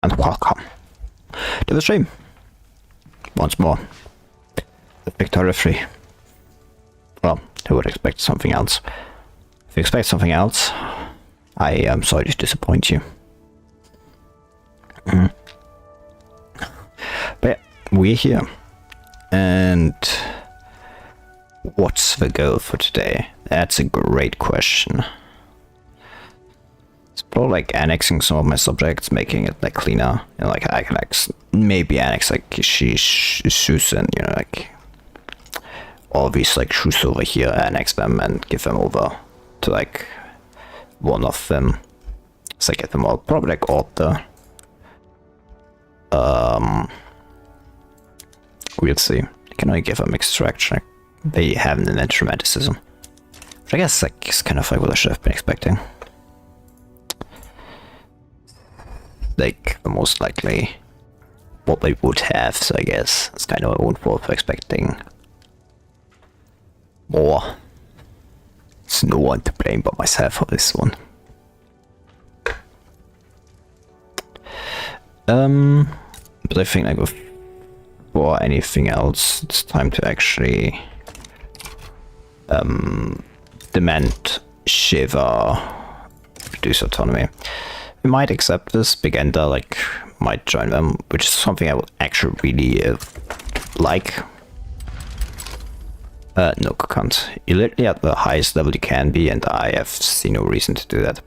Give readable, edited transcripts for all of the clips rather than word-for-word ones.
and welcome to the stream once more. The victory free. Well, who would expect something else? If you expect something else, I am sorry to disappoint you. But yeah, we're here. And what's the goal for today? That's a great question. It's probably like annexing some of my subjects, making it like cleaner. You know, like I can maybe annex like shoes and, you know, like all these like shoes over here, annex them and give them over to like one of them. So I get them all probably like order. We'll see. I can only give them extraction. They have an innate romanticism, which I guess like is kind of like what I should have been expecting. Like most likely what they would have, so I guess it's kind of my own fault for expecting more. There's no one to blame but myself for this one. But I think like before anything else, it's time to actually demand Shiva reduce autonomy. We might accept this. Big Ender like might join them, which is something I would actually really like. No, can't. You're literally at the highest level you can be, and I have seen no reason to do that.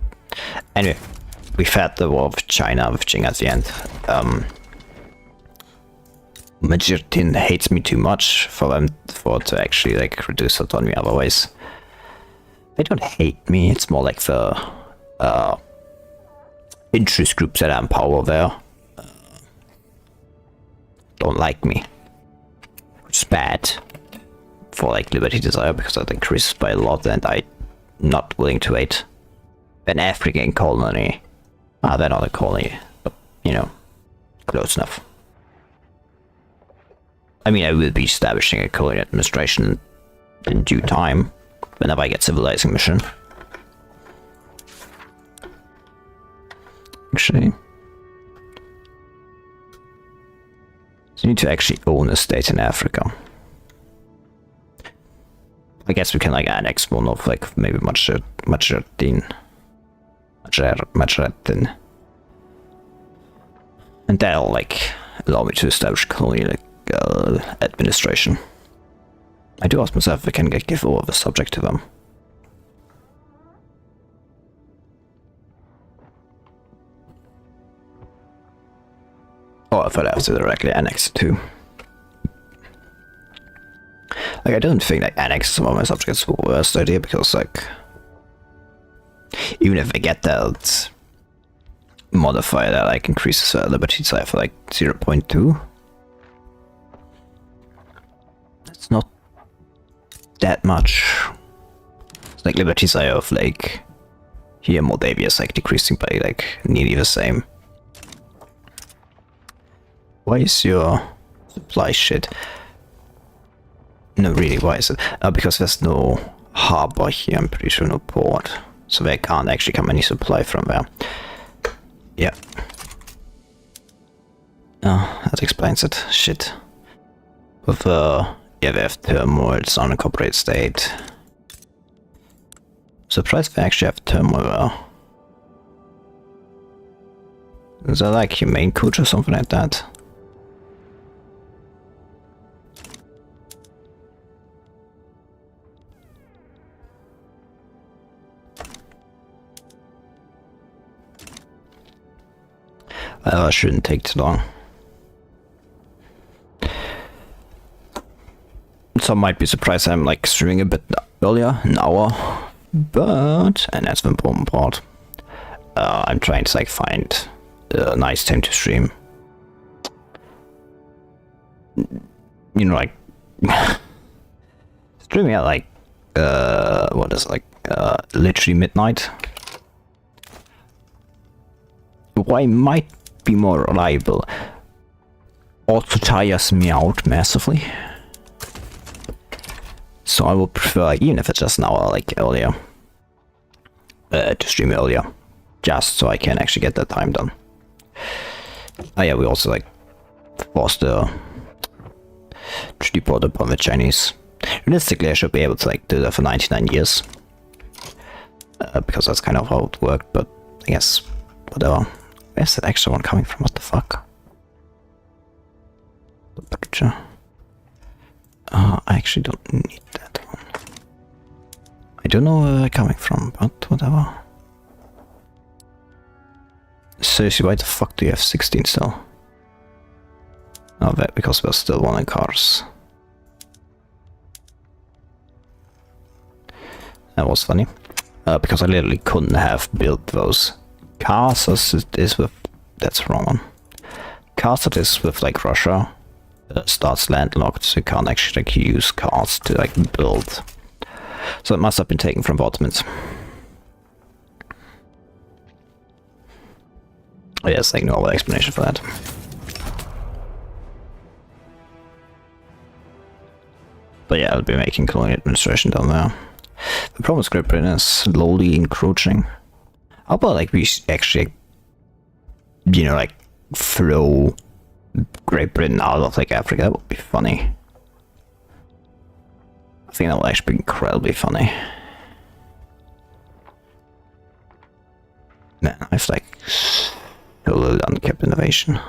Anyway, we've had the war with China, with Jing at the end. Majortin hates me too much for them to actually like reduce autonomy otherwise. They don't hate me, it's more like the interest groups that are in power there don't like me, which is bad for like Liberty Desire because that increases by a lot and I'm not willing to wait. An African colony. They're not a colony, but you know, close enough. I mean, I will be establishing a colony administration in due time, whenever I get civilizing mission. Actually, so you need to actually own a state in Africa. I guess we can like annex one of like maybe Majeretin. And that'll like allow me to establish colony like administration. I do ask myself if I can give over the subject to them. Or if I'd have to directly annex it too. Like I don't think like annexing some of my subjects is the worst idea because like even if I get that modifier that like increases liberty size for like 0.2, that's not that much. It's like liberty size of like here Moldavia is like decreasing by like nearly the same. Why is your supply shit? No, really, why is it? Because there's no harbor here, I'm pretty sure, no port. So there can't actually come any supply from there. Yeah. Oh, that explains it. Shit. With yeah, they have turmoil, it's unincorporated state. Surprised they actually have turmoil there. Is that like humane coach or something like that? Well, it shouldn't take too long. Some might be surprised I'm like streaming a bit earlier, an hour, but, and that's the important part, I'm trying to like find a nice time to stream. You know, like streaming at like what is it, like literally midnight. Why might be more reliable also tires me out massively, so I would prefer, even if it's just an hour like earlier, to stream earlier, just so I can actually get that time done. Oh yeah, we also like forced the treaty port upon the Chinese. Realistically, I should be able to like do that for 99 years. Because that's kind of how it worked, but I guess whatever. Where's that extra one coming from? What the fuck? The picture. I actually don't need that one. I don't know where they're coming from, but whatever. Seriously, why the fuck do you have 16 still? Oh, that because we're still wanting cars. That was funny. Because I literally couldn't have built those cars as it is with... That's the wrong one. Cars that is with like Russia starts landlocked, so you can't actually like use cars to like build. So it must have been taken from Ottomans. Yes, like no other explanation for that. But yeah, I'll be making colonial administration down there. The problem with Great Britain is slowly encroaching. How about like we actually, you know, like throw Great Britain out of like Africa? That would be funny. I think that would actually be incredibly funny. Man, I've like a little unkept innovation.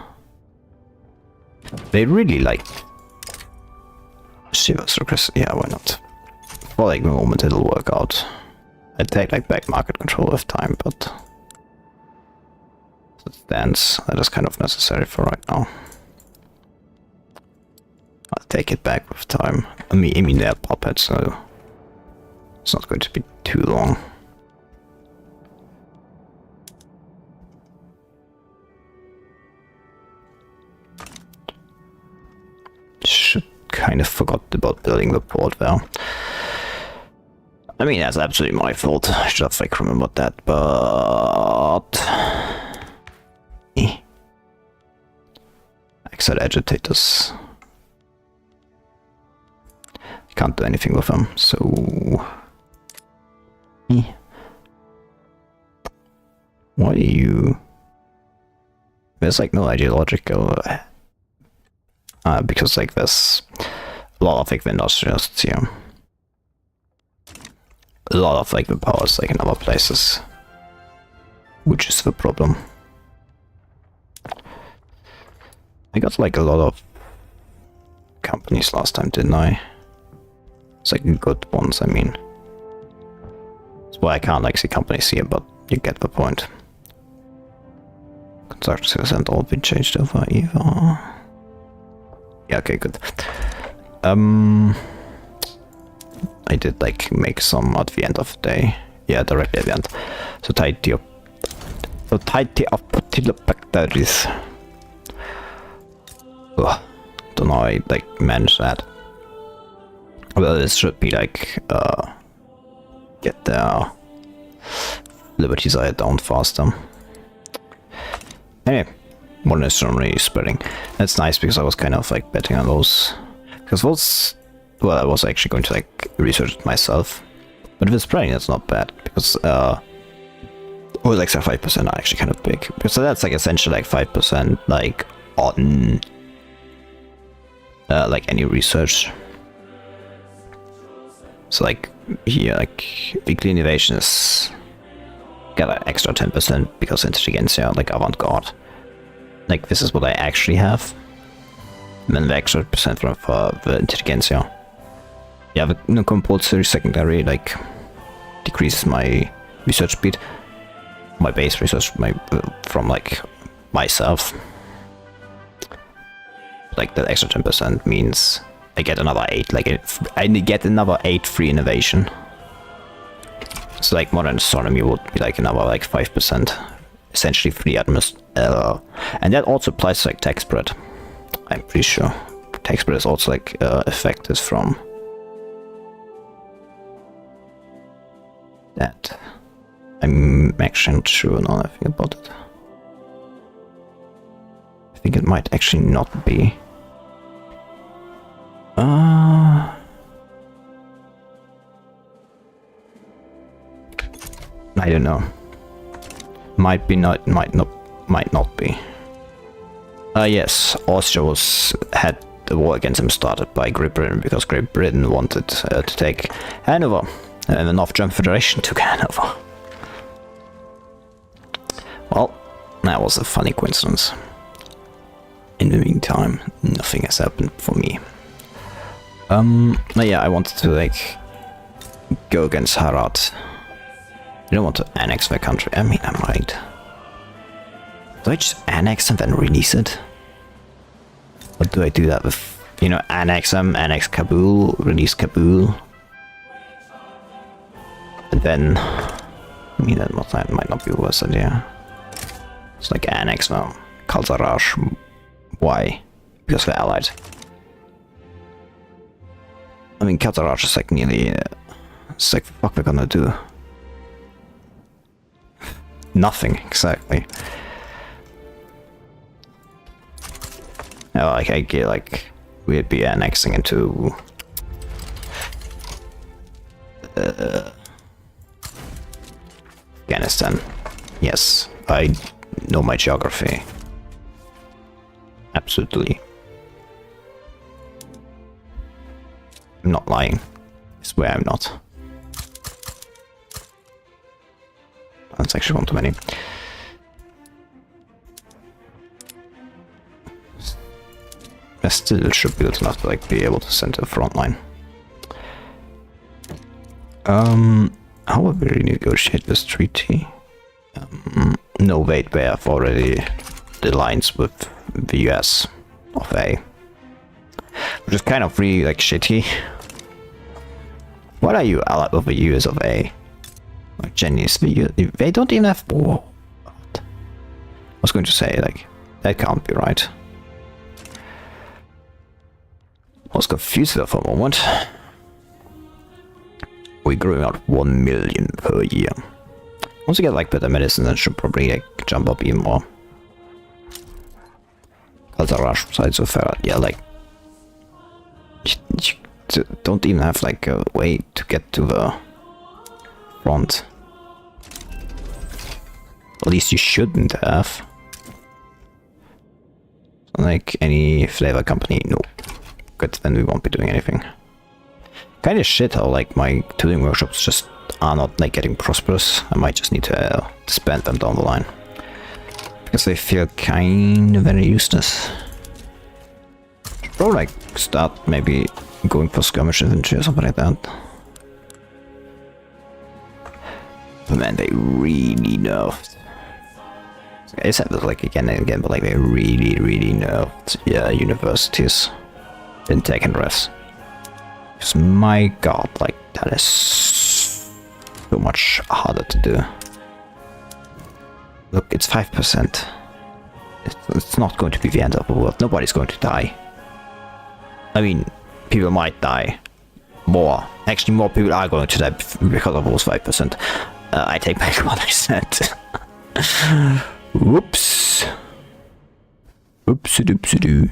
They really like Shivers request. Yeah, why not? For like the moment it'll work out. I'd take like back market control with time, but it stands. That is kind of necessary for right now. I'll take it back with time. I mean they're puppets, so it's not going to be too long. Should kind of forgot about building the port there. I mean, that's absolutely my fault. I should have like remembered that, but exit agitators. Can't do anything with them, so why are you? There's like no ideological because like there's a lot of like the industrialists here. A lot of like the powers like in other places, which is the problem. I got like a lot of companies last time, didn't I? It's like good ones, I mean. That's why I can't like see companies here, but you get the point. Construction hasn't all been changed over either. Yeah, okay, good. I did like make some at the end of the day. Yeah, directly at the end. So tidy up factories. Don't know how I like manage that. Well, this should be like get their Liberty side down faster. Anyway, one is really spreading. That's nice because I was kind of like betting on those. Because those, well, I was actually going to like research it myself. But if it's spreading, that's not bad because oh, like 5% are actually kind of big. So that's like essentially like 5% like on like any research. So like here, like weekly innovation is got an extra 10% because intelligentsia, like avant-garde. Like this is what I actually have. And then the extra percent for the intelligentsia. Yeah, the no compulsory secondary like decreases my research speed, my base research, my from like myself. Like the extra 10% means I get another 8. Like I get another 8 free innovation. So like modern astronomy would be like another like 5%, essentially free and that also applies to like tech spread. I'm pretty sure tech spread is also like affected from that. I'm actually not sure now I think about it. I think it might actually not be. I don't know. Might be not, might not be. Yes, Austria had the war against him started by Great Britain because Great Britain wanted to take Hanover, and the North German Federation took Hanover. Well, that was a funny coincidence. In the meantime, nothing has happened for me. But yeah, I wanted to like go against Herat. I don't want to annex their country. I mean, I might. Do I just annex and then release it? Or do I do that with, you know, annex them, annex Kabul, release Kabul? And then, I mean, that might not be a worse idea. It's like annex them, Kalsaraj. Why? Because they're allied. I mean, Kalsaraj is like nearly, it's like, what we're gonna do? Nothing, exactly. Like I get like we'd be annexing into Afghanistan. Yes, I know my geography. Absolutely. I'm not lying. I swear I'm not. That's actually one too many. I still should be good enough to like be able to send to the front line. How will we renegotiate this treaty? No, wait, we have already the lines with the US of A. Which is kind of really like shitty. What are you allied with the US of A? Like genius, they don't even have war. I was going to say like that can't be right. I was confused there for a moment. We're growing out 1 million per year. Once we get like better medicine, then should probably like jump up even more. Kalsaraj besides of Ferrat, yeah, like you don't even have like a way to get to the front. At least you shouldn't have. Like any flavor company, no. Good, then we won't be doing anything. Kind of shit how like my tooling workshops just are not like getting prosperous. I might just need to disband them down the line. Because they feel kind of very useless. Should probably like start maybe going for skirmish infantry or something like that. But man, they really nerfed. I said this like again and again, but like they really nerfed universities in Tech Res. Because my god, like that is so much harder to do. Look, it's 5%. It's not going to be the end of the world. Nobody's going to die. I mean, people might die. More. Actually, more people are going to die because of those 5%. I take back what I said. Whoops. Oopsie-doopsie-doo.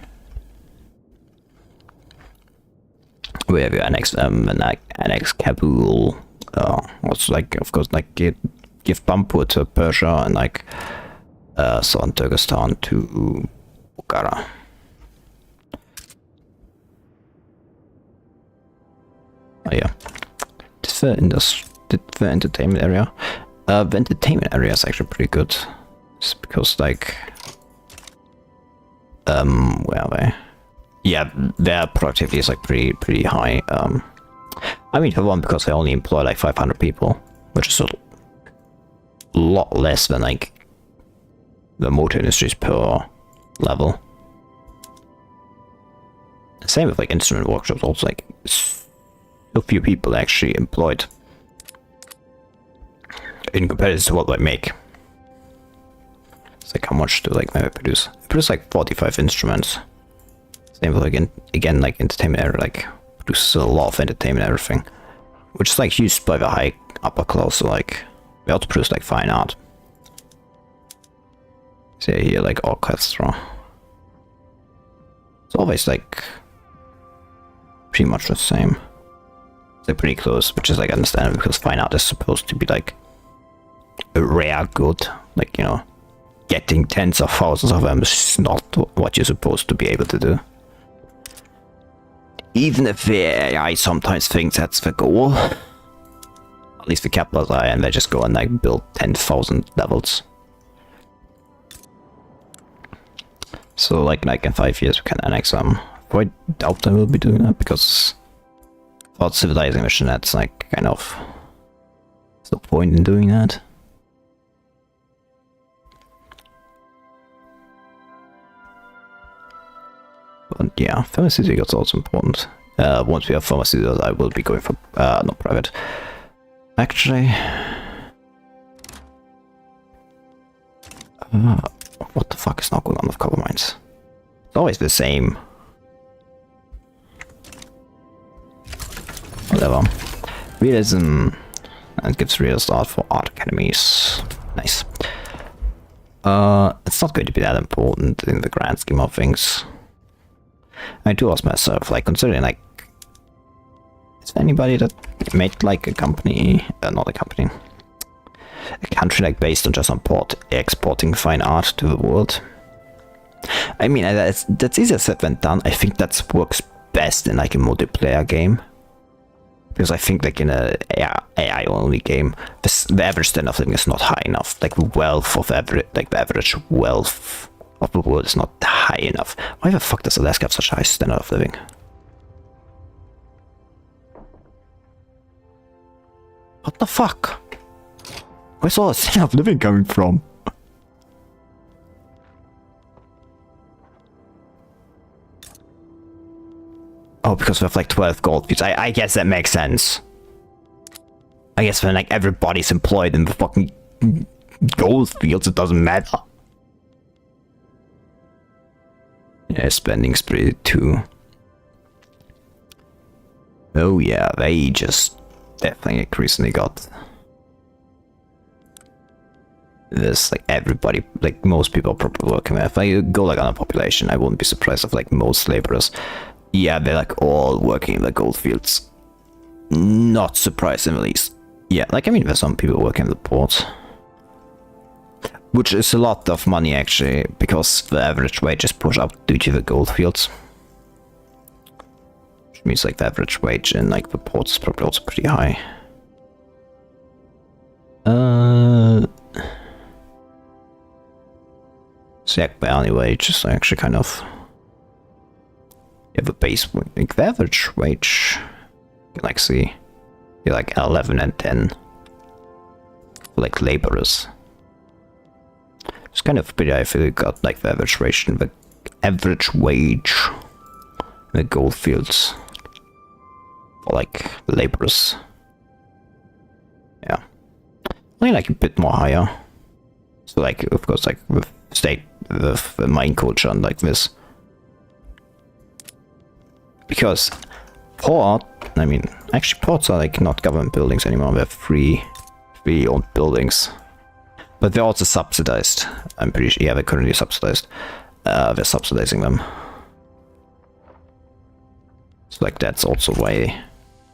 We have annexed annex Kabul. Also like of course like give Pampur to Persia and like southern Turkestan to Bukhara. Oh yeah. The entertainment area. The entertainment area is actually pretty good. It's because like where are they? Yeah, their productivity is like pretty high. I mean, for one, because they only employ like 500 people, which is a lot less than like the motor industries per level. Same with like instrument workshops, also like so few people actually employed in comparison to what they make. It's like how much do like maybe produce? They produce like 45 instruments. Same with again like entertainment area, like produces a lot of entertainment everything, which is like used by the high upper class. So like we also produce like fine art. Say here like orchestra. It's always like pretty much the same. They're pretty close, which is like understandable because fine art is supposed to be like a rare good, like, you know, getting tens of thousands of them is not what you're supposed to be able to do. Even if the AI sometimes thinks that's the goal. At least the capitals are, and they just go and like build 10,000 levels. So like in 5 years we can annex them. I doubt I will be doing that, because without civilizing mission, that's like kind of no point in doing that. But yeah, pharmaceuticals is also important. Once we have pharmaceuticals, I will be going for not private. Actually, what the fuck is not going on with copper mines? It's always the same. Whatever. Realism, and gives real start for art academies. Nice. It's not going to be that important in the grand scheme of things. I do ask myself, like, considering, like, is there anybody that made, like, a company, not a company, a country, like, based on just exporting fine art to the world? I mean, that's easier said than done. I think that works best in, like, a multiplayer game. Because I think, like, in a AI-only game, the average standard of living is not high enough. Like, the wealth of the average wealth of the world is not high enough. Why the fuck does Alaska have such a high standard of living? What the fuck? Where's all the standard of living coming from? Oh, because we have like 12 gold fields. I guess that makes sense. I guess when like everybody's employed in the fucking gold fields, it doesn't matter. Yeah, spending spree too. Oh yeah, they just definitely recently got this, like everybody, like most people are probably working with. If I go like on a population, I wouldn't be surprised if like most laborers, yeah, they're like all working in the gold fields. Not surprised in the least. Yeah, like I mean there's some people working in the port. Which is a lot of money actually, because the average wage is pushed up due to the gold fields. Which means like the average wage in like the ports is probably also pretty high. So yeah, the hourly wage is actually kind of... You have a base, like the average wage, you can like see, you're like 11 and 10 for like laborers. It's kind of pretty high if you got like the average wage in the gold fields for like laborers. Yeah, only like a bit more higher. So like of course like with state with the mine culture and like this, because port, I mean actually ports are like not government buildings anymore. They're free owned buildings. But they're also subsidized. I'm pretty sure, yeah, they're currently subsidized. They're subsidizing them. So like that's also why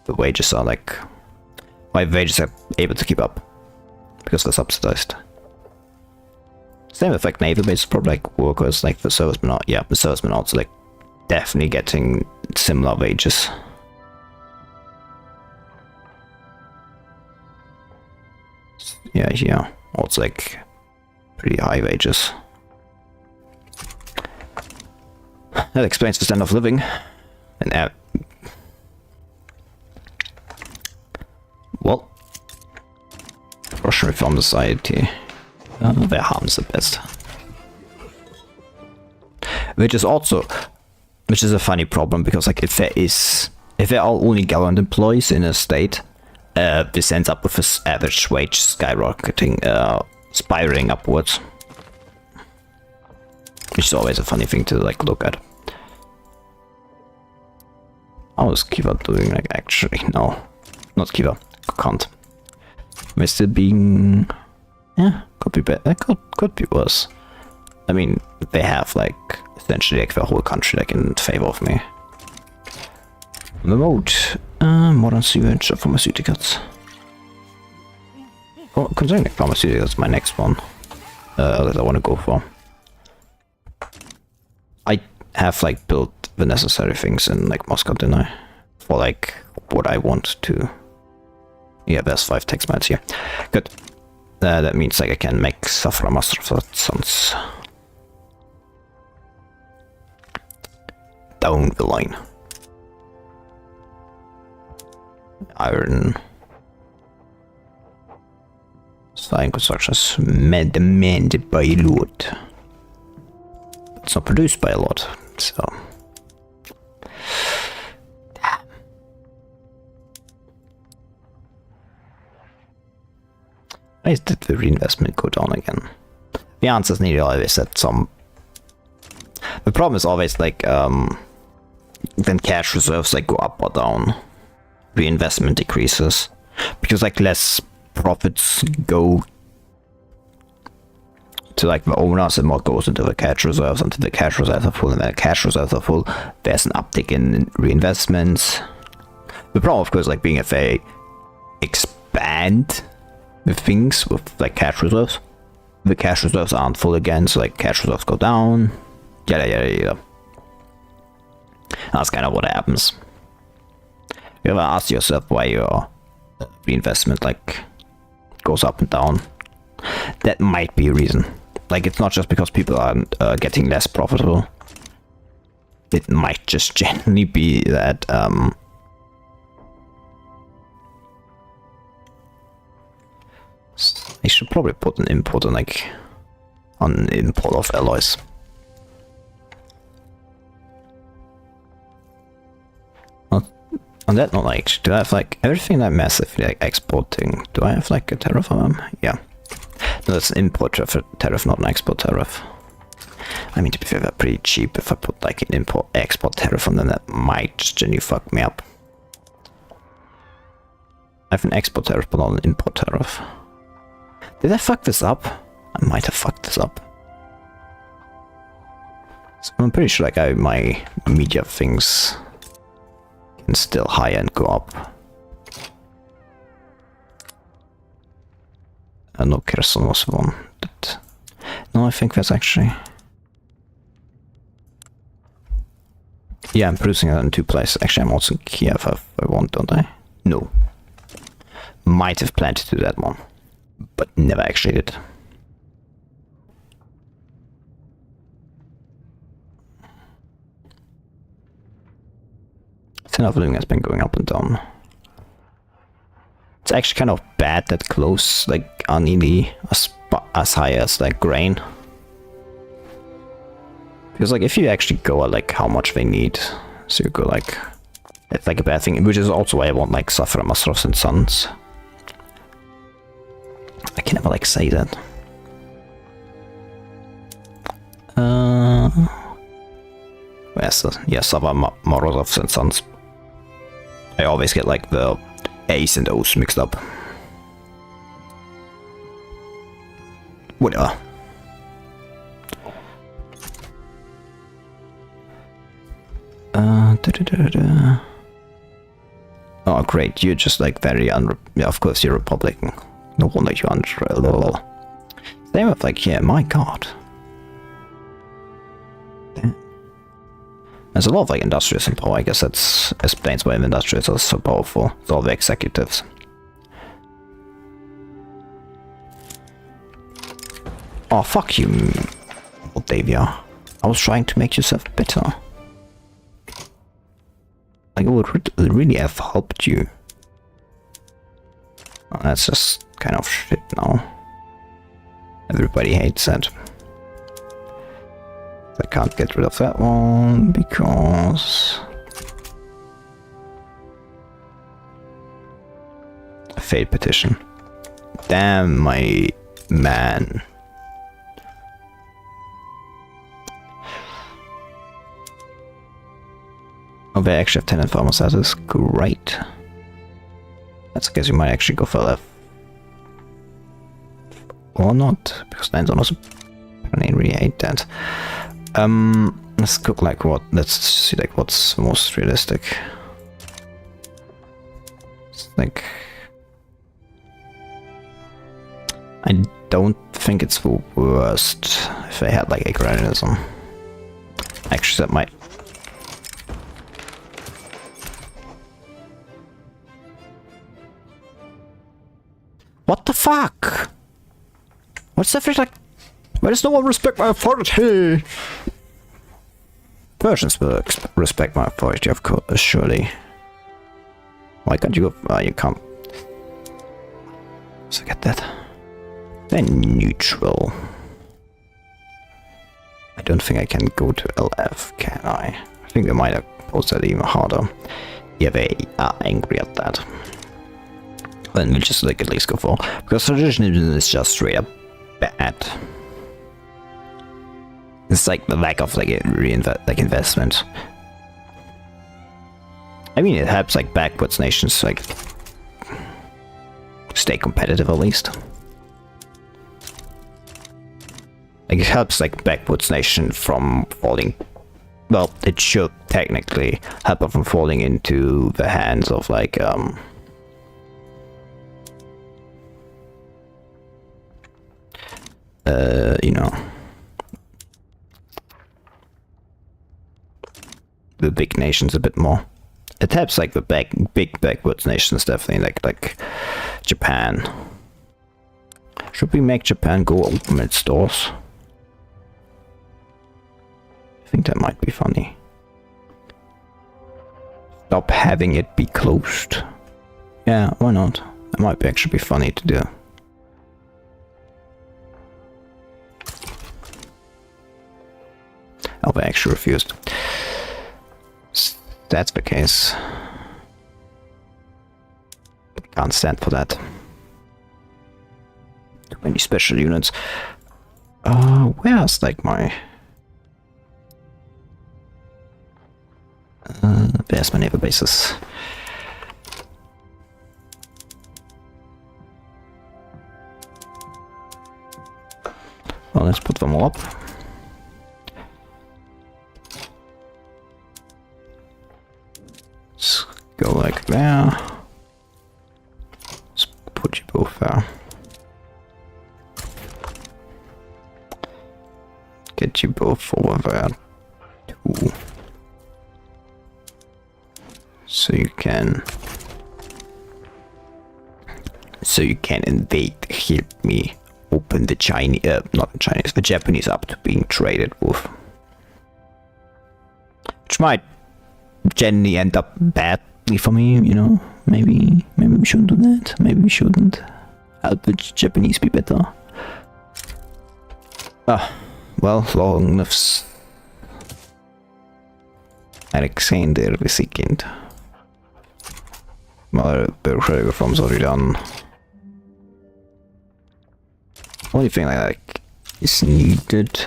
the wages are like, why wages are able to keep up. Because they're subsidized. Same with like naval bases, probably like workers, like the servicemen are, yeah, the servicemen are also like definitely getting similar wages. Yeah, yeah. Also like pretty high wages. That explains the standard of living. And well, Russian Reform Society, their harm's the best. Which is a funny problem, because like if there are only government employees in a state, this ends up with this average wage skyrocketing, spiraling upwards. Which is always a funny thing to like look at. How is Kiva doing? Like actually, no, not Kiva. Can't. We're still being, yeah, could be better. Could be worse. I mean, they have like essentially like the whole country like in favor of me. Remote, modern sewage of pharmaceuticals. Oh, concerning like pharmaceuticals, my next one. that I want to go for. I have like built the necessary things in like Moscow, didn't I? For like what I want to. Yeah, there's 5 text mats here. Good. That means like I can make Safra Master of the Suns. Down the line. Iron. Flying constructions demanded by a lot. It's not produced by a lot, so. Damn. Why did the reinvestment go down again? The answer is nearly always that some. The problem is always like when cash reserves like go up or down, reinvestment decreases because like less profits go to like the owners and more goes into the cash reserves until the cash reserves are full, and when the cash reserves are full, there's an uptick in reinvestments. The problem, of course, like being if they expand the things with like cash reserves, the cash reserves aren't full again, so like cash reserves go down. Yeah. That's kind of what happens. You ever ask yourself why your reinvestment like goes up and down? That might be a reason. Like, it's not just because people are getting less profitable. It might just generally be that I should probably put an import on like on import of alloys. On that note, like, do I have like everything that I'm massively like exporting? Do I have like a tariff on them? Yeah. No, that's an import tariff, not an export tariff. I mean, to be fair, they're pretty cheap. If I put like an import export tariff on them, that might just genuinely fuck me up. I have an export tariff, but not an import tariff. Did I fuck this up? I might have fucked this up. So I'm pretty sure like my media things can still higher and go up. No, Kherson was one. No, I think that's actually. Yeah, I'm producing it in 2 places. Actually, I'm also in Kiev if I want, don't I? No. Might have planned to do that one, but never actually did. Standard of living has been going up and down. It's actually kind of bad that clothes like are nearly as high as like grain. Because like if you actually go at like how much they need, so you go like, it's like a bad thing, which is also why I want like Safra Masrovs and Sons. I can never like say that. Where's the, yeah, Safra Morozovs and Sons. I always get like the A's and O's mixed up. Whatever. Oh great, you're just like very yeah, of course you're Republican. No wonder you're unreliable. Same with like, yeah, my god. Damn. There's a lot of like industrialists in power. I guess that's explains why the industrialists are so powerful. It's all the executives. Oh fuck you, Moldavia. I was trying to make yourself better. Like, it would really have helped you. Oh, that's just kind of shit now. Everybody hates that. I can't get rid of that one because a failed petition. Damn, my man. Oh, they actually have tenant farmers. That is great. That's, I guess you might actually go for that. Or not, because landowners apparently really hate that. Let's cook like what? Let's see like what's most realistic. It's like, I don't think it's the worst if they had like agrarianism. Actually, that might. What the fuck? What's that like? Why does no one respect my authority? Persians will respect my authority, of course, surely. Why can't you go? You can't. So get that. They're neutral. I don't think I can go to LF, can I? I think they might have posed that even harder. Yeah, they are angry at that. Then we'll just like at least go for, because traditionalism is just straight up bad. It's like the lack of like investment. I mean, it helps like backwards nations like stay competitive at least. Like it helps like backwards nation from falling. Well, it should technically help them from falling into the hands of like you know, the big nations a bit more. It helps like the big backwards nations definitely, like Japan. Should we make Japan go open its doors? I think that might be funny. Stop having it be closed. Yeah, why not? That might be actually be funny to do. Oh, they actually refused. That's the case. Can't stand for that. Too many special units. Where's like my... there's my naval bases. Well, let's put them all up. Let's go like there. Let's put you both there. Get you both over there too. So you can invade, help me open the Chinese, not the Chinese, the Japanese up to being traded with. Which might generally end up badly for me, you know. Maybe we shouldn't do that. Maybe we shouldn't. Help the Japanese be better. Well, long lives Alexander the Second. Well, the reform's already done. Only thing like is needed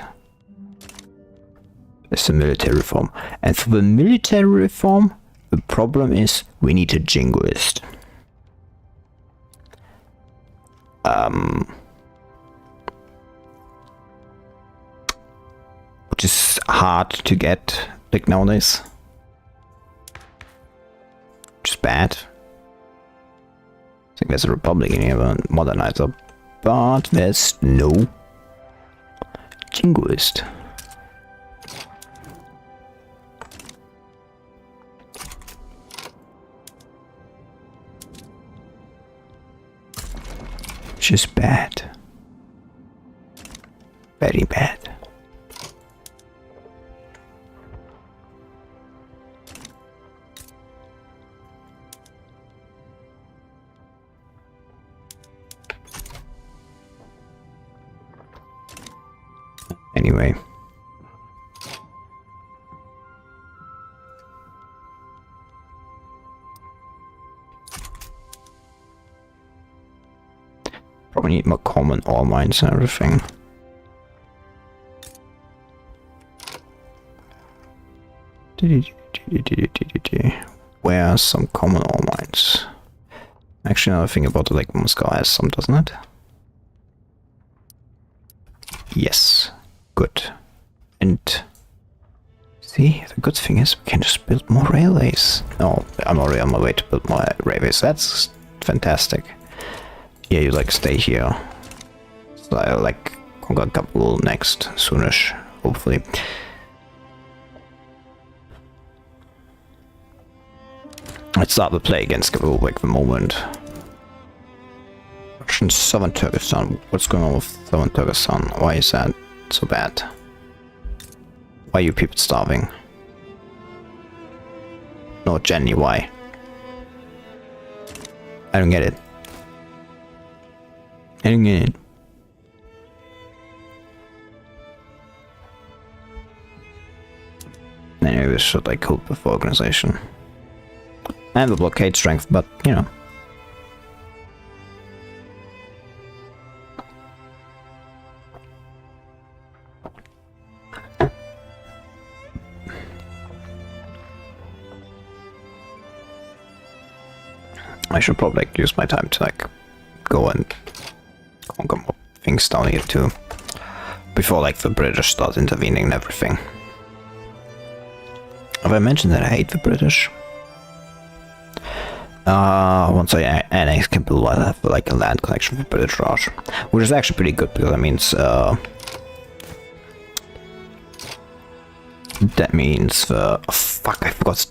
is a military reform. And for the military reform, the problem is we need a jingoist. Which is hard to get like nowadays. Which is bad. I think there's a republic in here, but modernizer. But there's no jingoist. Which is bad. Very bad. Anyway. Probably need more common ore mines and everything. Where are some common ore mines? Actually, another thing about it, like Moscow has some, doesn't it? Yes. Good. And see, the good thing is we can just build more railways. No, I'm already on my way to build more railways. That's fantastic. Yeah, you like stay here. So I'll like conquer Kabul next, soonish, hopefully. Let's start the play against Kabul like the moment. Russian Southern Turkestan. What's going on with Southern Turkestan? Why is that so bad? Why are you people starving? No, Jenny, why? I don't get it. I don't get it. Anyway, we should like hope for organization. I have a blockade strength, but you know. I should probably like use my time to like go and conquer more things down here too, before like the British start intervening and everything. Have I mentioned that I hate the British? Once I annex Kabul, I'll have like a land connection with British Raj, which is actually pretty good because that means oh, fuck, I forgot.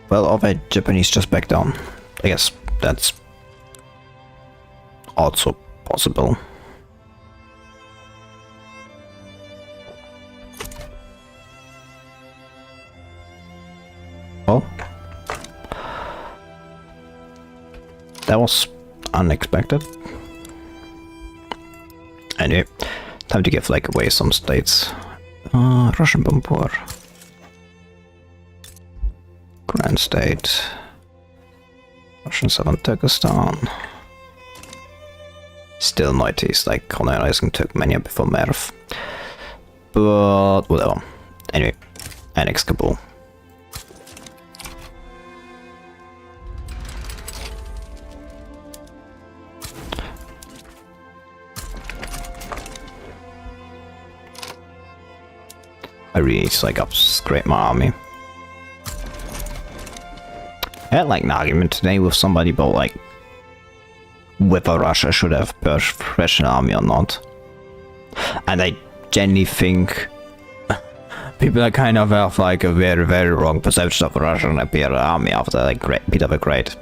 Well, all the Japanese just back down. I guess that's also possible. Well, that was unexpected. Anyway, time to give like away some states. Russian Bambur. Grand State. Russian Southern Turkestan. Still Noities, like colonizing Turkmenia before Merv. But whatever. Anyway, annex Kabul. I really need to like upgrade my army. I had like an argument today with somebody about like whether Russia should have Persian army or not. And I genuinely think people are kind of have like a very, very wrong perception of the Russian Imperial army after like Peter the Great.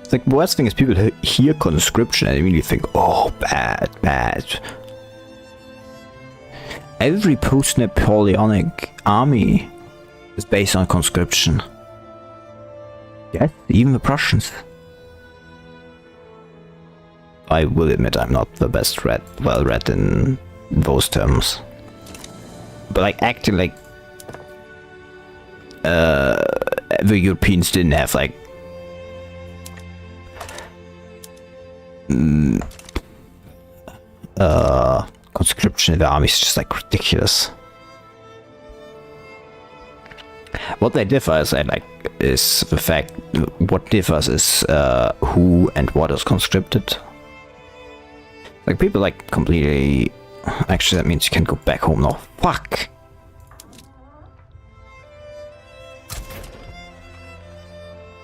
It's like the worst thing is people hear conscription and immediately think, oh, bad, bad. Every post-Napoleonic army is based on conscription. Yes, even the Prussians. I will admit I'm not the best well read in those terms. But like acting like the Europeans didn't have like conscription in the army is just like ridiculous. What they differ is is the fact what differs is who and what is conscripted. Like people like completely actually that means you can go back home now. Fuck.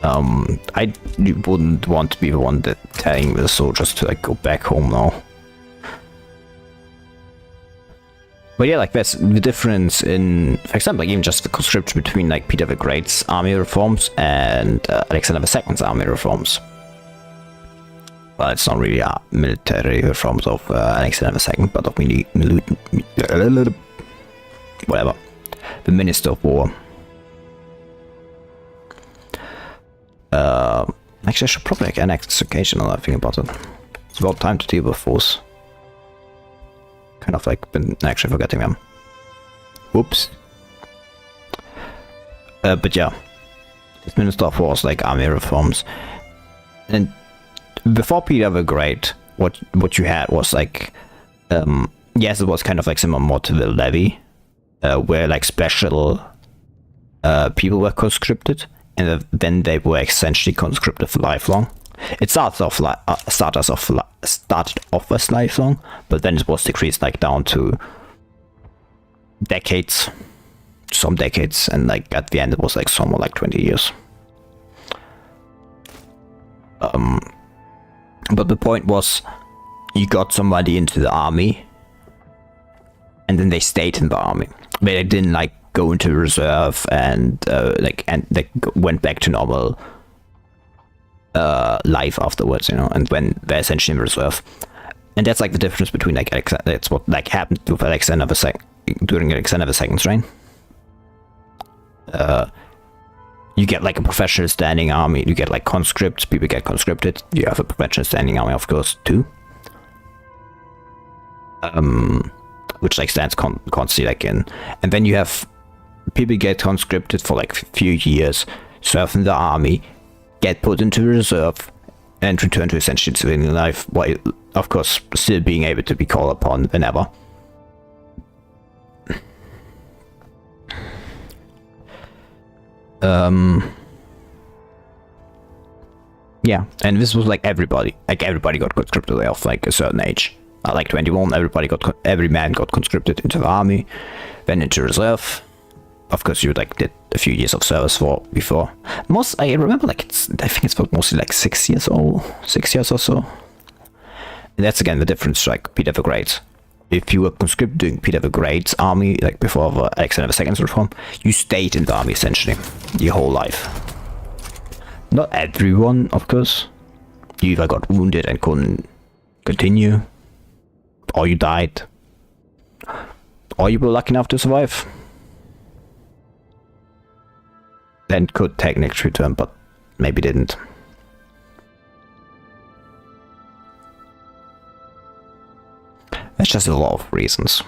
I wouldn't want to be the one that telling the soldiers to like go back home now. But yeah, like that's the difference in, for example, like even just the conscription between like Peter the Great's army reforms and Alexander II's army reforms. Well, it's not really military reforms of Alexander II, but of whatever, the Minister of War. Actually, I should probably like annex this occasion now that I think about it. It's about time to deal with force. Kind of like been actually forgetting them. Whoops. But yeah, this Minister of War is like army reforms, and before Peter the Great, what you had was like, yes, it was kind of like similar to the levy, where like special people were conscripted, and then they were essentially conscripted for lifelong. It started off as lifelong, but then it was decreased like down to decades, some decades, and like at the end it was like somewhere like 20 years. But the point was, you got somebody into the army, and then they stayed in the army. They didn't like go into reserve and they went back to normal life afterwards, you know, and when they're essentially in reserve. And that's like the difference between like that's what like happened with Alexander during Alexander II's reign. You get like a professional standing army, you get like conscripts, people get conscripted, you have a professional standing army of course too. Which like stands constantly like in, and then you have people get conscripted for like a few years, serve in the army, get put into reserve, and return to essentially civilian life, while of course still being able to be called upon whenever. Yeah, and this was like everybody got conscripted of like a certain age. Like 21, every man got conscripted into the army, then into reserve. Of course, you like did a few years of service before. I remember like I think it's mostly like 6 years or so. And that's again the difference, like Peter the Great. If you were conscripted during Peter the Great's army, like before the Alexander II's reform, you stayed in the army essentially your whole life. Not everyone, of course. You either got wounded and couldn't continue, or you died, or you were lucky enough to survive. Then could technically return, but maybe didn't. That's just a lot of reasons.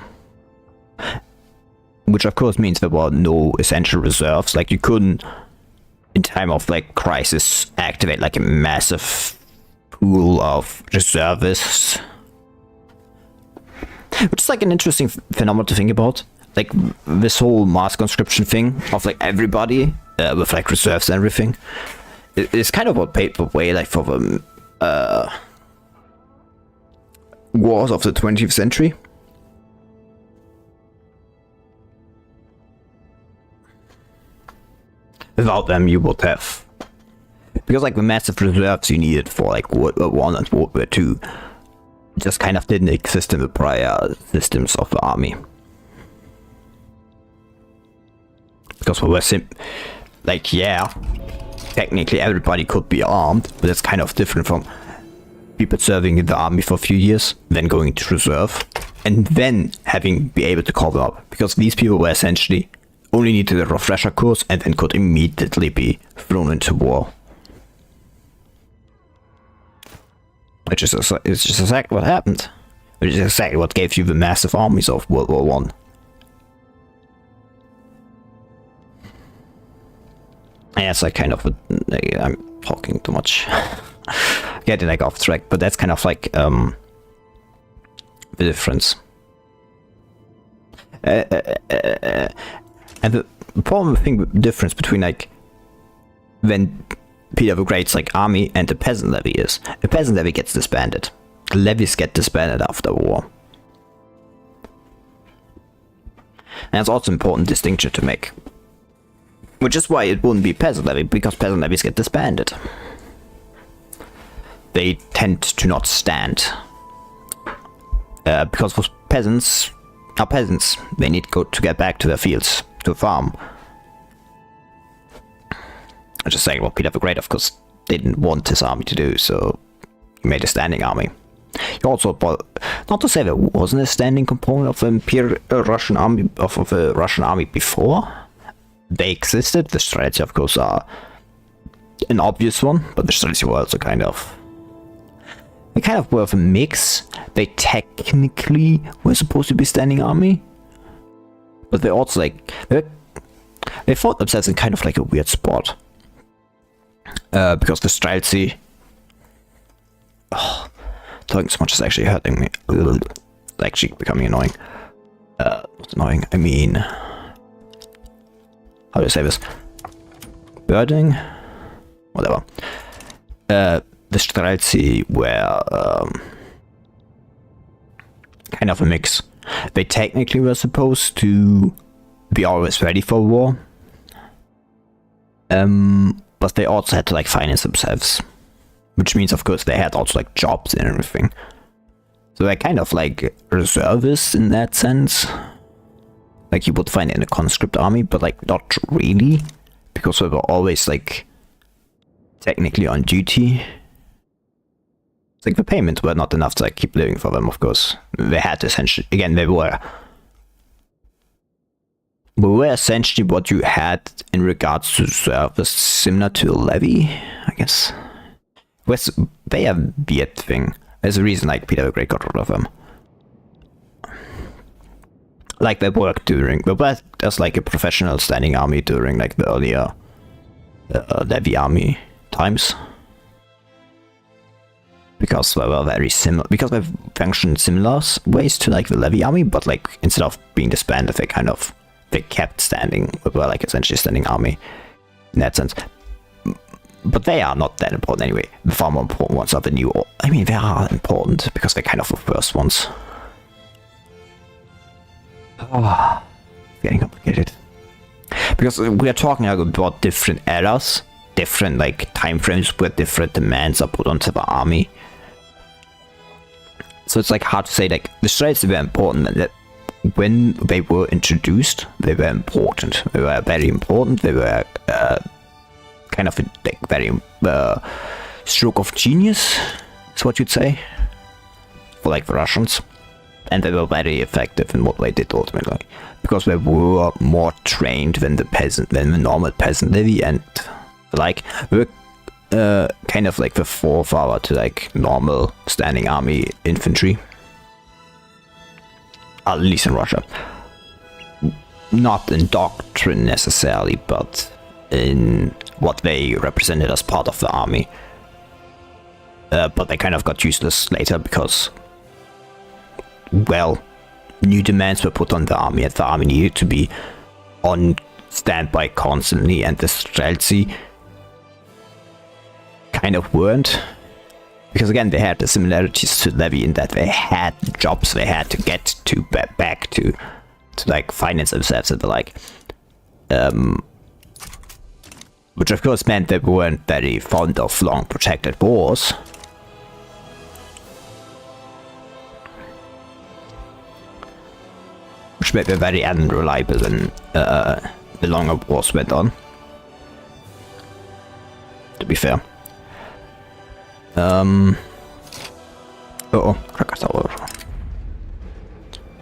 Which of course means there were no essential reserves, like you couldn't, in time of like crisis, activate like a massive pool of reservists. Which is like an interesting phenomenon to think about. Like this whole mass conscription thing of like everybody with like reserves and everything. It's kind of what paved the way like for the wars of the 20th century. Without them you would have, because like the massive reserves you needed for like World War I and World War II just kind of didn't exist in the prior systems of the army. Because we were like, yeah, technically everybody could be armed, but it's kind of different from people serving in the army for a few years, then going to reserve, and then be able to call them up. Because these people were essentially only needed a refresher course and then could immediately be thrown into war. Which is it's just exactly what happened. Which is exactly what gave you the massive armies of World War I. Yeah, it's like kind of I'm talking too much. Getting like off track, but that's kind of like the difference. And the problem, the difference between like when Peter the Great's like army and the peasant levy is, the peasant levy gets disbanded. The levies get disbanded after war. And that's also an important distinction to make. Which is why it wouldn't be peasant levy, because peasant levies get disbanded. They tend to not stand. Because for peasants are peasants. They need to get back to their fields, to farm. I'm just saying, well, Peter the Great, of course, didn't want his army to do, so he made a standing army. He also, not to say there wasn't a standing component of the Russian army before. They existed. The strategy, of course, are an obvious one, but the strategy were also kind of were of a mix. They technically were supposed to be standing army, but they also like they fought themselves in kind of like a weird spot. Because the strategy, talking so much is actually hurting me. It's actually becoming annoying. What's annoying? I mean, how do I say this? Birding? Whatever. The strategy were kind of a mix. They technically were supposed to be always ready for war. But they also had to like finance themselves. which means of course they had also like jobs and everything. So they're kind of like reservists in that sense. Like you would find in a conscript army, but like not really, because they were always like technically on duty. It's like the payments were not enough to like keep living for them, of course. They had to essentially, again, they were essentially what you had in regards to service, similar to a levy, I guess. They have a weird thing. There's a reason like Peter the Great got rid of them. Like they worked during, but there's like a professional standing army during like the earlier levy army times. Because they were very similar, because they functioned similar ways to like the levy army, but like instead of being disbanded, they kept standing. They were like essentially a standing army in that sense. But they are not that important anyway. The far more important ones are the new. I mean, they are important because they're kind of the first ones. Oh, getting complicated. Because we are talking about different eras, different like time frames where different demands are put onto the army. So it's like hard to say. Like the straits were important, and that when they were introduced, they were important. They were very important. They were kind of a like very stroke of genius, is what you'd say, for like the Russians. And they were very effective in what they did ultimately, because they were more trained than the normal peasant levy, and like they were kind of like the forefather to like normal standing army infantry, at least in Russia. Not in doctrine necessarily, but in what they represented as part of the army. But they kind of got useless later because, well, new demands were put on the army, and the army needed to be on standby constantly, and the streltsy kind of weren't. Because again, they had the similarities to levy in that they had jobs they had to get to back to like finance themselves and the like. Which of course meant they weren't very fond of long protracted wars. Which made them very unreliable when the longer wars went on. To be fair. Krakatoa.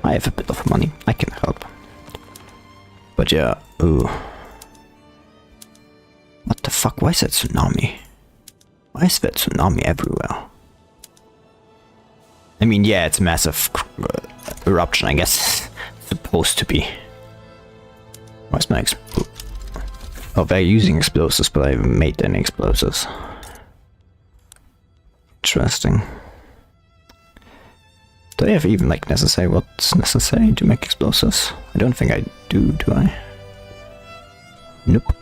I have a bit of money. I can help. But yeah, ooh. What the fuck? Why is that tsunami? Why is that tsunami everywhere? I mean, yeah, it's a massive eruption, I guess. Supposed to be. Where's my oh, they're using explosives, but I haven't made any explosives. Interesting. Do I have even like necessary what's necessary to make explosives? I don't think I do I? Nope.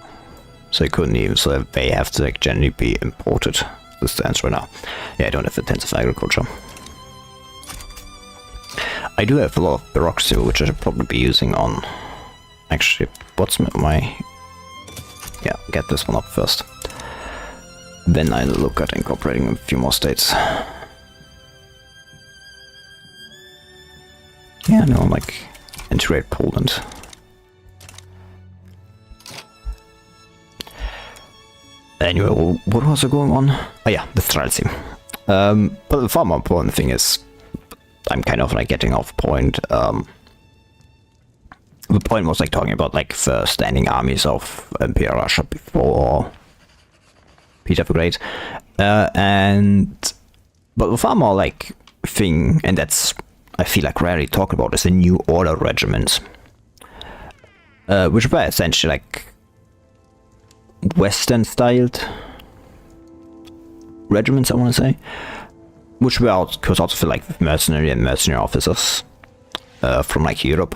So I couldn't even, so they have to like generally be imported. This stands right now. Yeah, I don't have intensive agriculture. I do have a lot of bureaucracy, which I should probably be using on... Actually, what's my... Yeah, get this one up first. Then I'll look at incorporating a few more states. Yeah, no, like, integrate Poland. Anyway, what was going on? Oh yeah, the streltsy. But the far more important thing is, I'm kind of like getting off point. The point was like talking about like the standing armies of Imperial Russia before Peter the Great, but the far more like thing, and that's I feel like rarely talked about, is the New Order regiments, which were essentially like Western styled regiments, I want to say, which were of course also for like mercenary officers from like Europe.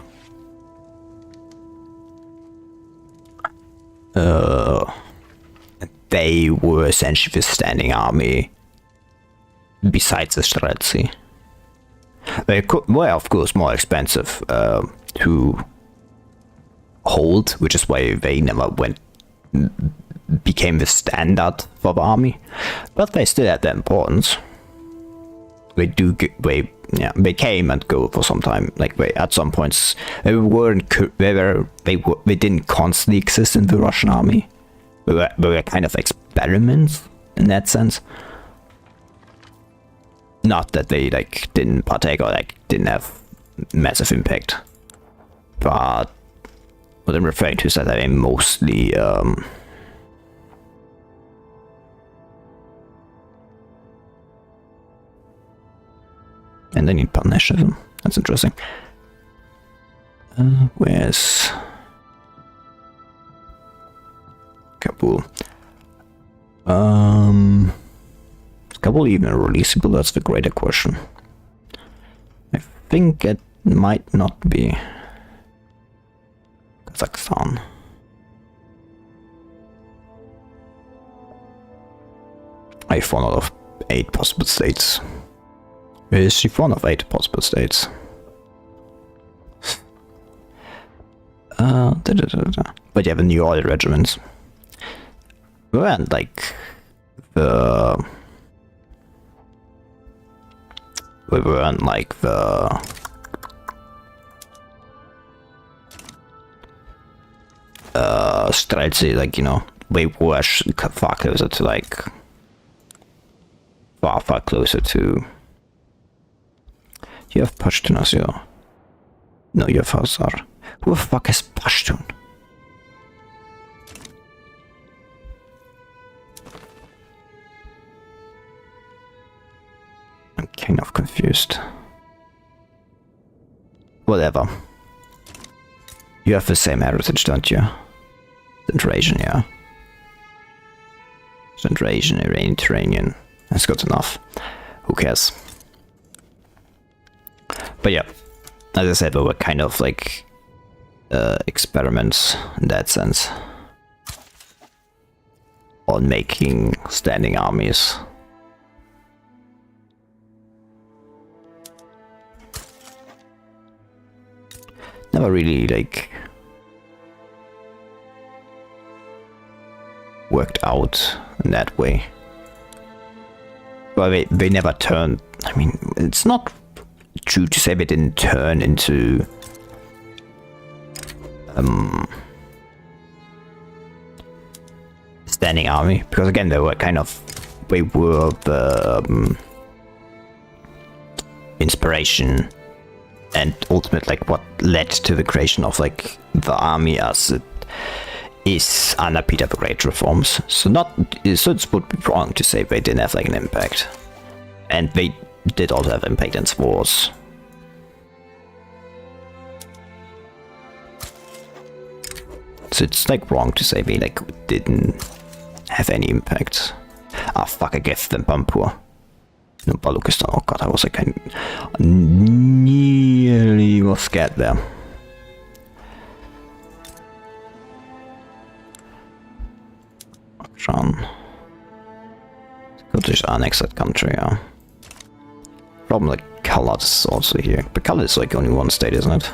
They were essentially the standing army besides the streltsy. They were of course more expensive to hold, which is why they never became the standard for the army. But they still had their importance. They do get, they came and go for some time. Like at some points, they didn't constantly exist in the Russian army. They were kind of experiments in that sense. Not that they like didn't partake or like didn't have massive impact, but what I'm referring to is that they mostly and they need partnership. That's interesting. Where's Kabul? Is Kabul even releasable? That's the greater question. I think it might not be. Kazakhstan. I found out of 8 possible states. Is she one of 8 possible states? But yeah, the new oil regiments weren't like the Streltsy, like, you know, they were far closer to like far closer to. You have Pashtunas here. No, you have Assart. Who the fuck is Pashtun? I'm kind of confused. Whatever. You have the same heritage, don't you? Central Asian, yeah. Central Asian, Iranian. That's good enough. Who cares? But yeah, as I said, they were kind of like experiments in that sense on making standing armies. Never really like worked out in that way. Well, they never turned. I mean, it's not true to say they didn't turn into standing army, because again they were the inspiration and ultimate like what led to the creation of like the army as it is under Peter the Great reforms. So it would be wrong to say they didn't have like an impact, and they did also have impact in wars. So it's like wrong to say they like didn't have any impact. Ah fuck, I guess them Pampur. No, Balukistan. Oh god, I was like nearly was scared there. Akshan. Scottish annex that country, yeah. Problem like Khalad is also here. But Khalad is like only one state, isn't it?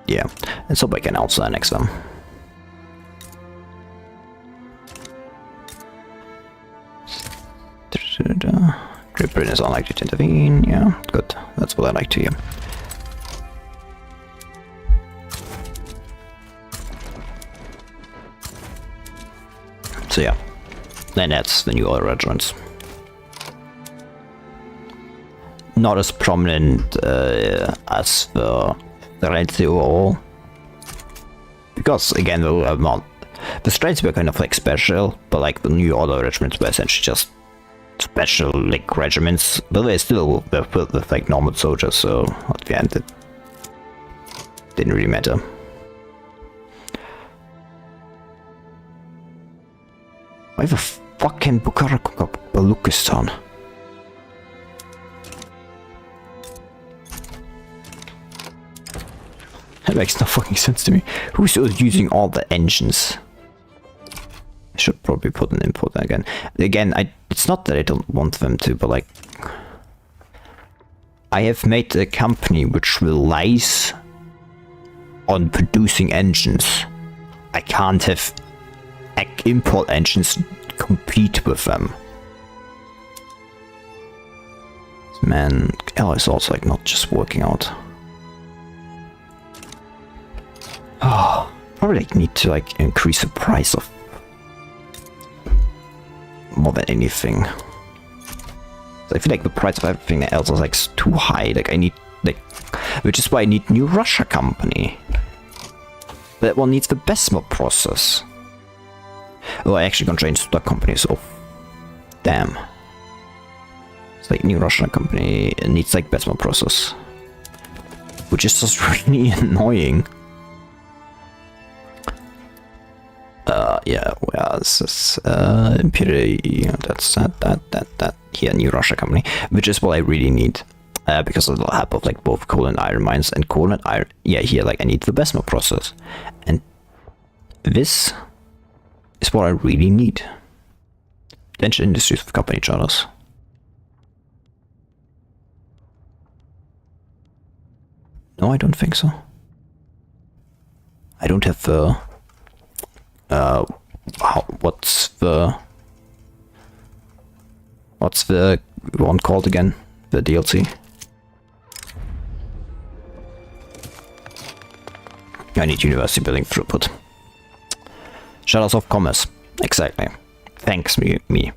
Yeah, and so we can also annex them. Great Britain is unlikely to intervene. Yeah, good. That's what I like to hear. So yeah, then that's the new oil regiments. Not as prominent as the Streltsy overall, because again the Streltsy were kind of like special, but like the new oil regiments were essentially just special like regiments, but they still were filled with like normal soldiers, so at the end it didn't really matter. Why the fucking Balukistan? That makes no fucking sense to me. Who's using all the engines? I should probably put an import again. Again, it's not that I don't want them to, but like, I have made a company which relies on producing engines. I can't have import engines compete with them. Man, Ally is also like not just working out. Oh, probably like need to like increase the price of more than anything. So I feel like the price of everything else is like too high. Like I need like, which is why I need new Russia company. That one needs the Besma process. Oh, I actually constrained stock company, so damn. It's like new Russian company, it needs like Besma process, which is just really annoying. Yeah, well, this is Imperial, that's that here, new Russia company, which is what I really need. Because of the help of like both coal and iron mines, and coal and iron, yeah, here like I need the Besma process, and this is what I really need. Potential industries with company charters. No, I don't think so. I don't have the what's the one called again? The DLC. I need university building throughput. Shadows of Commerce. Exactly. Thanks me.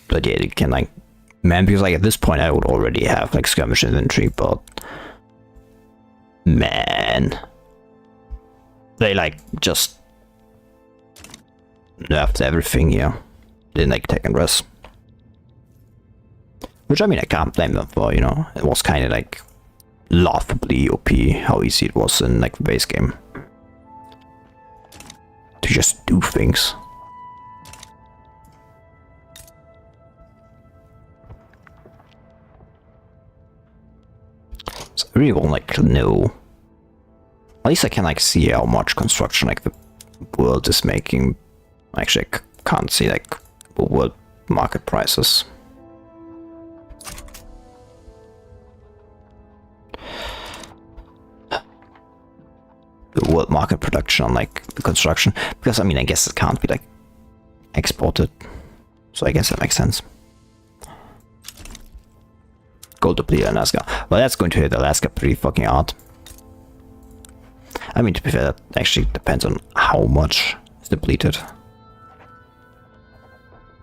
But yeah, you can like, man, because like at this point I would already have like skirmish inventory, but man, they like just nerfed everything here. Didn't like Tech Res. Which I mean I can't blame them for, you know, it was kinda like laughably OP how easy it was in like the base game. To just do things. So I really won't like know. At least I can like see how much construction like the world is making. Actually I can't see like the world market prices. The world market production on like the construction, because I mean I guess it can't be like exported, so I guess that makes sense. Gold depleted Alaska. Well, that's going to hit Alaska pretty fucking hard. I mean, to be fair, that actually depends on how much is depleted.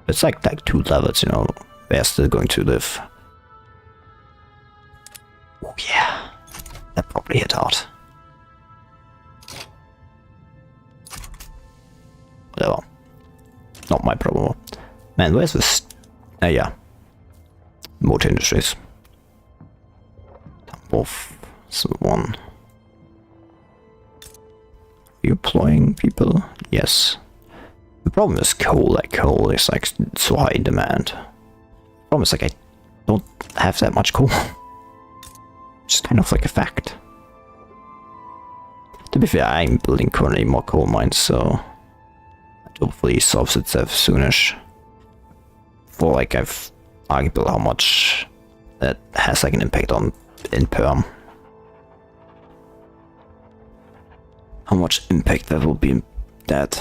It's like 2 levels, you know, they're still going to live. Oh yeah, that probably hit hard. Whatever. Not my problem. Man, where's this? Yeah. Motor industries. Both. So one. Are you employing people? Yes. The problem is coal. Like coal is like so high in demand. The problem is like I don't have that much coal. Just kind of like a fact. To be fair, I'm building currently more coal mines, so hopefully solves itself soonish. For like I've argued how much that has like an impact on in perm. How much impact that will be in that.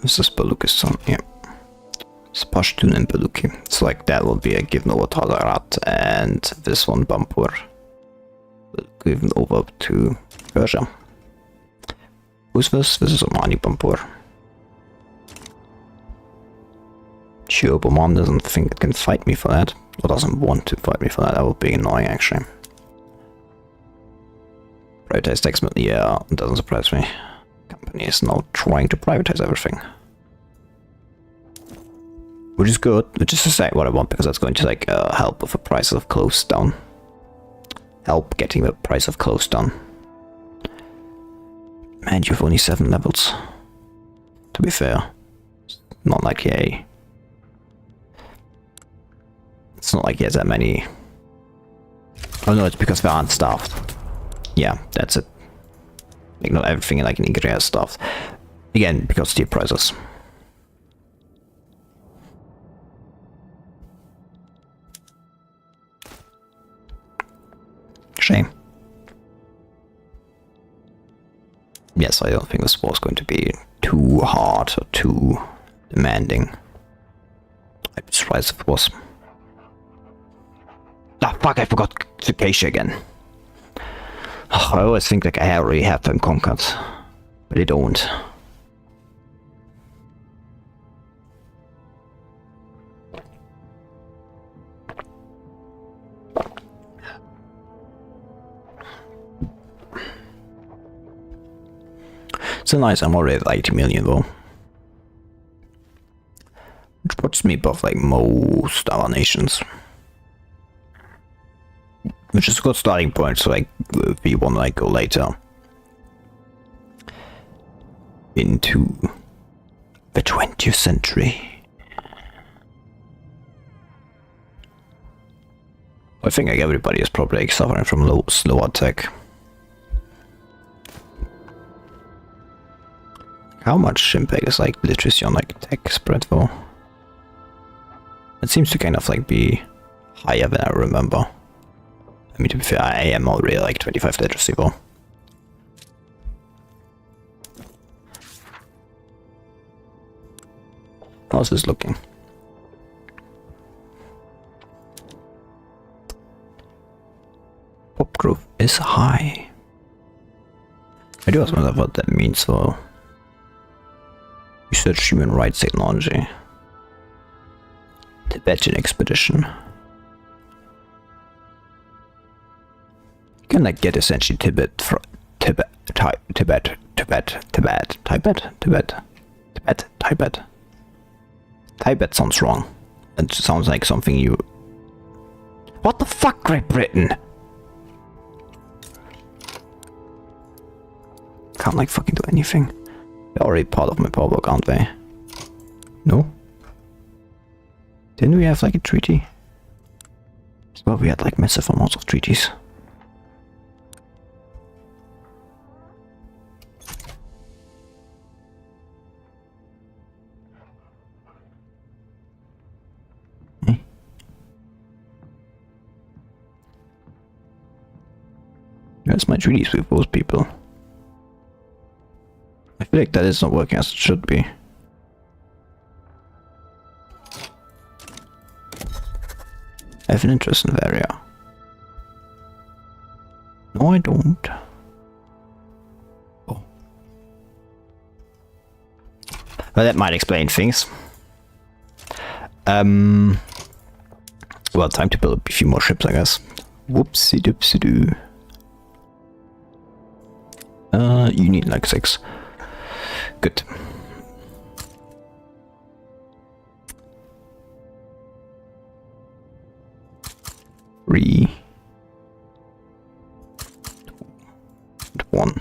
This is Baluchistan, yeah. It's Pashtun and Baluchi. So like that will be a given over to Hazrat, and this one Bampur will given over to Persia. Who's this? This is Omani Bampur. Sure, Oman doesn't think it can fight me for that, or doesn't want to fight me for that. That would be annoying actually. Privatize tax, yeah, it doesn't surprise me. Company is now trying to privatize everything. Which is good, which is exactly what I want, because that's going to like help with the price of clothes down. Help getting the price of clothes down. Man, you've only 7 levels. To be fair. It's not like he... It's not like he has that many... Oh no, it's because they aren't staffed. Yeah, that's it. Like not everything like in Igria is staffed. Again, because of the prices. Shame. Yes, I don't think this was going to be too hard or too demanding. I'd be surprised if it was. Ah, fuck, I forgot Decay again. Oh, I always think like I already have them conquered, but I don't. So nice, I'm already at 80 million though. Which puts me above like most other nations. Which is a good starting point, so like if we want to like go later into the 20th century. I think like everybody is probably like suffering from slower tech. How much impact is like literacy on like tech spread though? It seems to kind of like be higher than I remember. I mean, to be fair, I am already like 25 literacy though. How's this looking? Pop growth is high. I do also wonder what that means though. Research human rights technology. Tibetan expedition. You can like get essentially Tibet from Tibet. Tibet sounds wrong. It sounds like something you. What the fuck, Great Britain? Can't like fucking do anything. They're already part of my power block, aren't they? No? Didn't we have like a treaty? Well, we had like massive amounts of treaties. That's my treaties with those people. I feel like that is not working as it should be. I have an interest in the area. No, I don't. Oh. Well, that might explain things. Well, time to build a few more ships, I guess. Whoopsie doopsie doo. You need like 6. Good. Three. 1.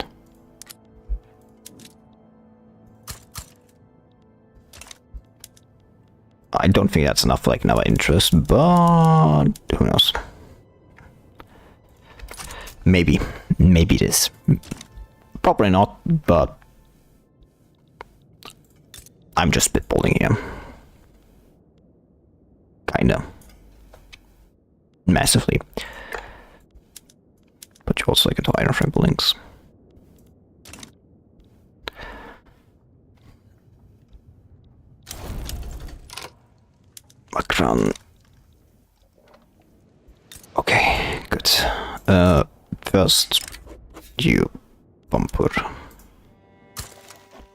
I don't think that's enough for like another interest, but who knows? Maybe it is. Probably not, but I'm just spitballing here. Kinda. Massively. But you also like into iron frame links. Macron. Okay, good. First, you bumper.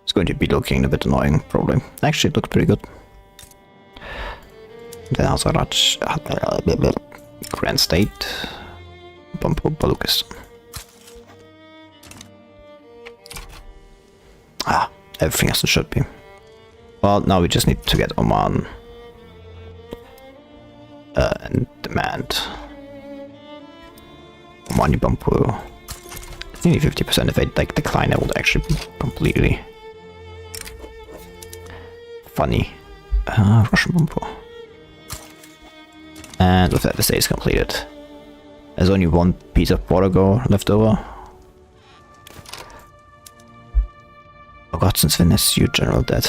It's going to be looking a bit annoying, probably. Actually, it looks pretty good. Then Assart Grand State. Bumper Balukas. Ah, everything as it should be. Well, now we just need to get Oman. And demand. Money bumper. It's nearly 50%. If I like decline, I would actually be completely funny. Russian bumper. And with that, the state is completed. There's only one piece of Portugal left over. Oh god, since when is your general dead?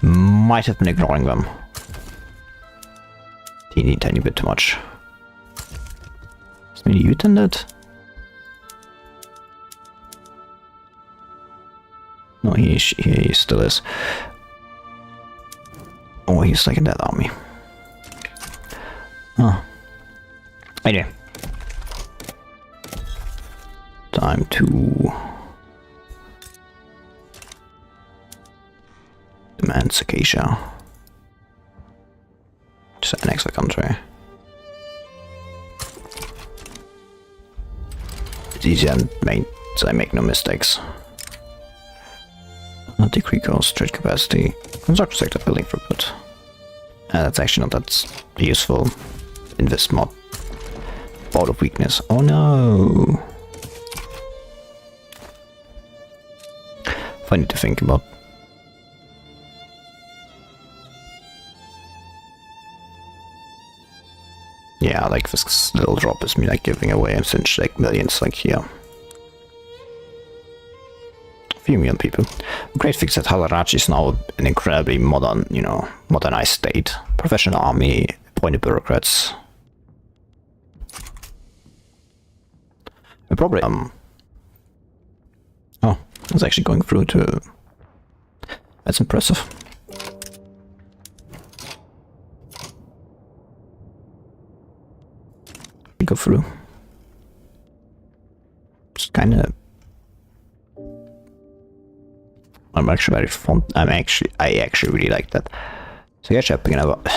Might have been ignoring them. Tiny bit too much. Just need mutant that? No, he still is. Oh, he's like in that army. Oh. Anyway. Time to demand Acacia. Just annex the country. It's easy and so I make no mistakes. Decrease cost, trade capacity, construction sector building throughput. That's actually not that useful in this mod. Bout of weakness. Oh no! Funny to think about. Yeah, like this little drop is me like giving away essentially like millions like here. Few million people. Great thing is that Halarachi is now an incredibly modern, you know, modernized state. Professional army, appointed bureaucrats. Probably oh, it's actually going through to. That's impressive. Go through. It's kind of. I'm actually very fond. I actually really like that. So yeah, I'm picking up.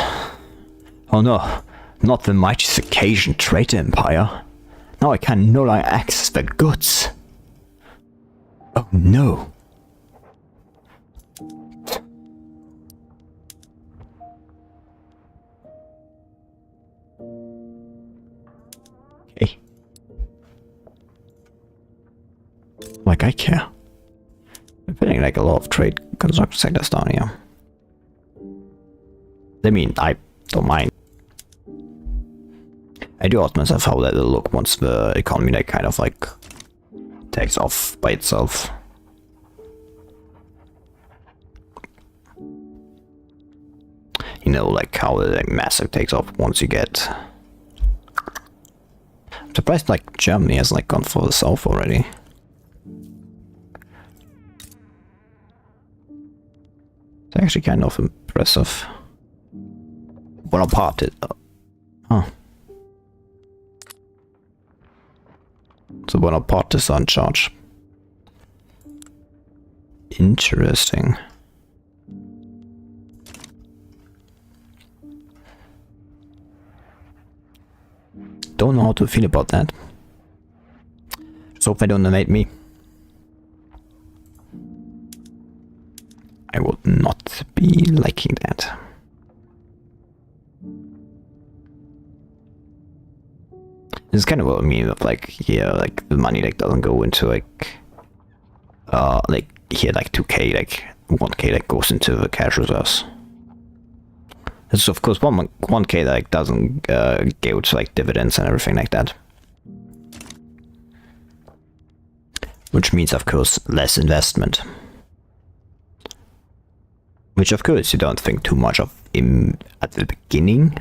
Oh no, not the mighty Circassian trade empire. Now I can no longer access the goods. Oh no. Okay. Like I care. I'm feeling like a lot of trade construction sectors down here. I mean, I don't mind. I do ask myself how that will look once the economy like kind of like takes off by itself. You know, like how the massive takes off once you get. I'm surprised like Germany has like gone for the south already. It's actually kind of impressive. Bonaparte. Huh. So Bonaparte is on charge. Interesting. Don't know how to feel about that. Just hope they don't invade me. I would not be liking that. This is kind of what I mean of like, yeah, like the money like doesn't go into like here like 2k, like 1k that goes into the cash reserves. This is of course 1k that like doesn't go to like dividends and everything like that. Which means of course less investment. Which of course you don't think too much of at the beginning.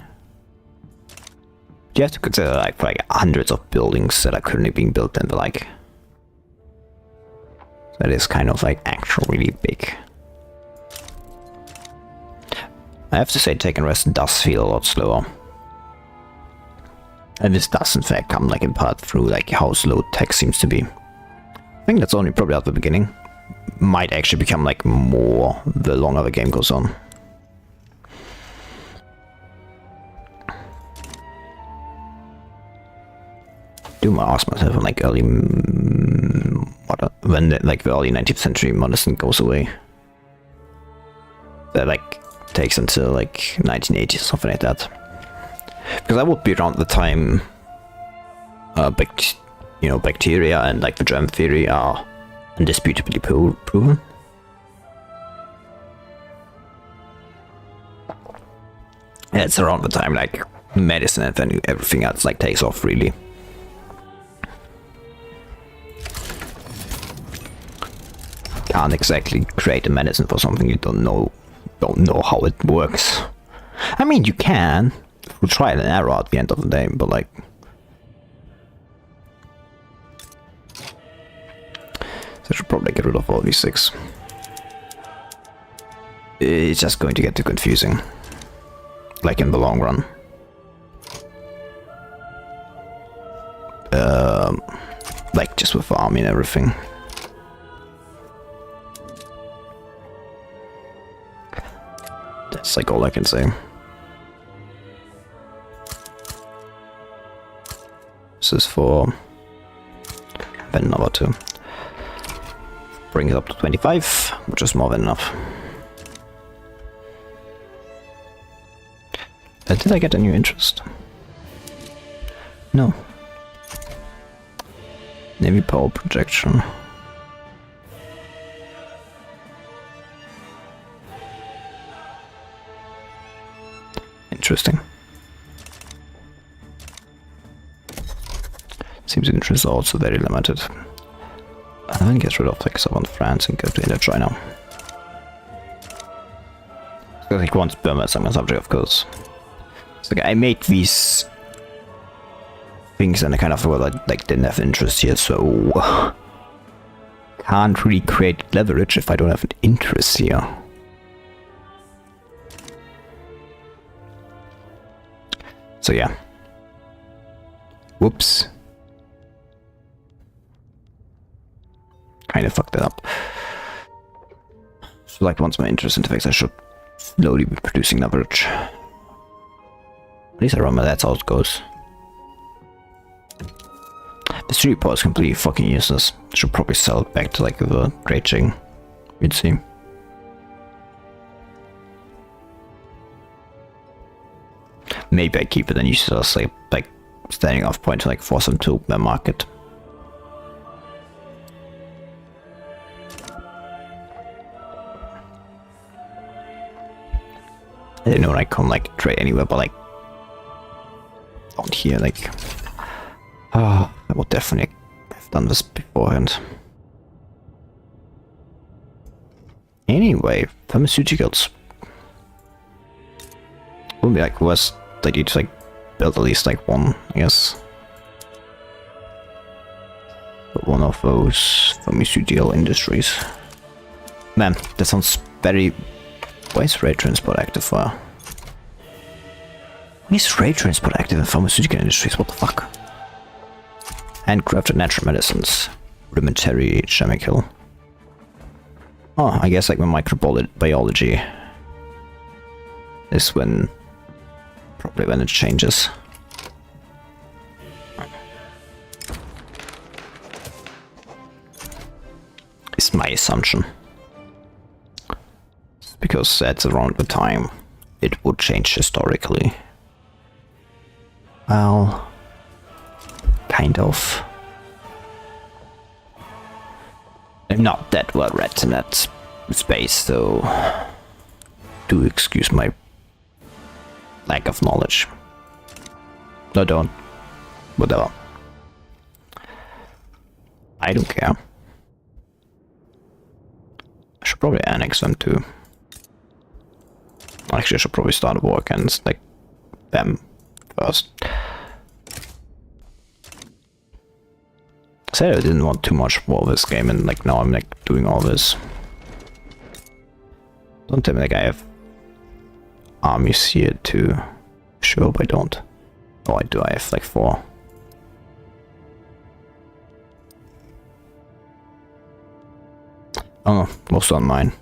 You have to consider like hundreds of buildings that are currently being built and the like. That is kind of like actually really big. I have to say Tech Res does feel a lot slower. And this does in fact come like in part through like how slow tech seems to be. I think that's only probably at the beginning. Might actually become like more the longer the game goes on. Do I ask myself when like early when like the early 19th century modernity goes away, that like takes until like 1980 or something like that, because that would be around the time bacteria and like the germ theory are indisputably proven. And it's around the time like medicine and then everything else like takes off really. Can't exactly create a medicine for something you don't know how it works. I mean, you can through trial and error at the end of the day, but like I should probably get rid of all these 6. It's just going to get too confusing. Like in the long run. Like just with the army and everything. That's like all I can say. This is for then another 2. Bring it up to 25, which is more than enough. Did I get a new interest? No. Navy power projection. Interesting. Seems the interest is also very limited. And then get rid of like southern France and go to Indochina. So like once Burma is my subject, of course. So like I made these things and I kind of thought I like didn't have interest here, so can't really create leverage if I don't have an interest here. So yeah. Whoops. Kind of fucked that up. So like once my interest interface, I should slowly be producing leverage. At least I remember that's how it goes. The street report is completely fucking useless. Should probably sell it back to like the qunxing. You'd see. Maybe I keep it and use it as like standing off point to like force them to the market. I didn't know I can like trade anywhere, but like out here, like I would definitely have done this beforehand. Anyway, pharmaceuticals. Would be like worst idea to like build at least like one, I guess. But one of those pharmaceutical industries. Man, that sounds very. Why is rail transport active for? Why is rail transport active in pharmaceutical industries? What the fuck? Handcrafted natural medicines. Rudimentary chemical. Oh, I guess like when microbiology is when probably when it changes. Is my assumption. Because that's around the time it would change historically. Well, kind of. I'm not that well read in that space, so do excuse my lack of knowledge. No, don't. Whatever. I don't care. I should probably annex them too. Actually, I should probably start a war against like them first. I said I didn't want too much war this game, and like now I'm like doing all this. Don't tell me like I have armies here too. Sure, but I don't. Oh, I do. I have like 4. Oh no, most on mine.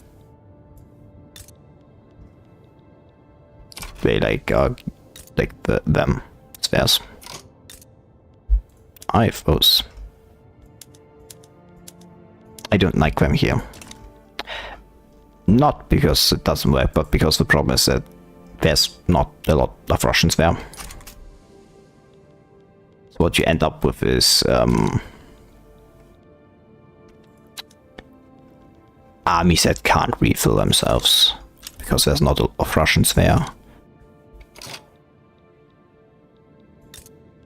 They like them. It's theirs. I have those. I don't like them here. Not because it doesn't work, but because the problem is that there's not a lot of Russians there. So what you end up with is armies that can't refill themselves because there's not a lot of Russians there.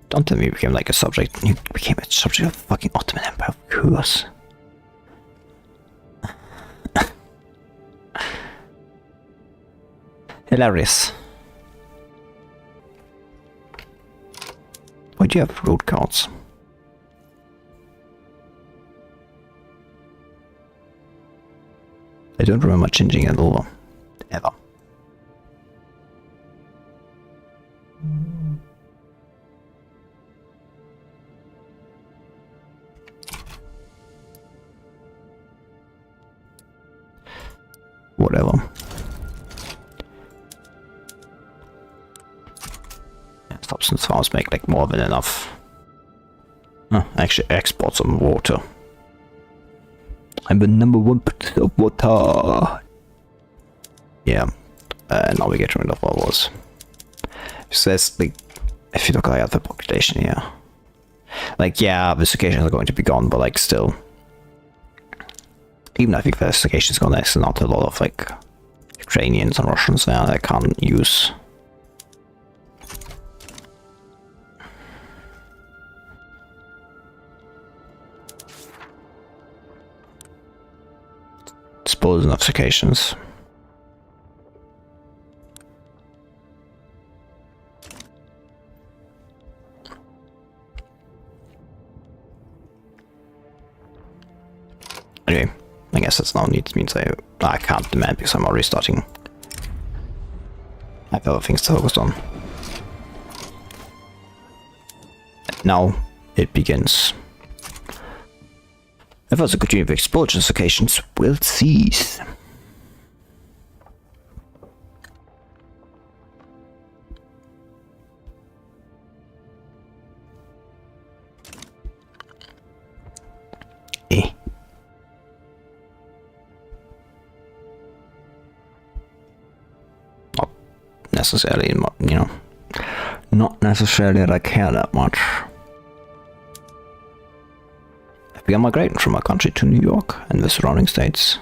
Don't tell me you became like a subject. You became a subject of the fucking Ottoman Empire, of course. Hilarious. Why do you have road cards? I don't remember changing it over. Ever. Whatever. Yeah, substance farms make like more than enough. Actually export some water. I'm the #1 producer of water. Yeah. Now we get rid of our walls. It says like if you look at the population here. Like yeah, the vacations are going to be gone, but like still. Even I think the vacation is gone, there's not a lot of like Ukrainians and Russians there that I can't use. Disposing of vacations. Anyway, I guess that's now means I can't demand because I'm already starting. I have other things to focus on. And now it begins. Efforts to continue the expulsion occasions will cease. Not necessarily, you know, not necessarily that I care that much. I've begun migrating from my country to New York and the surrounding states.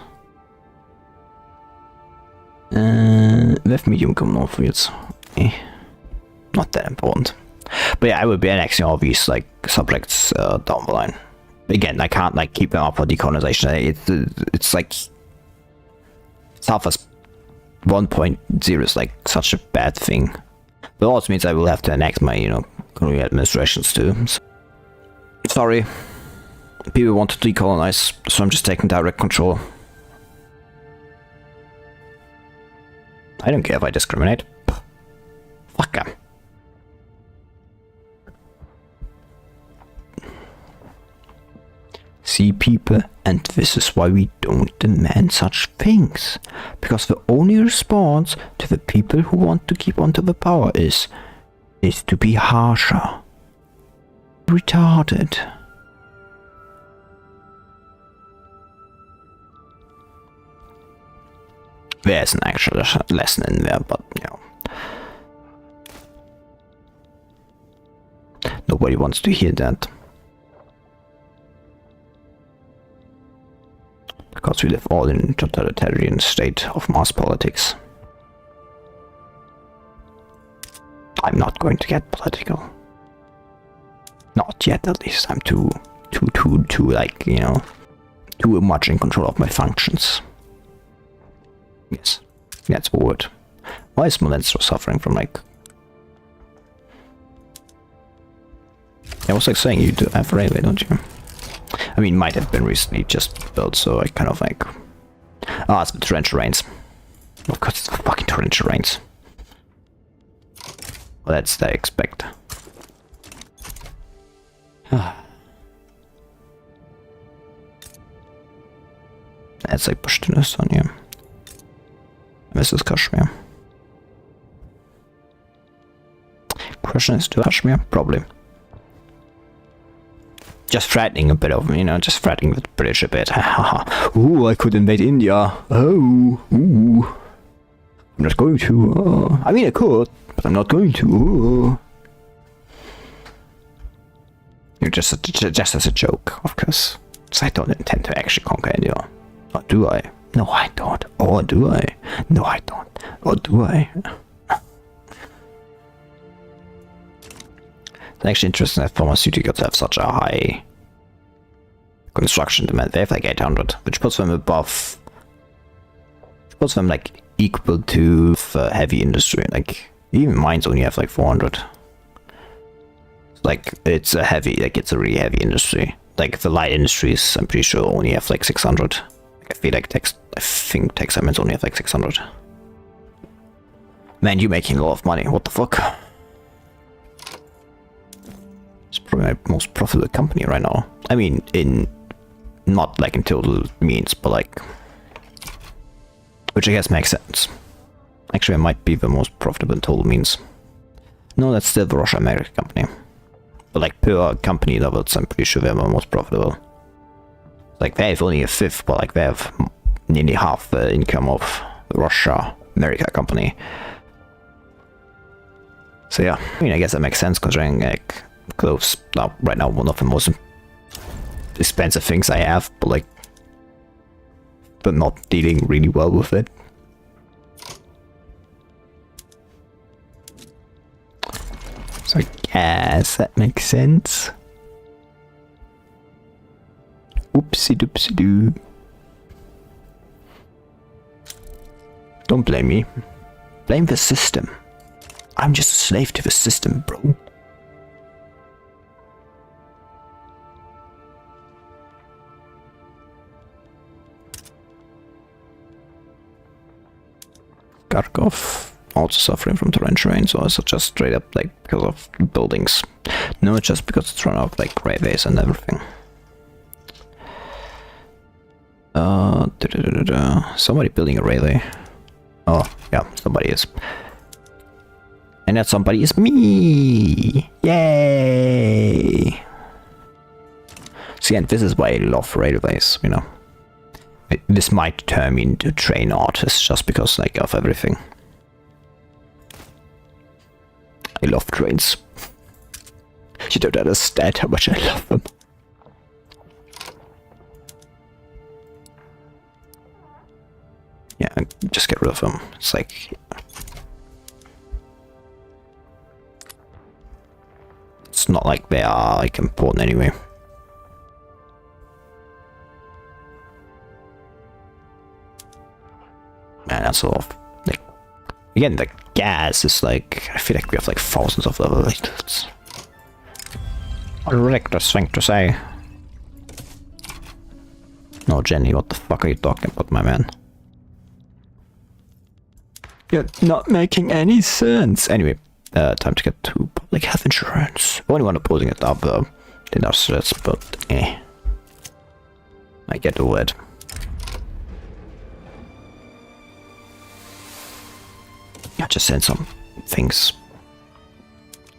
With medium criminal fields. Not that important. But yeah, I will be annexing all these like subjects down the line. Again, I can't like keep them up for decolonization. It's like South as 1.0 is like such a bad thing. But it also means I will have to annex my, you know, colonial administrations too. So, sorry. People want to decolonize, so I'm just taking direct control. I don't care if I discriminate. Fuck them. See people, and this is why we don't demand such things. Because the only response to the people who want to keep onto the power is to be harsher. Retarded. There's an actual lesson in there, but you know. Nobody wants to hear that. Because we live all in a totalitarian state of mass politics. I'm not going to get political. Not yet, at least. I'm too like, you know, too much in control of my functions. Yes, that's the word. Why is Smolensk suffering from like... I was like saying you do have railway, don't you? I mean, might have been recently just built, so I kind of like... Ah, it's the torrential rains. Of course, it's the fucking torrential rains. Well, that's what I expect. That's like Pashtunistan, yeah. This is Kashmir. Question is to Kashmir? Probably. Just threatening a bit of, you know, just threatening the British a bit. Ooh, I could invade India. Oh, ooh. I'm not going to. I mean, I could, but I'm not going to. You're just as a joke, of course. So I don't intend to actually conquer India. Or do I? No, I don't. Or do I? No, I don't. Or do I? It's actually interesting that pharmaceuticals have such a high construction demand. They have like 800, which puts them above, puts them like equal to the heavy industry. Like even mines only have like 400. Like it's a heavy, like it's a really heavy industry. Like the light industries, I'm pretty sure only have like 600. Like, I think Tech Simon's only have like 600. Man, you're making a lot of money. What the fuck? It's probably my most profitable company right now. I mean, not like in total means, but like, which I guess makes sense. Actually, I might be the most profitable in total means. No, that's still the Russia-America company. But like per company levels, I'm pretty sure they're the most profitable. Like they have only a fifth, but like they have nearly half the income of the Russia-America company. So yeah, I mean, I guess that makes sense considering like clothes now right now one of the most expensive things I have, but not dealing really well with it. So I guess that makes sense. Oopsie doopsie doo. Don't blame me. Blame the system. I'm just a slave to the system, bro. Kharkov also suffering from torrential rain, so it's just straight up like because of buildings. No, it's just because it's run out of like railways and everything. Somebody building a railway. Oh, yeah, somebody is. And that somebody is me! Yay! See, and this is why I love railways, you know. This might turn me into train artist just because, like, of everything. I love trains. You don't understand how much I love them. Yeah, just get rid of them. It's like... It's not like they are, like, important anyway. Man, that's a lot of... Like... Again, the gas is like... I feel like we have, like, thousands of level. Like, that's... a ridiculous thing to say. No, Jenny, what the fuck are you talking about, my man? You're not making any sense. Anyway, time to get to public health insurance. Only one opposing it up though. The nurses, but I get the word. I just sent some things.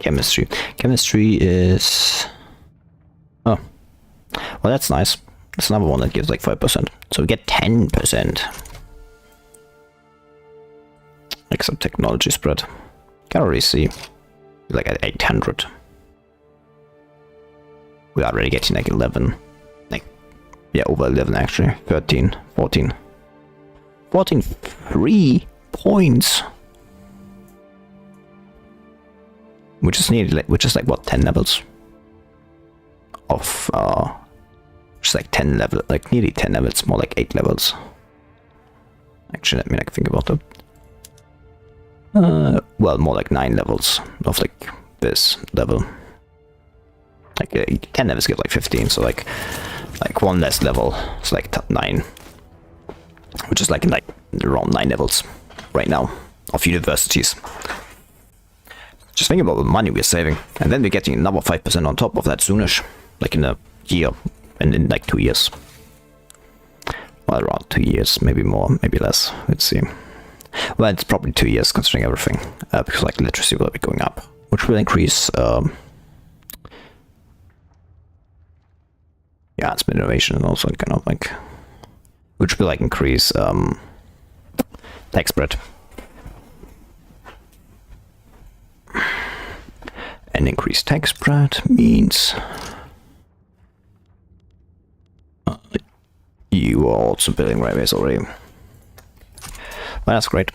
Chemistry. Chemistry is... Oh. Well, that's nice. That's another one that gives like 5%. So we get 10%. Like some technology spread. Can't really see. Like at 800. We are already getting like 11. Like, yeah, over 11 actually. 13, 14. 14, 3 points. Which is nearly like, which is like what, 10 levels? Of, just like 10 level, like nearly 10 levels, more like 8 levels. Actually, let me like think about it. Well, more like 9 levels of like this level. Like 10 levels give like 15, so like one less level, it's like 9, which is like around 9 levels right now of universities. Just think about the money we're saving, and then we're getting another 5% on top of that soonish, like in a year, and in like 2 years. Well, around 2 years, maybe more, maybe less. Let's see. Well, it's probably 2 years considering everything, because like literacy will be going up, which will increase yeah, it's innovation and also kind of like, which will like increase tech spread. And increased tech spread means you are also building railways already. Well, that's great.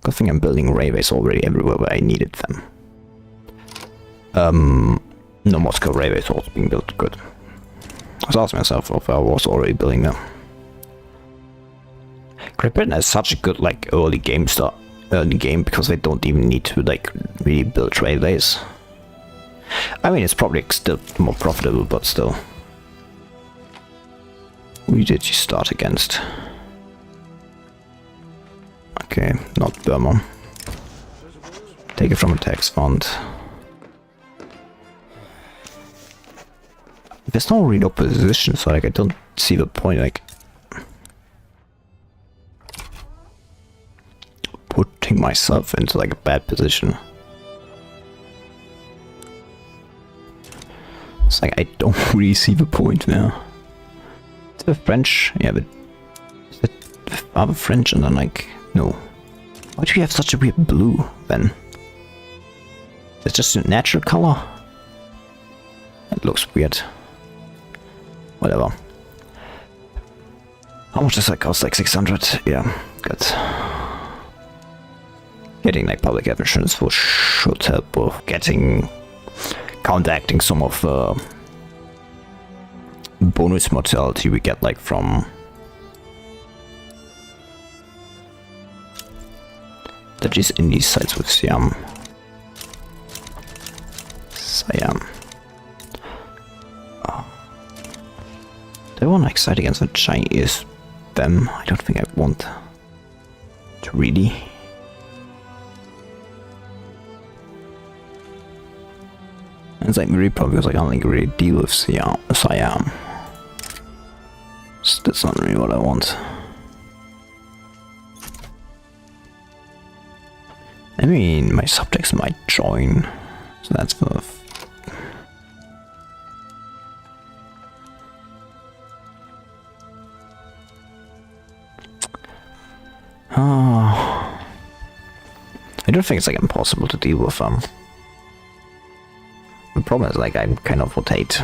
Good thing I'm building railways already everywhere where I needed them. No Moscow railways also being built. Good. I was asking myself if I was already building them. Great Britain has such a good like early game because they don't even need to like really build railways. I mean, it's probably still more profitable, but still. Who did you start against? Okay, not Burma. Take it from a tax fund. There's no real opposition, so like I don't see the point like putting myself into like a bad position. It's like I don't really see the point now. Is the French? Yeah, but is it other French and then like no. Why do you have such a weird blue then? It's just a natural color. It looks weird. Whatever. How much does that cost? Like 600? Yeah, good. Getting like public health insurance for should help with getting counteracting some of the bonus mortality we get like from that is in these sites with Siam. Do I want to excite against the Chinese? Them? I don't think I want to really. It's like really probably because I can't like really deal with Siam. So that's not really what I want. I mean, my subjects might join, so that's the. I don't think it's like impossible to deal with them. The problem is like I kind of rotate.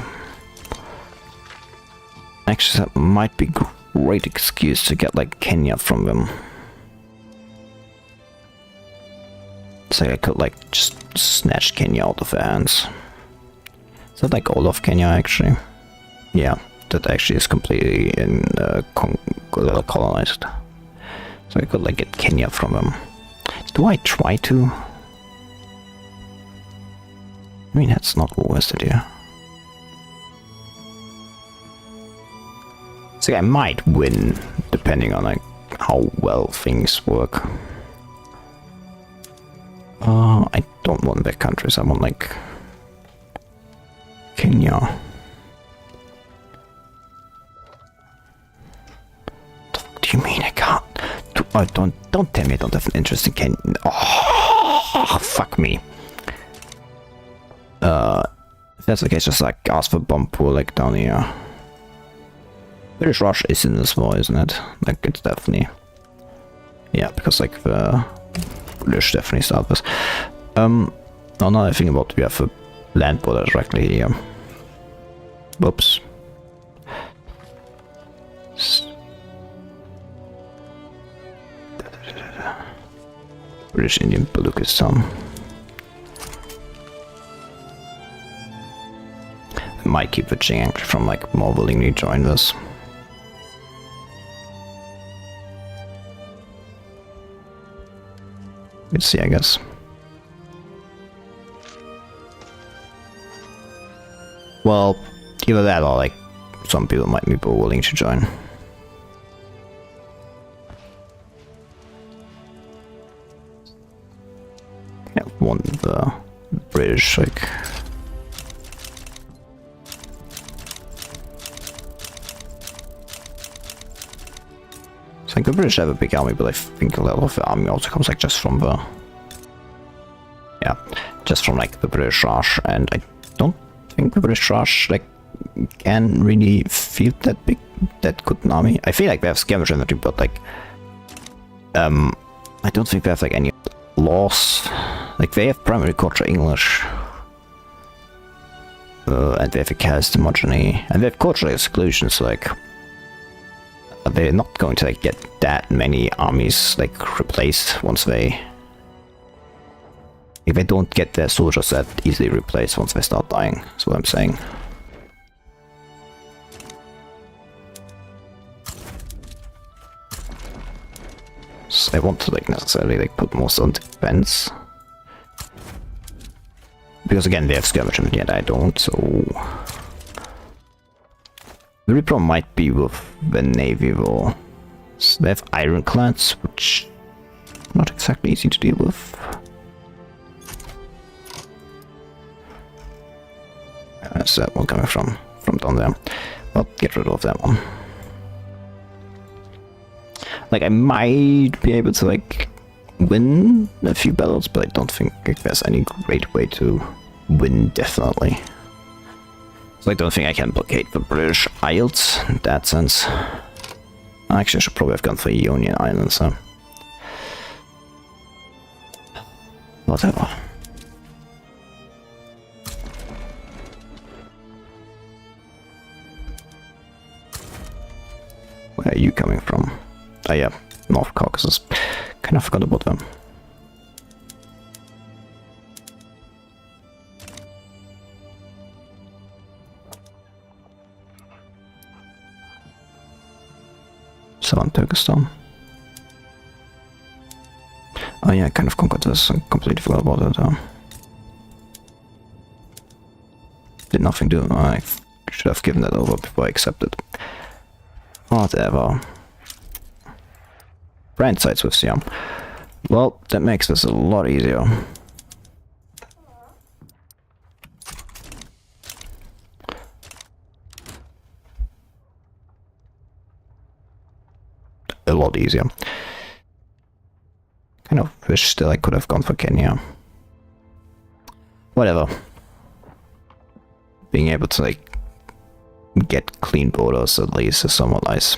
Actually, that might be a great excuse to get like Kenya from them. So I could like just snatch Kenya out of their hands. Is that like all of Kenya actually? Yeah, that actually is completely in colonized. So I could like get Kenya from them. Do I try to? I mean, that's not always the deal. So I might win, depending on like how well things work. I don't want their countries. I want like Kenya. What do you mean I can't? Oh, don't tell me I don't have an interest in Kenya. Oh, fuck me. If that's the case, just like ask for bomb pool like down here. British Russia is in this war, isn't it? Like it's definitely. Yeah, because like the British definitely start this. Now I think about we have a land border directly here. Whoops. British Indian Baluchistan. I might keep the Qing actually from like more willingly join this. Let's see, I guess. Well, either that or like some people might be more willing to join. Yeah, want the British like. I think the British have a big army, but I think a lot of the army also comes like just from the. Yeah, just from like the British Raj, and I don't think the British Raj like can really field that good an army. I feel like they have skirmish infantry, but like I don't think they have like any laws. Like they have primary culture English, and they have a caste homogeny, and they have cultural exclusions. Like they're not going to like get that many armies like replaced once they. If they don't get their soldiers that easily replaced once they start dying, that's what I'm saying. So I want to like necessarily like put most on defense. Because again they have skirmish and yet I don't, so The real problem might be with the Navy though. So they have ironclads, which not exactly easy to deal with. Where's that one coming from? From down there. Well, get rid of that one. Like, I might be able to, like, win a few battles, but I don't think like, there's any great way to win, definitely. So I don't think I can blockade the British Isles in that sense. Actually, I should probably have gone for Ionian Islands, so... whatever. Where are you coming from? Oh yeah, North Caucasus. Kind of forgot about them. Southern Turkestan. Oh yeah, I kind of conquered this. I completely forgot about it. Did nothing do. I should have given that over before I accepted. Whatever. Brand sites with Siam. Well, that makes this a lot easier. A lot easier. Kind of wish still I could have gone for Kenya. Whatever. Being able to like get clean borders at least is somewhat nice.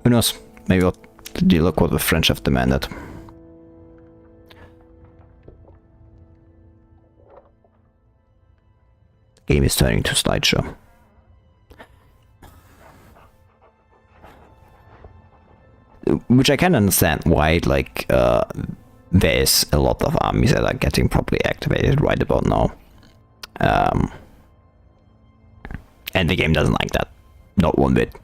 Who knows? Maybe I'll look what the French have demanded. The game is turning to slideshow. Which I can understand why, like, there's a lot of armies that are getting properly activated right about now. And the game doesn't like that. Not one bit.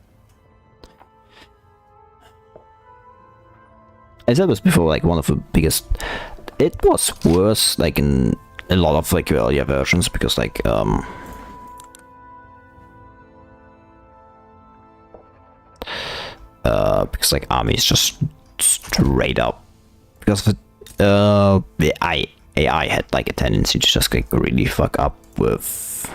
As I was before, like, one of the biggest... It was worse, like, in a lot of, like, earlier versions, because, like, because, like, armies just straight up... Because the AI had, like, a tendency to just, like, really fuck up with...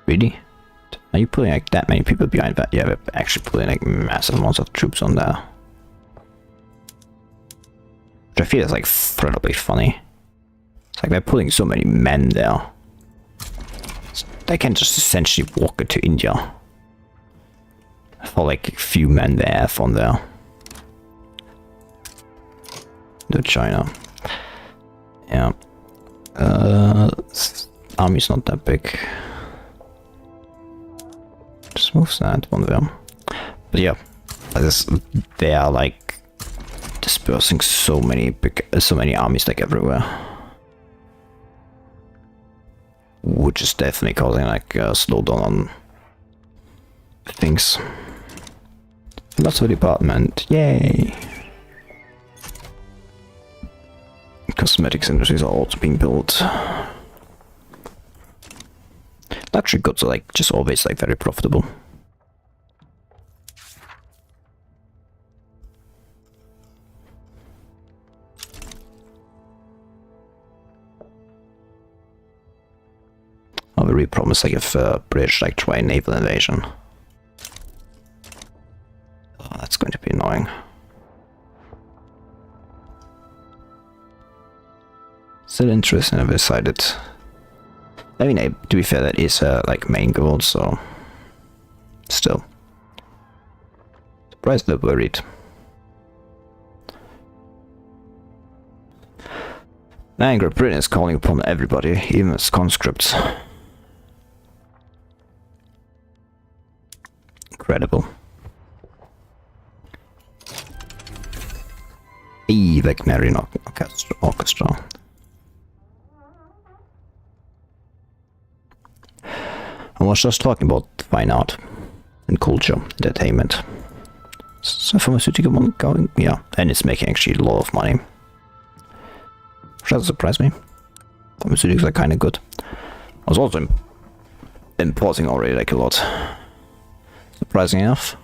Really? Are you putting like that many people behind that? Yeah, we're actually putting like massive amounts of troops on there. Which I feel is like incredibly funny. It's like they're putting so many men there. So they can just essentially walk into India. For like a few men they have on there. To China. Yeah. Army's not that big. Just move that one there. But yeah, they are like dispersing so many armies like everywhere, which is definitely causing like a slowdown on things. Assart Department, yay! Cosmetics industries are also being built. Luxury goods are like just always like very profitable. Oh, the real problem is like if British like try naval invasion. Oh, that's going to be annoying. Still interesting, I've decided. I mean, to be fair, that is like main goal, so still. Surprised they're worried. And Great Britain is calling upon everybody, even its conscripts. Incredible. Wagnerian orchestra. I was just talking about fine art and culture, entertainment. So pharmaceutical one going, yeah, and it's making actually a lot of money. Which doesn't surprise me. Pharmaceuticals are kind of good. I was also importing already like a lot. Surprising enough.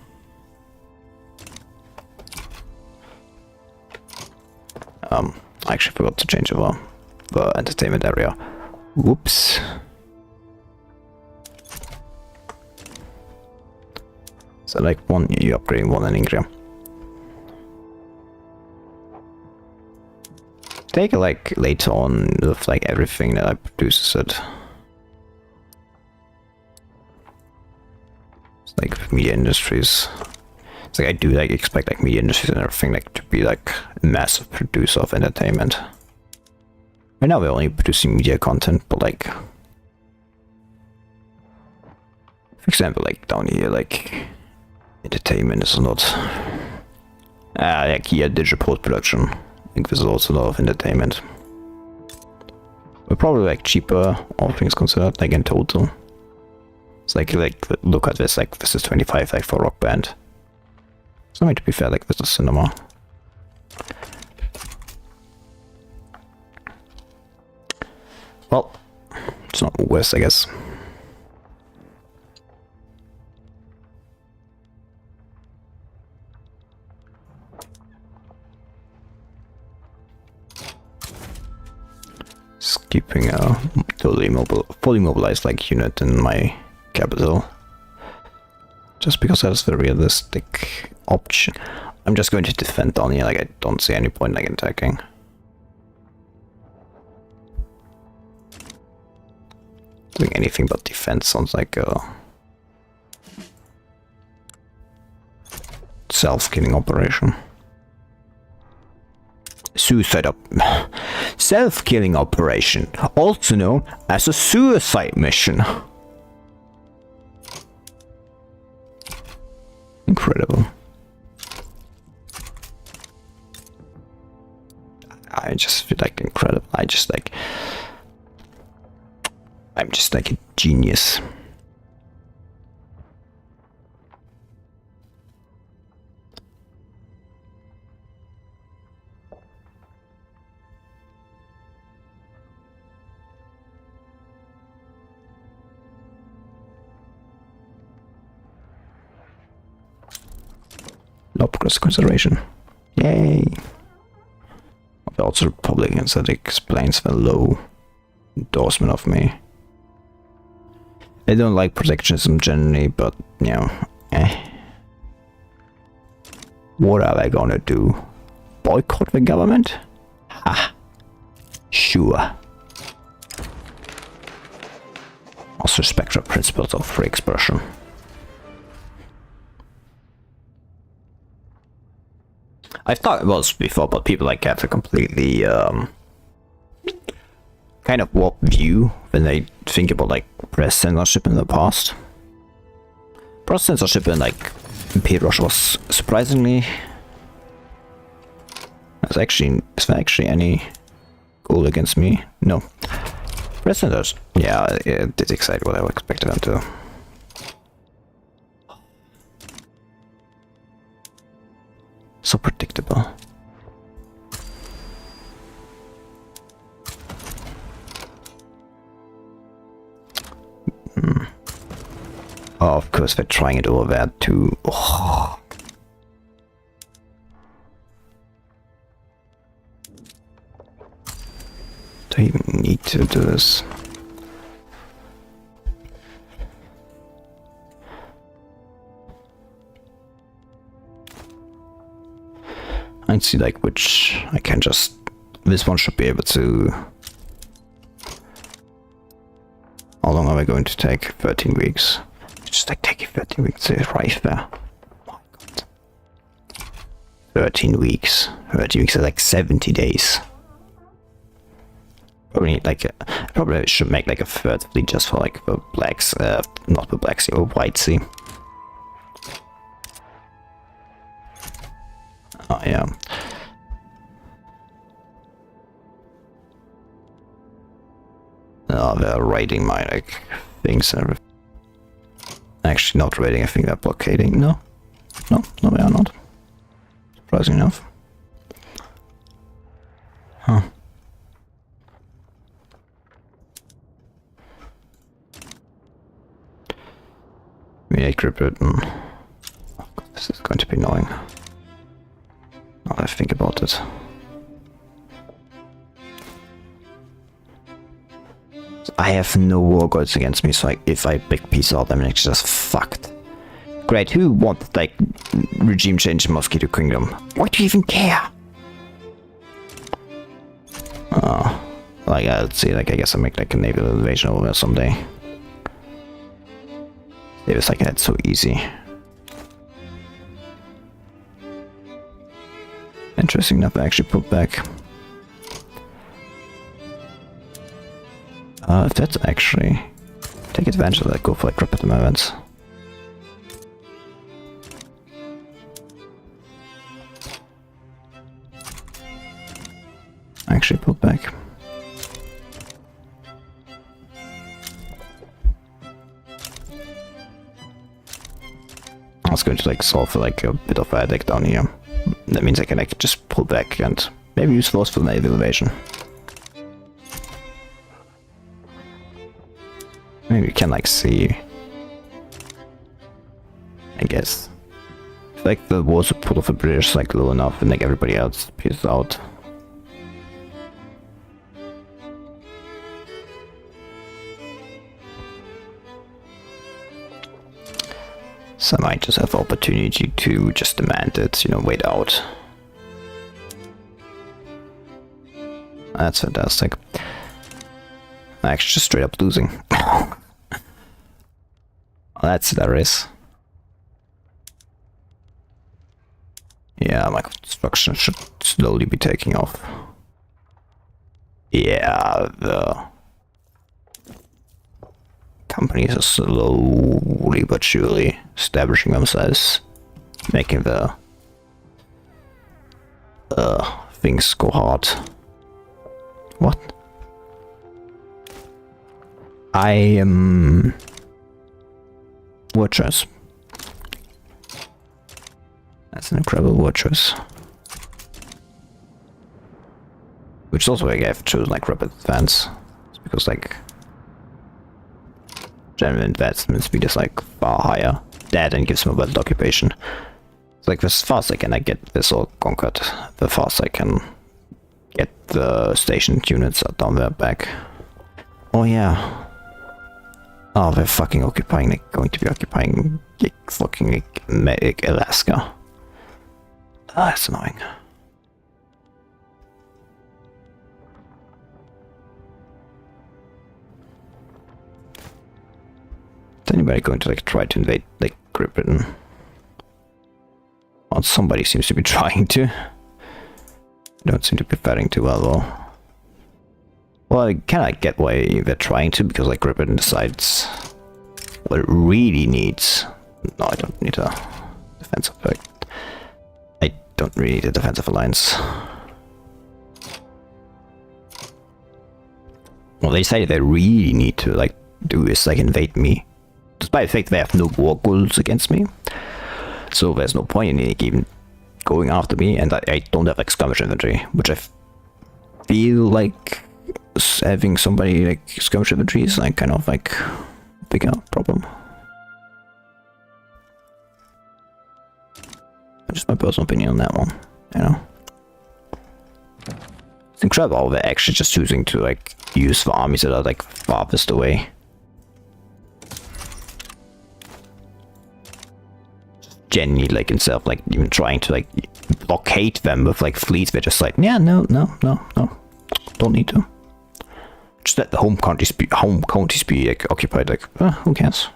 I actually forgot to change over the entertainment area. Whoops. So like one, you're upgrading one in Ingria. Take like later on with like everything that I produce it. It's like media industries. It's like I do like expect like media industries and everything like to be like a massive producer of entertainment. Right now we're only producing media content, but like for example like down here like entertainment is not like here digital post-production. I think there's also a lot of entertainment. But probably like cheaper, all things considered, like in total. It's like look at this, like this is 25 like for Rock Band. So I mean, to be fair, like this is cinema. Well, it's not worse, I guess. Just keeping a fully mobilized like unit in my capital. Just because that's the realistic option. I'm just going to defend down here, like I don't see any point like attacking. Doing anything but defense sounds like a self-killing operation. Self-killing operation, also known as a suicide mission. Incredible. I just feel like incredible. I'm just like a genius. Low progress consideration. Yay! The also Republicans that explains the low endorsement of me. I don't like protectionism generally, but you know, What are they gonna do? Boycott the government? Ha! Sure. Also respect the principles of free expression. I've thought about this before, but people like have a completely kind of warped view when they think about like press censorship in the past. Press censorship in like Imperial Russia was surprisingly. Is there actually any goal against me? No. Press censorship. Yeah, it did exactly what I expected them to. So predictable. Oh, of course they're trying it over there too. Oh. Do I even need to do this? I'd see like which I can just. This one should be able to. How long am I going to take? 13 weeks. Just like taking 13 weeks to arrive there. Oh my god. 13 weeks. 13 weeks is like 70 days. Probably need like probably should make like a third fleet just for like the Blacks, not the Black Sea, or White Sea. Oh yeah. Oh, they're raiding my like things and everything. Actually not raiding, I think they're blockading. No, they are not. surprising enough. Huh. We need Great Britain. Oh God, this is going to be annoying. Now that I think about it. So I have no war gods against me, so if I big piece out, I'm just fucked. Great, who wants like regime change in Mosquito Kingdom? Why do you even care? Oh, like let's see, like I guess I'll make like a naval invasion over there someday. It was like that's so easy. Interesting enough, I actually put back. If that's actually take advantage of that, go for like rapid events. Actually put back. I was going to like solve for like a bit of a deck down here. That means I can like just pull back and maybe use force for naval invasion. Maybe we can like see. I guess. If, like the war support of the British like low enough and like everybody else pieces out. So I might just have the opportunity to just demand it, you know, wait out. That's fantastic. Actually, just straight up losing. That's hilarious. Yeah, my construction should slowly be taking off. Yeah, the companies are slowly but surely establishing themselves, making the things go hard. What? I am word choice. That's an incredible word choice. Which is also why I have chosen like rapid advance. It's because like general investment speed is like far higher. That and gives me a better occupation. It's like as fast I can like, get this all conquered, the faster I can get the stationed units down there back. Oh yeah. Oh, they're fucking occupying, like, going to be occupying, like, fucking, like, Alaska. Ah, that's annoying. Is anybody going to, like, try to invade, like, Great Britain? Well, somebody seems to be trying to. Don't seem to be faring too well, though. Well, I kinda get why they're trying to, because like Great Britain decides what it really needs. No, I don't need a defensive pact. I don't really need a defensive alliance. What they say they really need to like do is like invade me. Despite the fact they have no war goals against me. So there's no point in like, even going after me, and I don't have like skirmish infantry, which I feel like having somebody like skirmish infantry is like kind of like a bigger problem. Just my personal opinion on that one, you know. It's incredible how they're actually just choosing to like use the armies that are like farthest away. Genuinely, like instead of like even trying to like blockade them with like fleets, they're just like, yeah, no, don't need to. Just let the home counties be like, occupied. Like, who cares?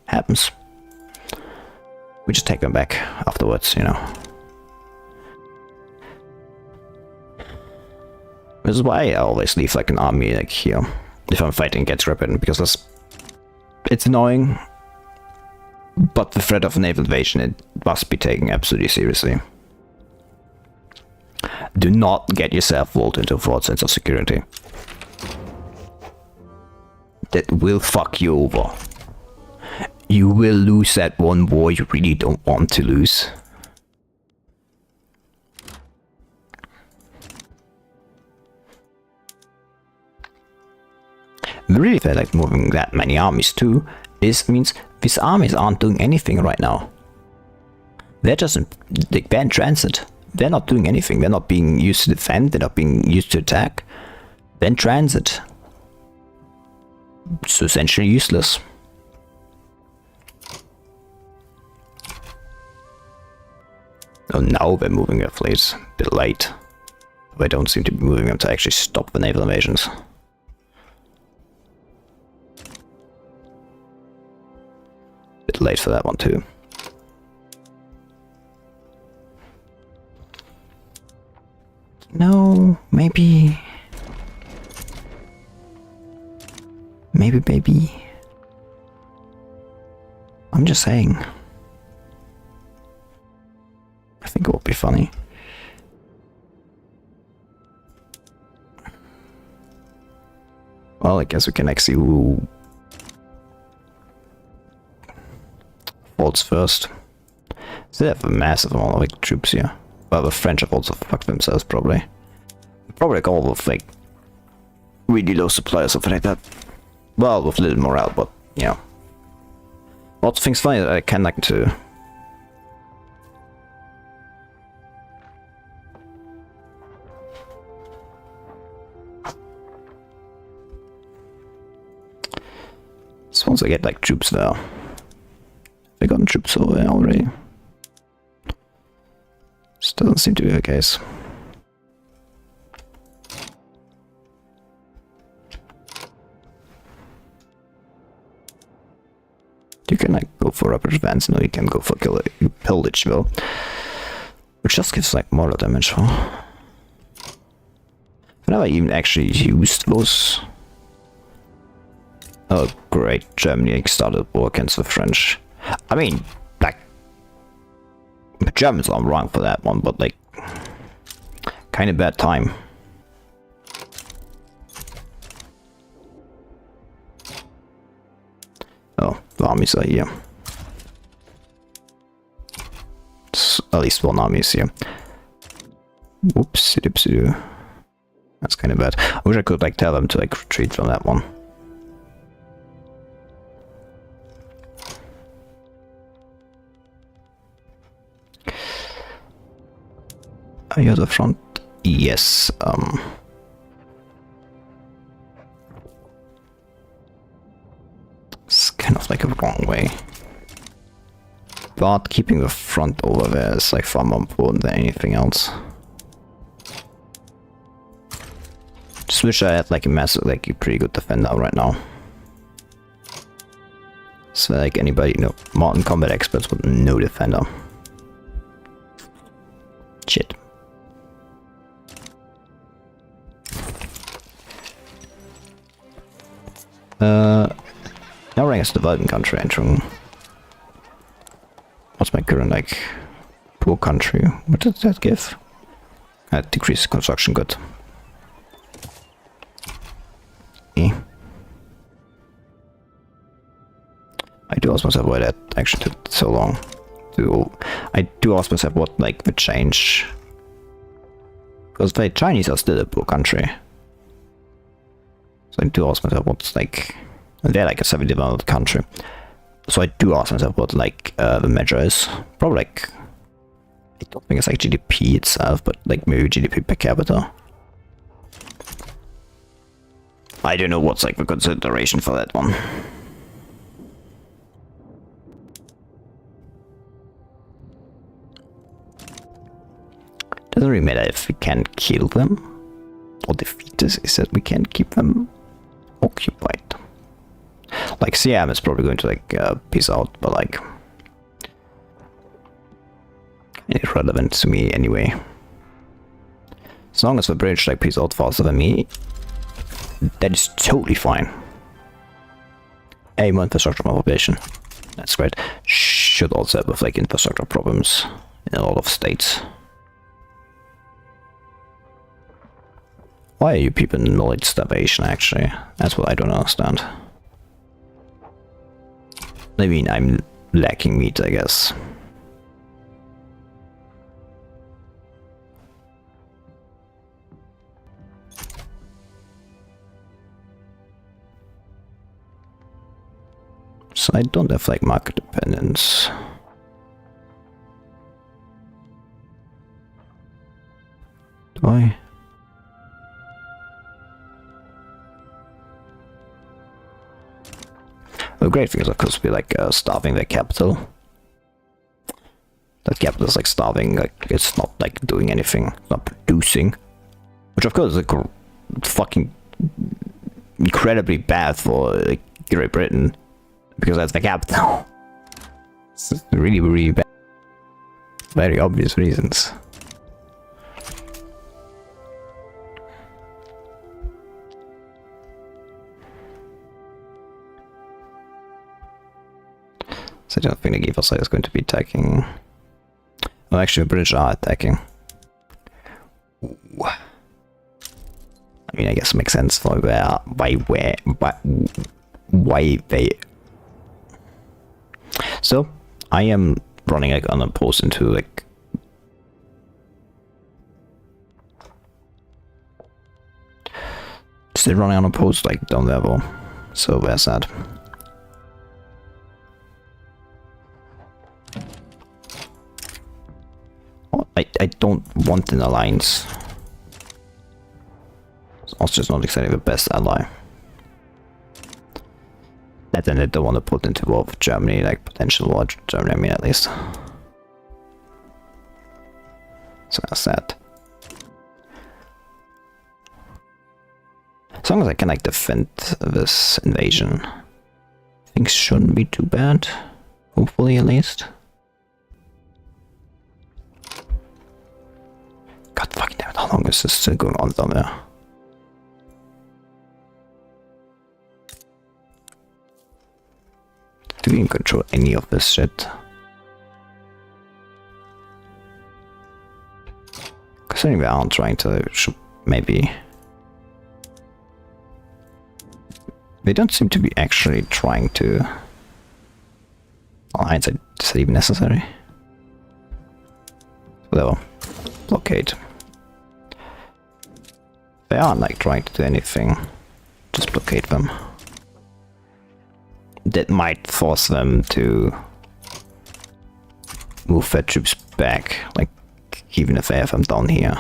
Happens. We just take them back afterwards, you know. This is why I always leave like an army like here if I'm fighting against Great Britain, because it's annoying, but the threat of naval invasion, it must be taken absolutely seriously. Do not get yourself lulled into a false sense of security. That will fuck you over. You will lose that one war you really don't want to lose. really feel like moving that many armies too means these armies aren't doing anything right now. They're just like they're in transit. They're not doing anything. They're not being used to defend. They're not being used to attack. They're in transit. It's essentially useless. Oh, now they're moving their fleets. A bit late. They don't seem to be moving them to actually stop the naval invasions. Bit late for that one too. No, maybe. Maybe. I'm just saying. I think it will be funny. Well, I guess we can actually see who falls first. So they have a massive amount of like troops here. Well, the French have also fucked themselves probably. Probably go with like really low supply or something like that. Well, with little morale, but you know. Lots of things funny that I can like to. So once I get like troops there. They gotten troops over there already. This doesn't seem to be the case. You can like go for rapid advance, no you can go for pillage though. Which just gives like more damage. Huh? I've never even actually used those. Oh great, Germany like, started war against the French. I mean, like, the Germans are wrong for that one, but like, kind of bad time. Oh, the armies are here. At least one army is here. Whoops, that's kind of bad. I wish I could like tell them to like retreat from that one. Are you at the front? Yes. It's kind of like a wrong way. But keeping the front over there is like far more important than anything else. Just wish I had like a massive, like a pretty good defender right now. So like anybody, you know, modern combat experts with no defender. Shit. Now rank as developing country entering. What's my current like poor country? What does that give? Decrease construction good. I do ask myself why that actually took so long. I do ask myself what like the change, because the Chinese are still a poor country. So I do ask myself what's like, they're like a semi-developed country. So I do ask myself what like the measure is. Probably like, I don't think it's like GDP itself, but like maybe GDP per capita. I don't know what's like the consideration for that one. Doesn't really matter if we can kill them or defeat this, is that we can keep them occupied. Like CM is probably going to like peace out, but like it's relevant to me anyway. As long as the British like peace out faster than me, that is totally fine. More infrastructure mobilization. That's great. Should also have like infrastructure problems in a lot of states. Why are you people in knowledge starvation actually? That's what I don't understand. I mean, I'm lacking meat, I guess. So I don't have like market dependence. Do I? The great thing is of course be like starving their capital. That capital is like starving, like it's not like doing anything, it's not producing. Which of course is like fucking incredibly bad for like Great Britain. Because that's the capital. It's really, really bad. Very obvious reasons. So I don't think the Geefer side is going to be attacking. Well, actually, the British are attacking. Ooh. I mean, I guess it makes sense for why they. So, I am running like unopposed into like. Still running unopposed like down level. So there's that. Oh, I don't want an alliance. Austria's not exactly the best ally. And then I don't want to put into war with Germany, like potential war with Germany, I mean at least. So that's that. As long as I can like defend this invasion, things shouldn't be too bad. Hopefully at least. God fucking damn it, how long is this still going on down there? Do we even control any of this shit? Considering we aren't trying to, maybe. They don't seem to be actually trying to. Alliance, is that even necessary? Whatever. Blockade. They aren't like trying to do anything. Just blockade them. That might force them to move their troops back, like even if they have them down here.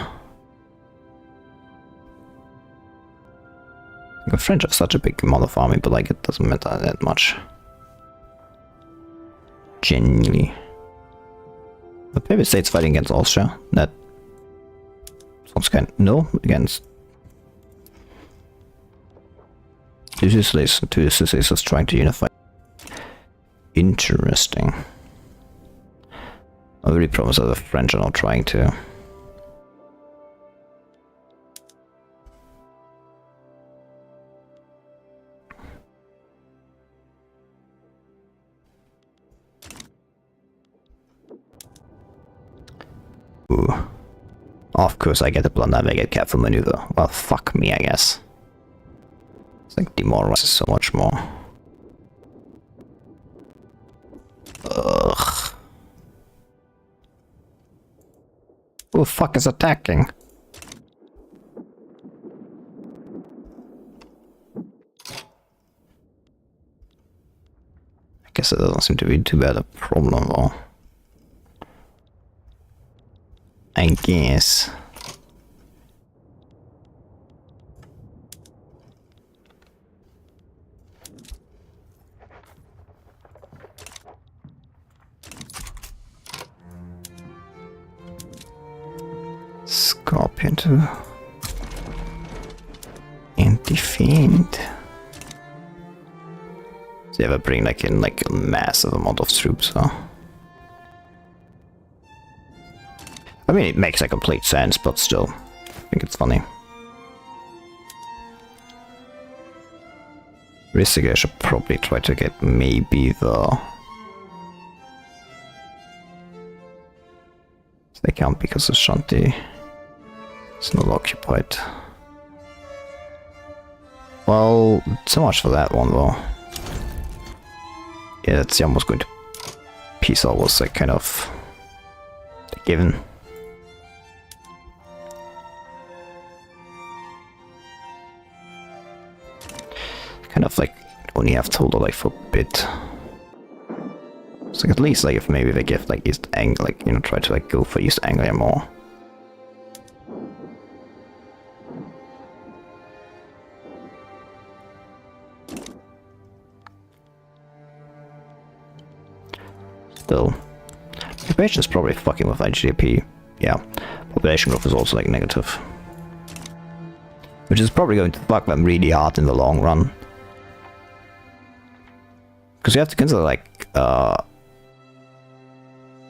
The French have such a big amount of army, but like it doesn't matter that much. Genuinely. The Papal States fighting against Austria, that sounds kind of, no, against two Sicilies is trying to unify. Interesting. I really promise that the French are not trying to. Ooh. Of course I get a blunder, I get careful maneuver. Well, fuck me, I guess. It's like demoralizes so much more. Ugh. Who the fuck is attacking? I guess it doesn't seem to be too bad a problem though. I guess. Scorpion to and defend. So they ever bring like in like a massive amount of troops, huh? I mean, it makes like complete sense, but still, I think it's funny. Realistically, I should probably try to get maybe the. They can't because Ashanti is not occupied. Well, so much for that one though. Yeah, that's almost going to peace out was like kind of a given. Kind of like only have to hold it like for a bit. So at least like if maybe they give like East Anglia, like, you know, try to like go for East Anglia more. Still, population is probably fucking with like GDP. Yeah, population growth is also like negative, which is probably going to fuck them really hard in the long run. Because you have to consider like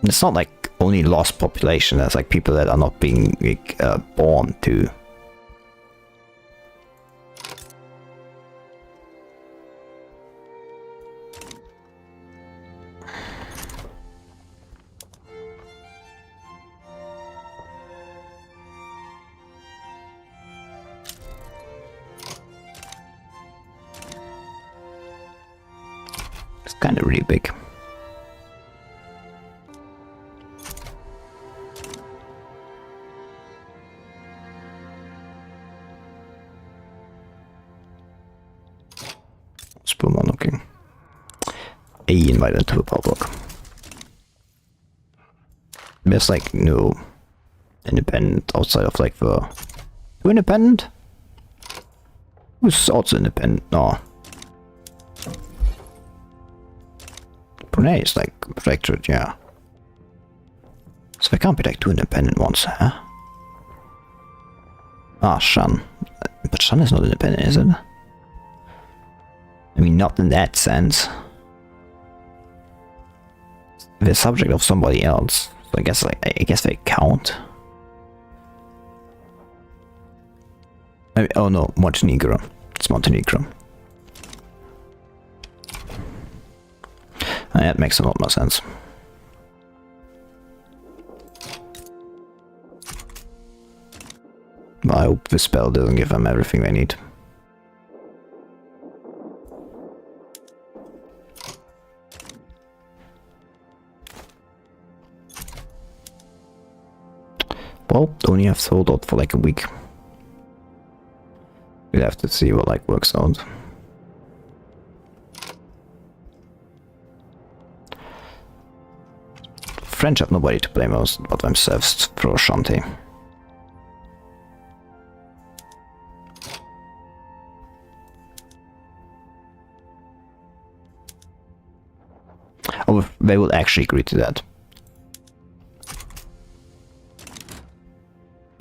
it's not like only lost population. There's like people that are not being like, born too. It's kind of really big. Spoon looking. A invited to a public. There's like no independent outside of like the... Who independent? Who's also independent? No. Brunei is like protectorate, yeah. So there can't be like two independent ones, huh? Ah, Shan. But Shan is not independent, is it? I mean, not in that sense. They're subject of somebody else. So I guess like I guess they count. I mean, oh no, Montenegro. It's Montenegro. That makes a lot more sense. But I hope this spell doesn't give them everything they need. Well, only have to hold out for like a week. We'll have to see what like works out. French have nobody to blame but themselves for Shanti. Oh, they will actually agree to that.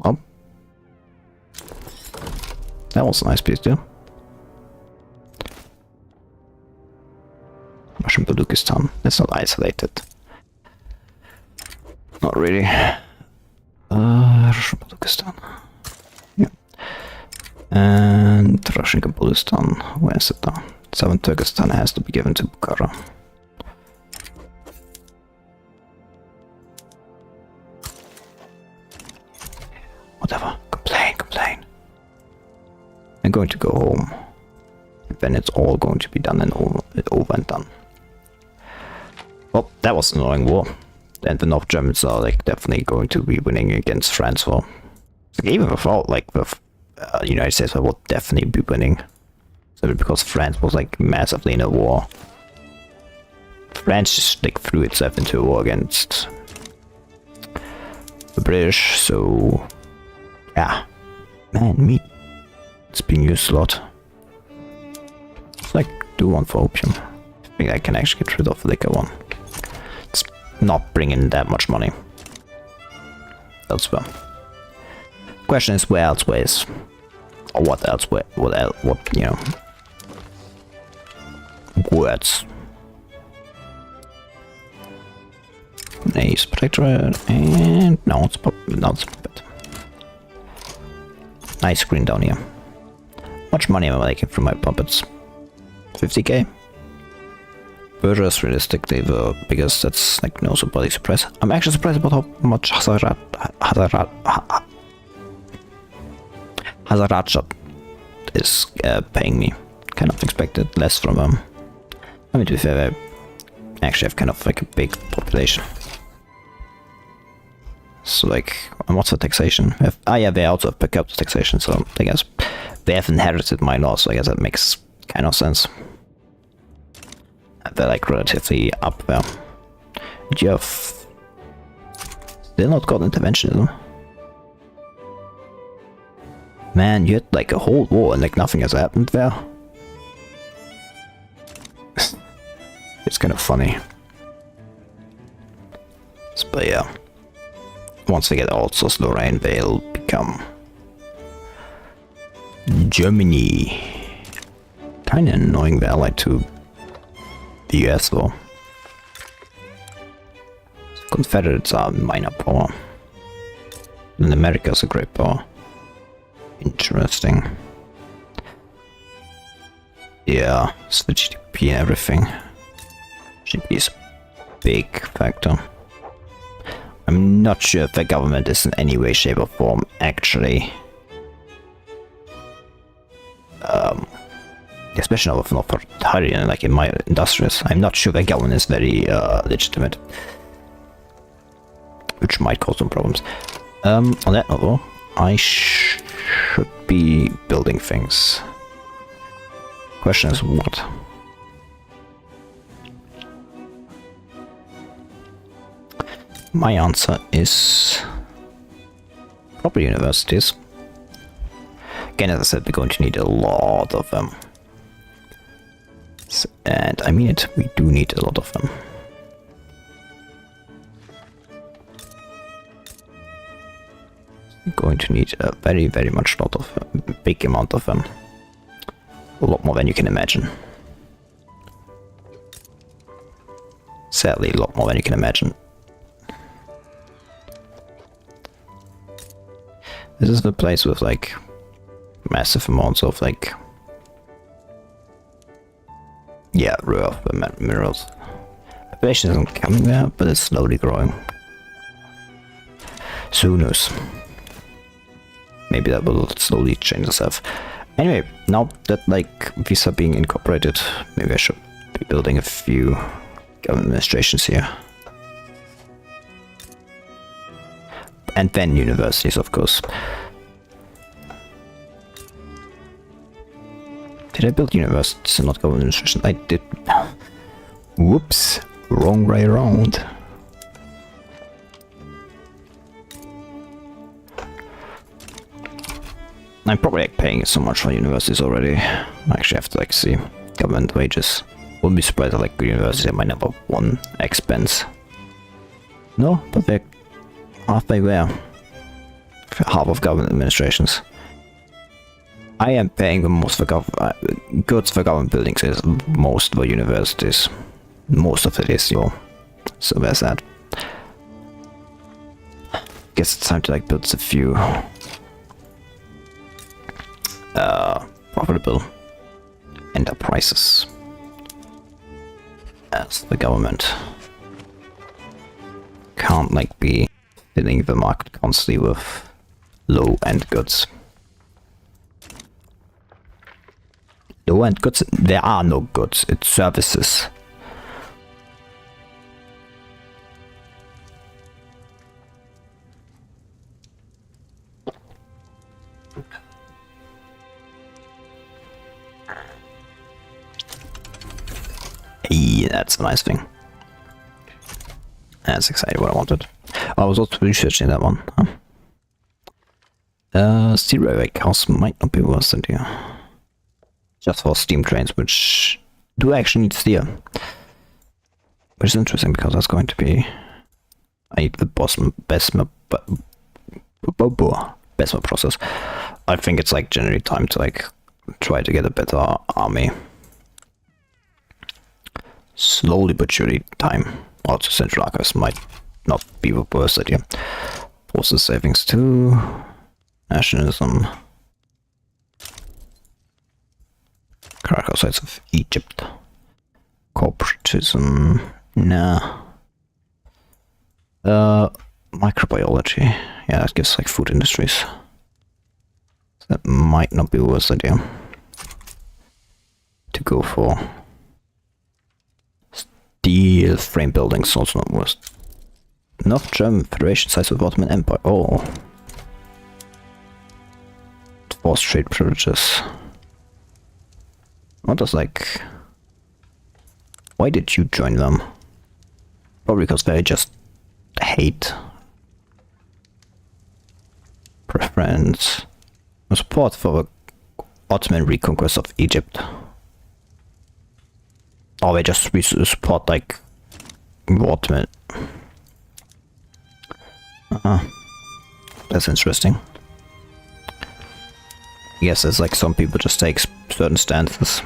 Oh. That was a nice piece too. Russian Baluchistan. That's not isolated. Not really. Russian Baluchistan. Yeah. And Russian Kabulistan. Where is it now? Southern Turkestan has to be given to Bukhara. Whatever. Complain. I'm going to go home. And then it's all going to be done and over and done. Well, that was an annoying war. And the North Germans are like definitely going to be winning against France. Well, like, even without like the United States, I would definitely be winning. So because France was like massively in a war, France just like threw itself into a war against the British. So yeah, man, meat. It's being used a lot. It's like do one for opium. I think I can actually get rid of the liquor one. Not bringing that much money elsewhere. Question is where elsewhere is, or what elsewhere? What you know? Words. Ace protectorate and no, it's puppet. Nice screen down here. Much money am I making from my puppets? 50k. Burgers realistically the biggest, that's like no body surprise. I'm actually surprised about how much Hazarajat is paying me. Kind of expected less from them. I mean, to be fair, I actually have kind of like a big population. So like, and what's the taxation? Yeah, they also have per capita taxation, so I guess they have inherited my law, so I guess that makes kind of sense. They're like relatively up there. You have still not got interventionism. Man, you had like a whole war and like nothing has happened there. It's kind of funny. But yeah, once they get outsourced Lorraine, they'll become Germany. Kinda annoying they're allied to the US though. Confederates are minor power. And America's a great power. Interesting. Yeah, switch GDP and everything. GDP is a big factor. I'm not sure if the government is in any way, shape or form actually especially not authoritarian like in my industrials. I'm not sure the government is very legitimate, which might cause some problems. On that note, I should be building things. Question is what? My answer is probably universities. Again, as I said, we're going to need a lot of them. And I mean it, we do need a lot of them. We're going to need a very much lot of big amount of them. A lot more than you can imagine. Sadly, a lot more than you can imagine. This is the place with like massive amounts of like, yeah, rare earth minerals. Population isn't coming there, but it's slowly growing. So who knows? Maybe that will slowly change itself. Anyway, now that like these are being incorporated, maybe I should be building a few government administrations here. And then universities, of course. Did I build universities and not government administration? I did. Whoops. Wrong way around. I'm probably like paying so much for universities already. I actually have to like see government wages. Wouldn't be surprised if like university my number one expense. No, but they're halfway there. Half of government administrations. I am paying the most for goods for government buildings is most for universities. Most of it is, yo. So there's that. Guess it's time to like build a few profitable enterprises as the government can't like be filling the market constantly with low-end goods. Low-end goods? There are no goods, it's services. Hey, that's a nice thing. That's exactly what I wanted. I was also researching that one. Steel railway costs might not be worse than here. Just for steam trains, which do actually need steel. Which is interesting because that's going to be... I need the Bessemer process. I think it's like generally time to like try to get a better army. Slowly but surely time. Also Central Archives might not be the worst idea. Forces savings too. Nationalism. Crack outside of Egypt. Corporatism. Nah. Microbiology. Yeah, that gives like food industries. That might not be the worst idea to go for. Steel frame buildings also not worst. North German Federation sides with Ottoman Empire. Oh. Forced trade privileges. What does like... Why did you join them? Probably because they just hate preference support for the Ottoman reconquest of Egypt. Or they just support like Ottoman. That's interesting. I guess it's like some people just take certain stances.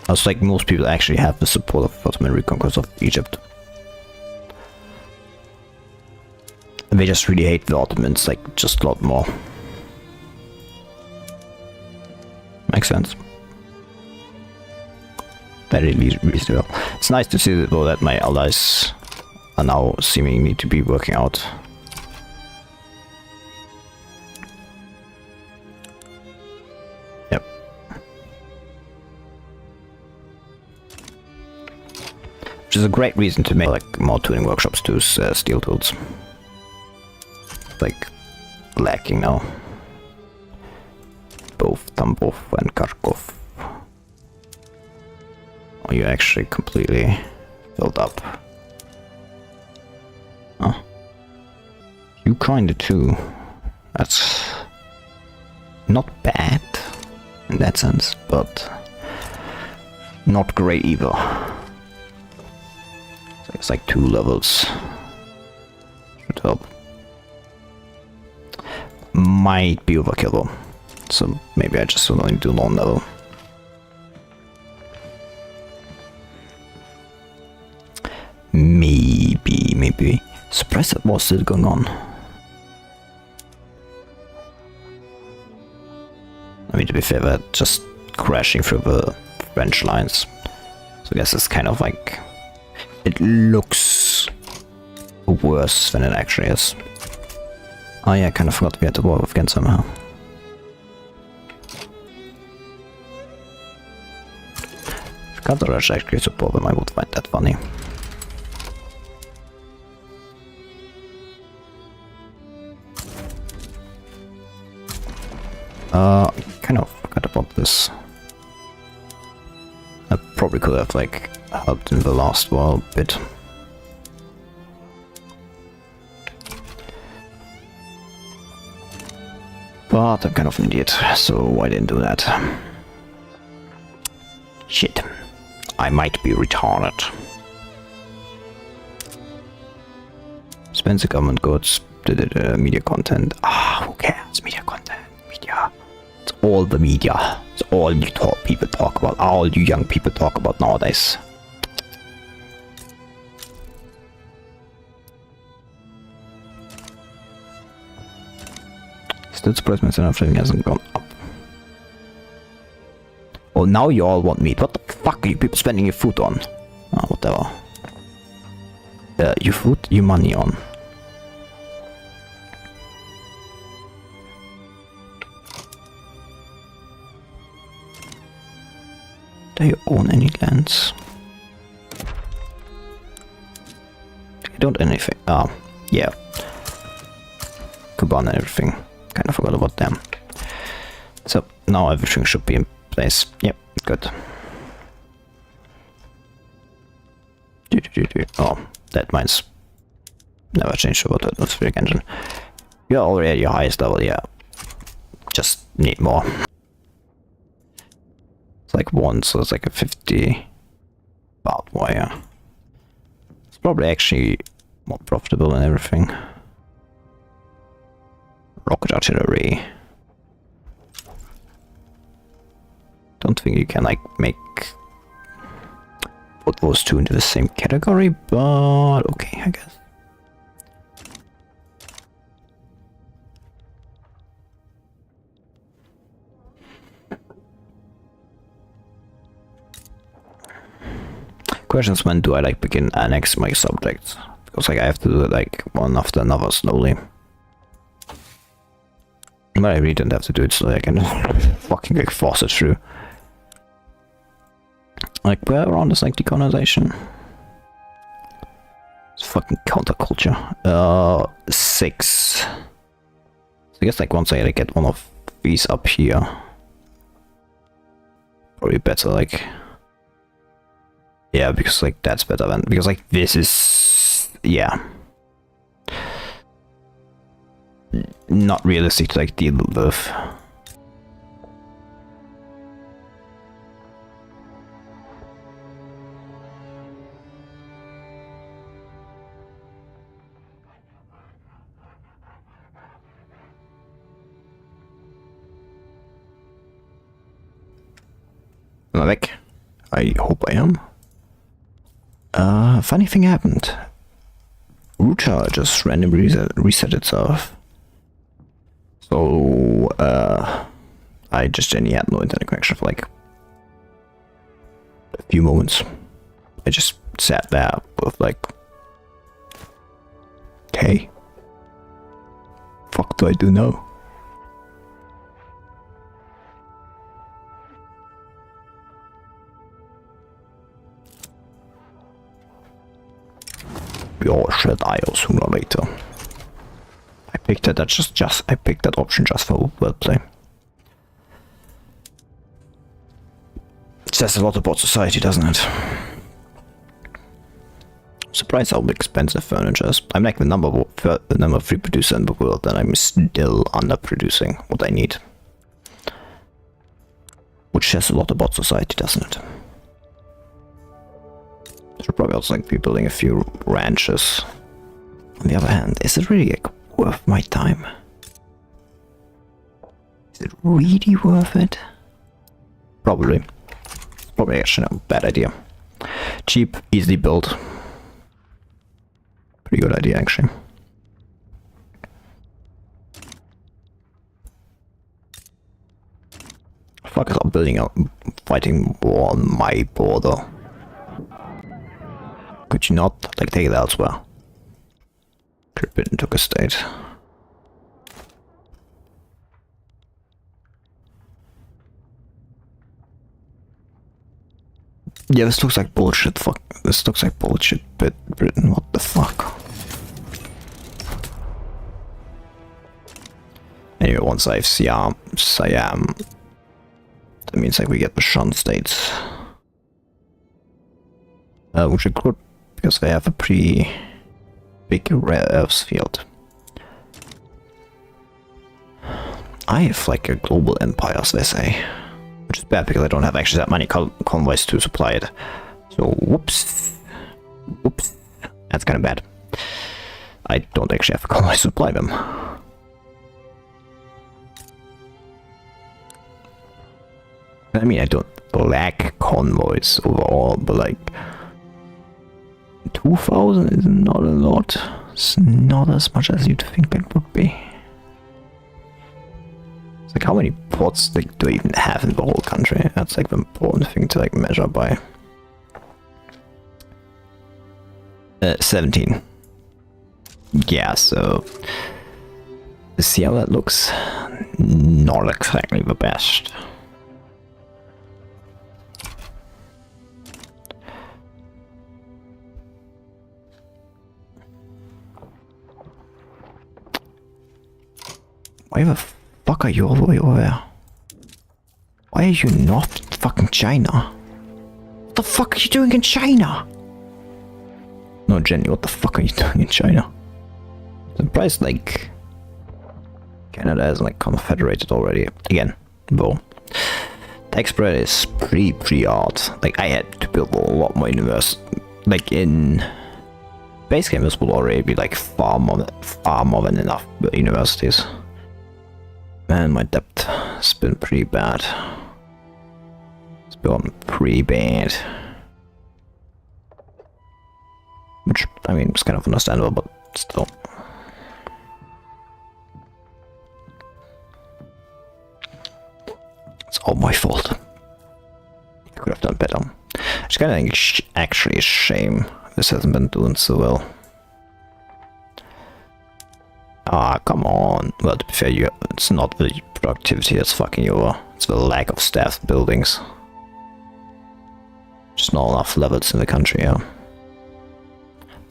I was like most people actually have the support of Ottoman reconquest of Egypt. They just really hate the Ottomans, like, just a lot more. Makes sense. Very reasonable. It's nice to see though that my allies are now seemingly to be working out. Yep. Which is a great reason to make like more tuning workshops to steel tools. Like lacking now. Both Tambov and Kharkov. Oh, you actually completely filled up. Oh. You kinda too. That's not bad in that sense, but not great either. So it's like 2 levels. Should help. Might be overkill though. So maybe I just will only do long level. Maybe. Surprised that was still going on. I mean, to be fair, they're just crashing through the French lines. So I guess it's kind of like... It looks worse than it actually is. Oh yeah, I kind of forgot we had to war with again somehow. If Counter-Rush actually support them, I would find that funny. I kind of forgot about this. I probably could have like helped in the last war a bit. But I'm kind of an idiot, so I didn't do that. Shit. I might be retarded. Spends the government goods, media content. Who cares? Media content. Media. It's all the media. It's all you people talk about. All you young people talk about nowadays. Still surprised myself everything hasn't gone up. Oh, now you all want meat. What the fuck are you people spending your food on? Oh, whatever. Your food, your money on. Do you own any lands? I don't own anything. Yeah. Kuban and everything. Kind of forgot about them. So now everything should be in place. Yep, good. Oh, that mine's never changed over to atmospheric engine. You're already at your highest level, yeah. Just need more. It's like 1, so it's like a 50 barbed wire. It's probably actually more profitable and everything. Rocket artillery. Don't think you can like put those two into the same category, but okay, I guess. Questions: when do I like begin annex my subjects? Because like I have to do it like one after another slowly. But I really don't have to do it so I can fucking like force it through. Like where around is like decolonization? It's fucking counterculture. 6. So I guess like once I like, get one of these up here. probably better, like... Yeah, because, like, that's better than... Because, like, this is... Yeah. Not realistic to, like, deal with. Am I back? I hope I am. Funny thing happened. Router just randomly reset itself. So, I just genuinely had no internet connection for like a few moments. I just sat there with like, okay, fuck do I do now? We all should die sooner or later. I picked that. I picked that option just for wordplay. It says a lot about society, doesn't it? I'm surprised how expensive furniture is. I'm like the number 3 producer in the world, and I'm still underproducing what I need. Which says a lot about society, doesn't it? Should probably also like be building a few ranches. On the other hand, is it really like worth my time? Is it really worth it? Probably. Probably actually not a bad idea. Cheap, easily built. Pretty good idea actually. Fuck is up building a fighting war on my border. Could you not, like, take it elsewhere? Trip it and took a state. Yeah, this looks like bullshit, fuck. This looks like bullshit, but Britain, what the fuck? Anyway, once I have Siam, that means like we get the Shan states. Which are good. Because they have a pretty big rare earths field. I have like a global empire, as they say. Which is bad because I don't have actually that many convoys to supply it. So, whoops. Whoops. That's kind of bad. I don't actually have convoys to supply them. I mean, I don't lack convoys overall, but like... 2,000 is not a lot. It's not as much as you'd think it would be. It's like how many ports do I even have in the whole country? That's like the important thing to like measure by. 17. Yeah, so see how that looks? Not exactly the best. Why the fuck are you all the way over there? Why are you not fucking China? What the fuck are you doing in China? No, Jenny, what the fuck are you doing in China? I'm surprised, like, Canada is like confederated already. Again, though. Tech spread is pretty hard. Like, I had to build a lot more universities. Like, in base game, this will already be like far more than enough universities. Man, my debt has been pretty bad. It's been pretty bad. Which, I mean, it's kind of understandable, but still. It's all my fault. I could have done better. It's kind of like actually a shame this hasn't been doing so well. Ah, come on. Well, to be fair, it's not the productivity that's fucking you over. It's the lack of staffed buildings. Just not enough levels in the country, yeah.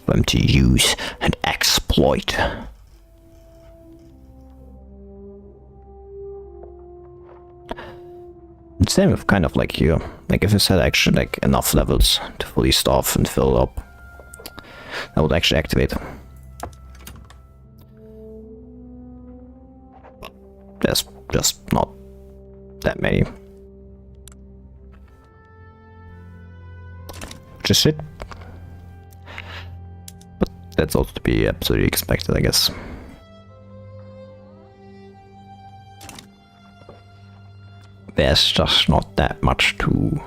For them to use and exploit. Same with kind of like here. Like if it's had actually like enough levels to fully staff and fill up, that would actually activate. There's just not that many. Which is shit. But that's also to be absolutely expected, I guess. There's just not that much to...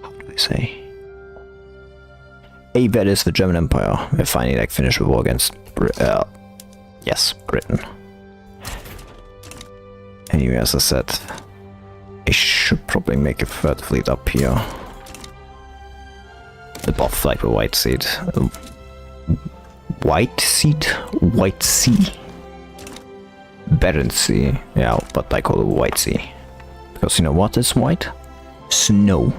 How do I say? That is the German Empire. They finally like finished the war against yes, Britain. Anyway, as I said, I should probably make a third fleet up here. Above like the White Sea. White Sea? White Sea. Barents Sea, yeah, but I call it White Sea. Because you know what is white? Snow.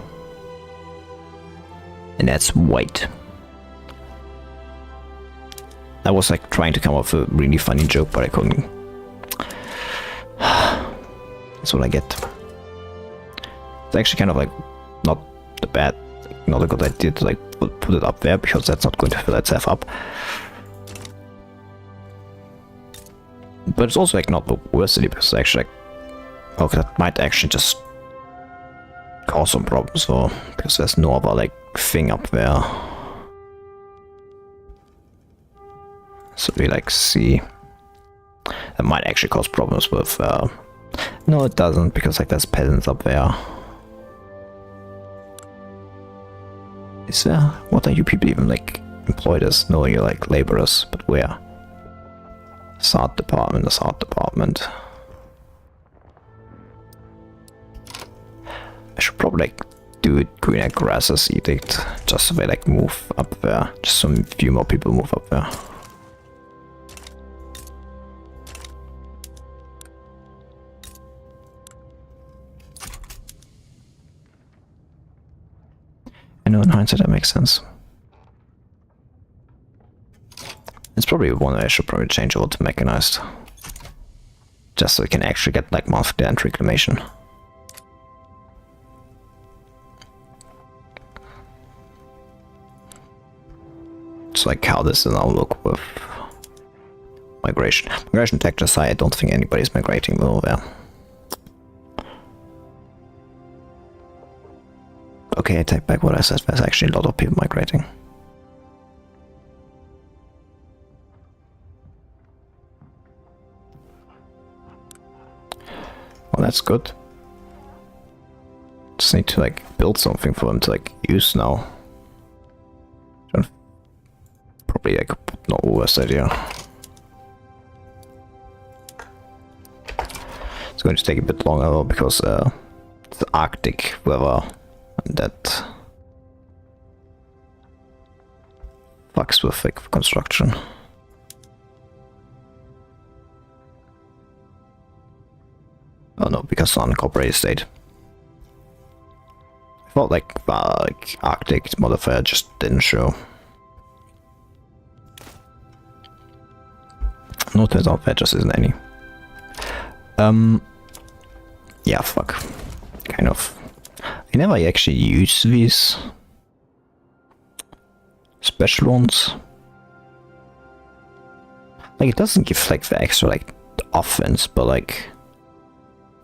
And that's white. I was like trying to come up with a really funny joke, but I couldn't. That's what I get. It's actually kind of like not the bad, not a good idea to like put it up there, because that's not going to fill itself up. But it's also like not the worst city, because actually like, okay, that might actually just cause some problems for, because there's no other like thing up there. So we like see that might actually cause problems with no, it doesn't, because like there's peasants up there. Is there? What are you people even like employed as? No, you're like laborers, but where? Assart Department, Assart Department. I should probably like do it Queen Aggressors Edict, just so they like move up there. Just so a few more people move up there. I know in hindsight that makes sense. It's probably one I should probably change over to mechanized. Just so we can actually get like monthly and reclamation. It's like how this is now look with migration. Migration tech just high, I don't think anybody's migrating over there. Okay, I take back what I said, there's actually a lot of people migrating. Well, that's good. Just need to like build something for them to like use now. Probably I could put not the worst idea. It's going to take a bit longer though, because it's Arctic weather and that fucks with like construction. Oh no, because on cooperative state. I thought like Arctic modifier just didn't show. No, turns out there just isn't any. Yeah, fuck. Kind of. I never actually use these special ones. Like it doesn't give like the extra like offense, but like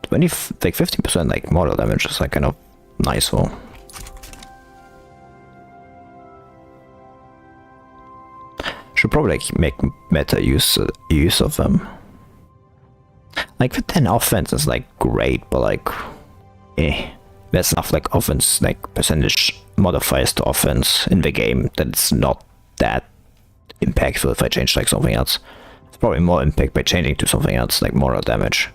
50% like mortal damage is like kind of nice for. Should probably like make meta use of them. Like the 10 offense is like great, but like there's enough like offense like percentage modifiers to offense in the game that it's not that impactful if I change like something else. It's probably more impact by changing to something else like mortal damage.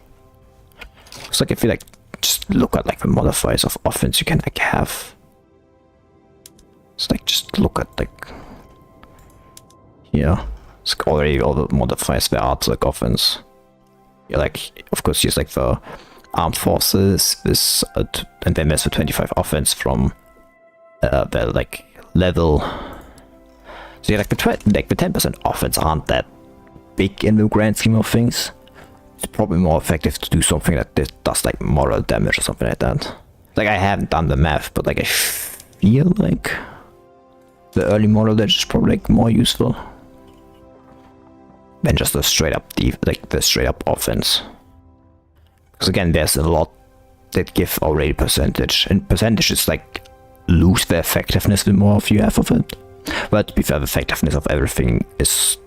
It's like I feel like just look at like the modifiers of offense you can like have. It's like just look at like here. It's already all the modifiers there are to like offense. You like of course use like the armed forces this and then there's the 25 offense from the like level. So yeah, like the 10% offense aren't that big in the grand scheme of things. it's probably more effective to do something that does like moral damage or something like that. Like, I haven't done the math, but like I feel like the early moral damage is probably like more useful than just the straight up the straight up offense. Because again, there's a lot that give already percentage, and percentages like lose their effectiveness the more of you have of it. But to be fair, the effectiveness of everything is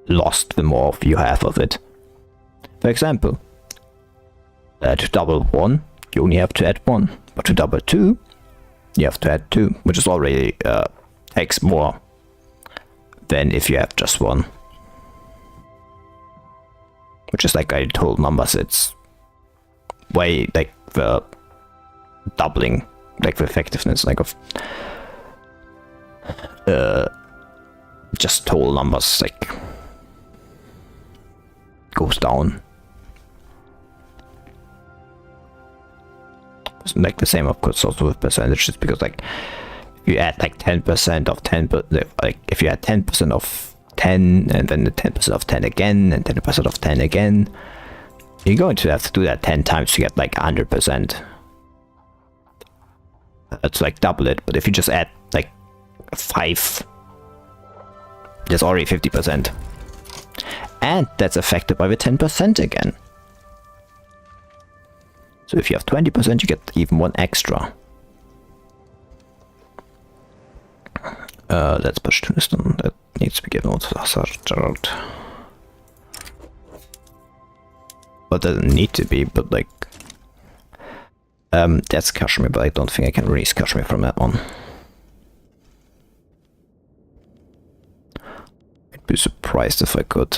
lost the more of you have of it. For example, to double 1, you only have to add 1, but to double 2, you have to add 2, which is already takes more than if you have just 1. Which is like I told numbers, it's way like the doubling, like the effectiveness like of just total numbers like goes down. Like the same of course also with percentages, because like if you add like 10% of 10, like if you add 10% of 10 and then the 10% of 10 again and 10% of 10 again, you're going to have to do that 10 times to get like 100%. That's like double it, but if you just add like 5, there's already 50%. And that's affected by the 10% again. So if you have 20%, you get even 1 extra. Let's push to this one. That needs to be given out to Assart. But doesn't need to be, but like that's Kashmir, but I don't think I can release Kashmir from that one. I'd be surprised if I could.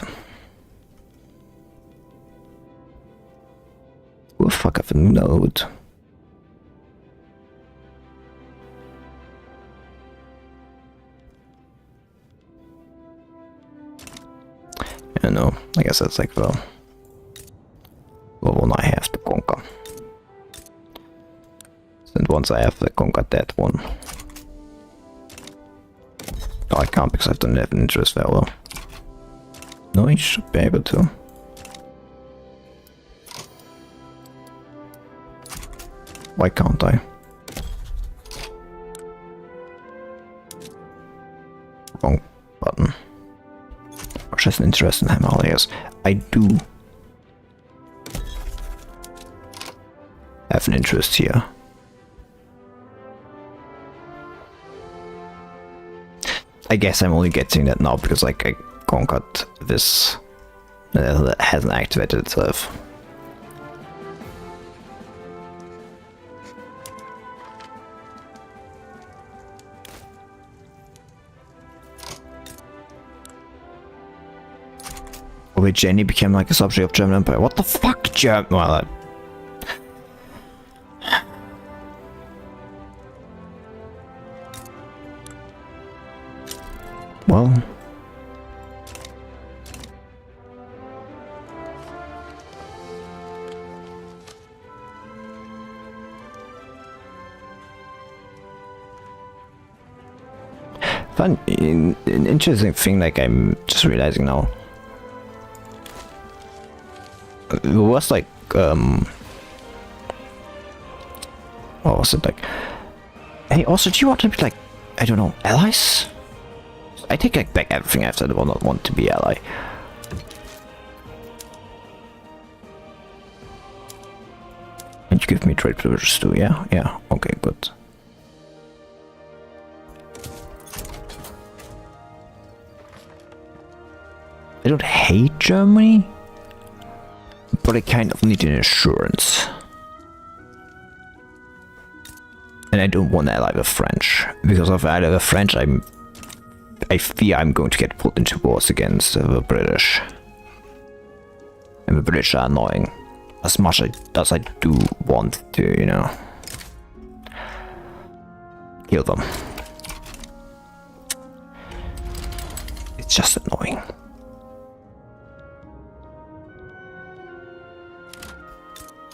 Oh fuck, I've a node. I don't know, I guess that's like the one I have to conquer. And once I have conquered that one. No, I can't because I don't have an interest there. Well, no, I should be able to. Why can't I? Wrong button. Which has an interest in Himalayas. I do have an interest here. I guess I'm only getting that now because like I conquered this that hasn't activated itself. Oh wait, Jenny became like a subject of German Empire. What the fuck, German? Well, well, fun, an interesting thing, like I'm just realizing now. It was like, what was it like? Hey, also, do you want to be like, I don't know, allies? I take back everything I've said about not want to be ally. And you give me trade privileges too, yeah? Yeah, okay, good. I don't hate Germany, but I kind of need an assurance. And I don't want to ally with French, because if I ally with French, I fear I'm going to get put into wars against the British. And the British are annoying. As much as I do want to, you know, kill them. It's just annoying.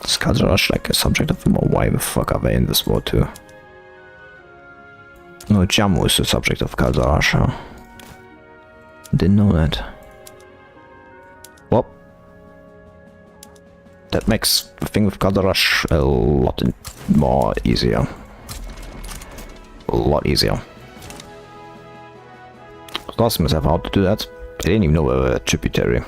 Is Kalzarash like a subject of them, or why the fuck are they in this war too? No, Jammu is the subject of Kalzarash. Didn't know that. Well, that makes the thing with Color Rush a lot more easier. A lot easier. I was asking myself how to do that. I didn't even know we were a tributary.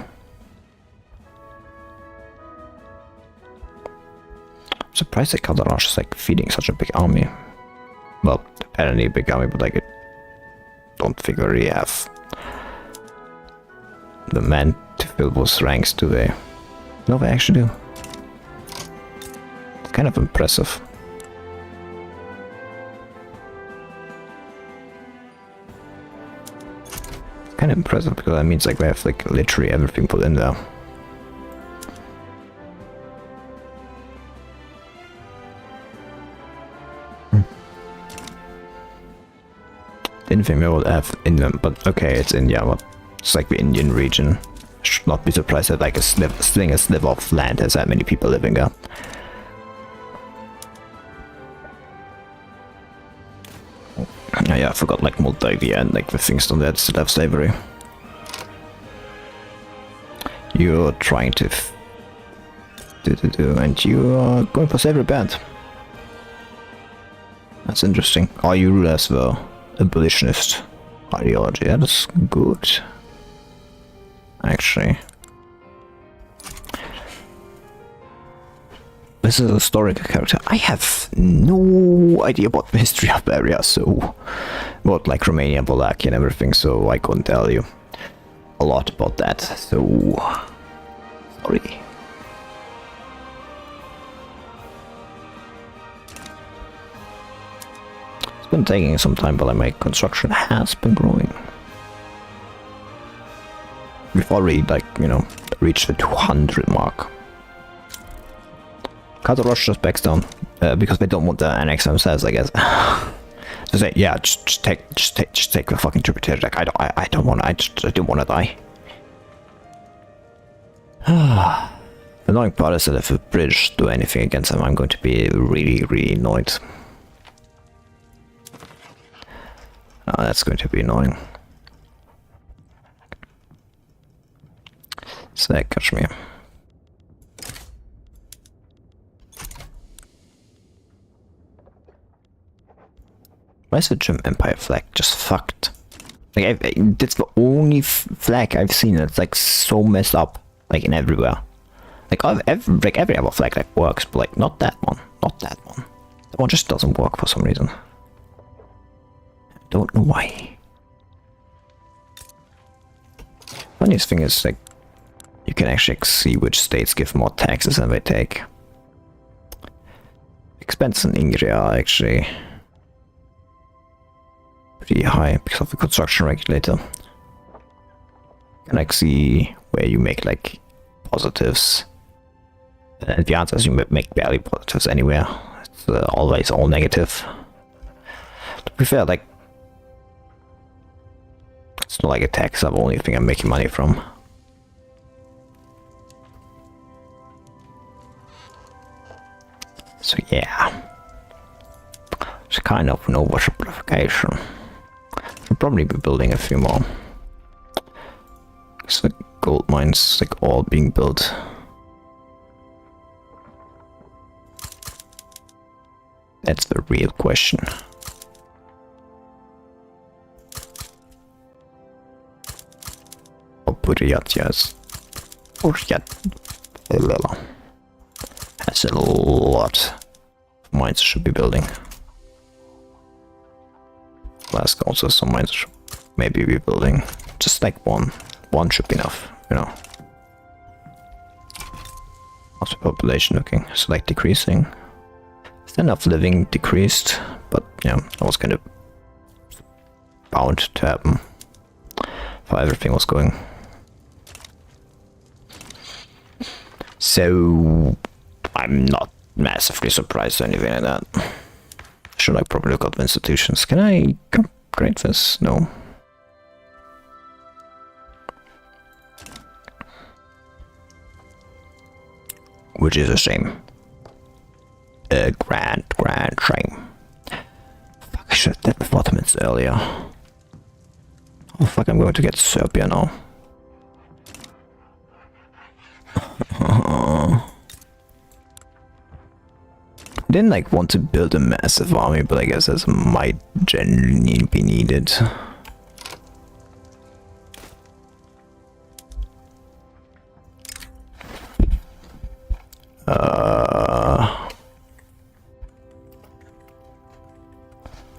I'm surprised that Color Rush is like feeding such a big army. Well, apparently a big army, but like I don't think we really have the men to fill those ranks, do they? No, they actually do. It's kind of impressive. Kind of impressive because that means like we have like literally everything put in there. Didn't think we would have India, but okay, it's India. But it's like the Indian region. Should not be surprised that like a sliver of land has that many people living there. Oh, yeah, I forgot like Moldavia and like the things on that still have slavery. You're trying to and you are going for slavery band. That's interesting. Are you as the abolitionist ideology? That is good. Actually. This is a historical character. I have no idea about the history of the area, so about like Romania, Wallachia and everything, so I couldn't tell you a lot about that, so sorry. It's been taking some time, but my construction has been growing. We've already, like, you know, reached the 200 mark. Color Rush just backs down because they don't want to annex themselves, I guess. So say, yeah, just take the fucking tributary. Like, I don't want to die. The annoying part is that if the British do anything against them, I'm going to be really, really annoyed. That's going to be annoying. So that catch me. Why is the German Empire flag just fucked? Like, that's the only flag I've seen that's like so messed up, like in everywhere. Like every other flag like works, but like not that one, not that one. That one just doesn't work for some reason. I don't know why. Funniest thing is like you can actually see which states give more taxes than they take. Expenses in Ingria are actually pretty high because of the construction regulator. You can like see where you make like positives, and the answer is you make barely positives anywhere. It's always all negative. To be fair, like it's not like a tax. I'm the only thing I'm making money from. So yeah, it's kind of an oversimplification. I'll probably be building a few more. It's like gold mines, like all being built. That's the real question. Buryatya's has a lot of mines should be building. Last also some mines should maybe be building. Just like one should be enough, you know. How's the population looking? It's like decreasing. Standard of living decreased, but yeah, that was kind of bound to happen. How everything was going. So I'm not massively surprised or anything like that. Should I probably look up the institutions? Can I upgrade this? No. Which is a shame. A grand shame. Fuck, I should have done the Ottomans earlier. Oh fuck, I'm going to get Serbia now. I didn't like want to build a massive army, but I guess this might genuinely be needed.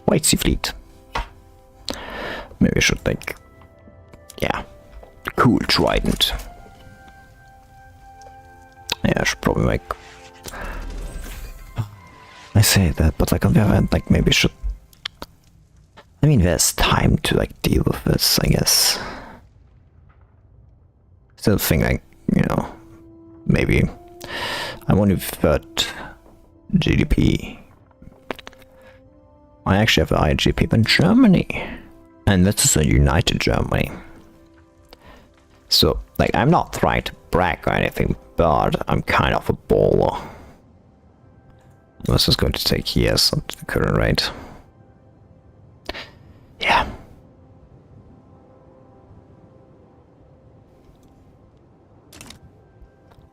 White Sea Fleet. Maybe I should like, yeah, cool trident. Yeah, I should probably make. I say that, but like on the other hand, like maybe I should. I mean, there's time to like deal with this, I guess. Still think like, you know, maybe I'm only third GDP. I actually have a higher GDP than Germany, and this is a united Germany. So, like, I'm not trying to brag or anything, but I'm kind of a baller. This is going to take years at the current rate. Yeah.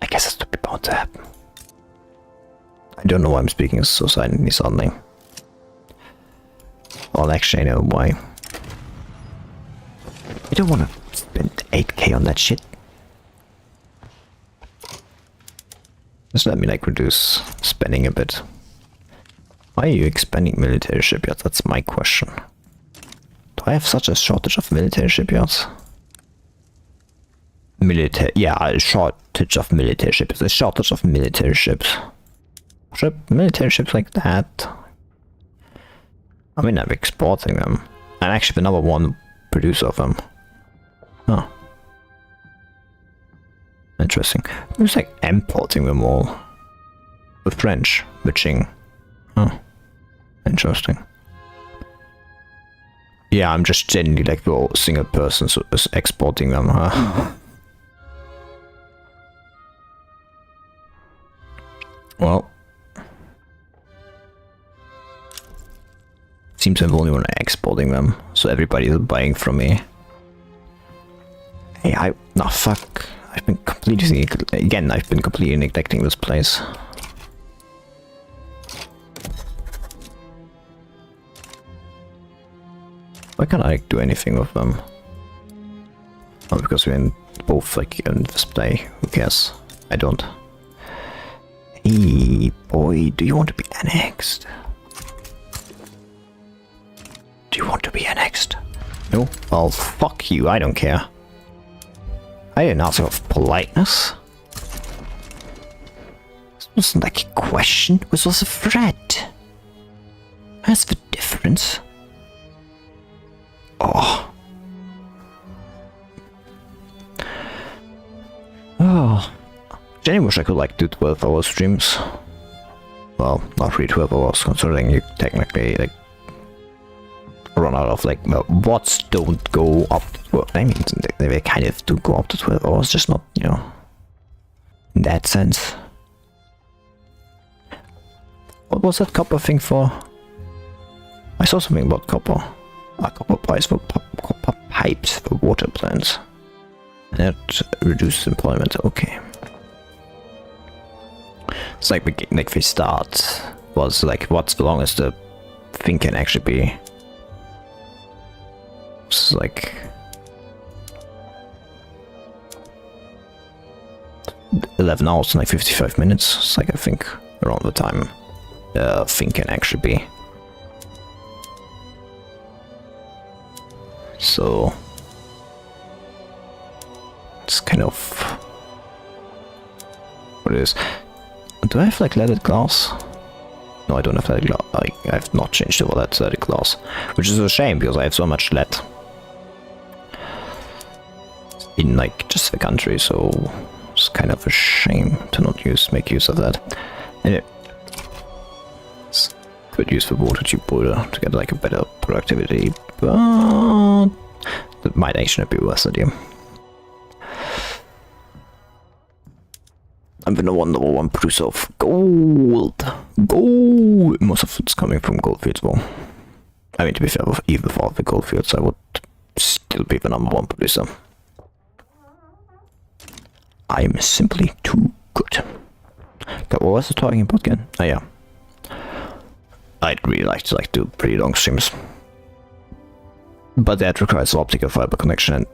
I guess it's to be bound to happen. I don't know why I'm speaking so silently suddenly. Well, actually, I know why. I don't want to spend 8k on that shit. Just let me like reduce spending a bit. Why are you expanding military shipyards? That's my question. Do I have such a shortage of military shipyards? Yeah, a shortage of military ships. A shortage of military ships. Military ships like that. I mean, I'm exporting them. I'm actually the number one producer of them. Oh. Interesting. I'm just like importing them all. With French, bitching. Oh. Interesting. Yeah, I'm just genuinely like the single person who is exporting them, huh? Well. Seems I'm the only one exporting them, so everybody is buying from me. Hey, nah, fuck. I've been completely neglecting this place. Why can't I do anything with them? Oh, because we're in both like in display. Who cares? I don't. Hey, boy, do you want to be annexed? Do you want to be annexed? No? Well, fuck you, I don't care. I didn't ask of politeness. This wasn't like a question, this was a threat. That's the difference. Oh. Oh. I wish I could like do 12-hour streams. Well, not really 12 hours, considering you technically like run out of like, well, bots don't go up to 12. I mean, they kind of do go up to 12 hours, just not, you know, in that sense. What was that copper thing for? I saw something about copper. Copper pipes for copper pipes for water plants. And that reduces employment. Okay. It's like the start was like, what's the longest the thing can actually be? It's like 11 hours and like 55 minutes. It's like I think around the time thing can actually be. So it's kind of what it is. Do I have like leaded glass? No, I don't have leaded glass. I have not changed over that leaded glass, which is a shame because I have so much lead in like just the country, so it's kind of a shame to not make use of that. Anyway, it's good use for water tube boiler to get like a better productivity, but that might actually be worth it. Yeah. I'm the number one producer of gold. Gold! Most of it's coming from goldfields, well. I mean, to be fair, even without the goldfields, I would still be the number one producer. I'm simply too good. Okay, what was I talking about again? Oh yeah. I'd really like to do pretty long streams. But that requires optical fiber connection, and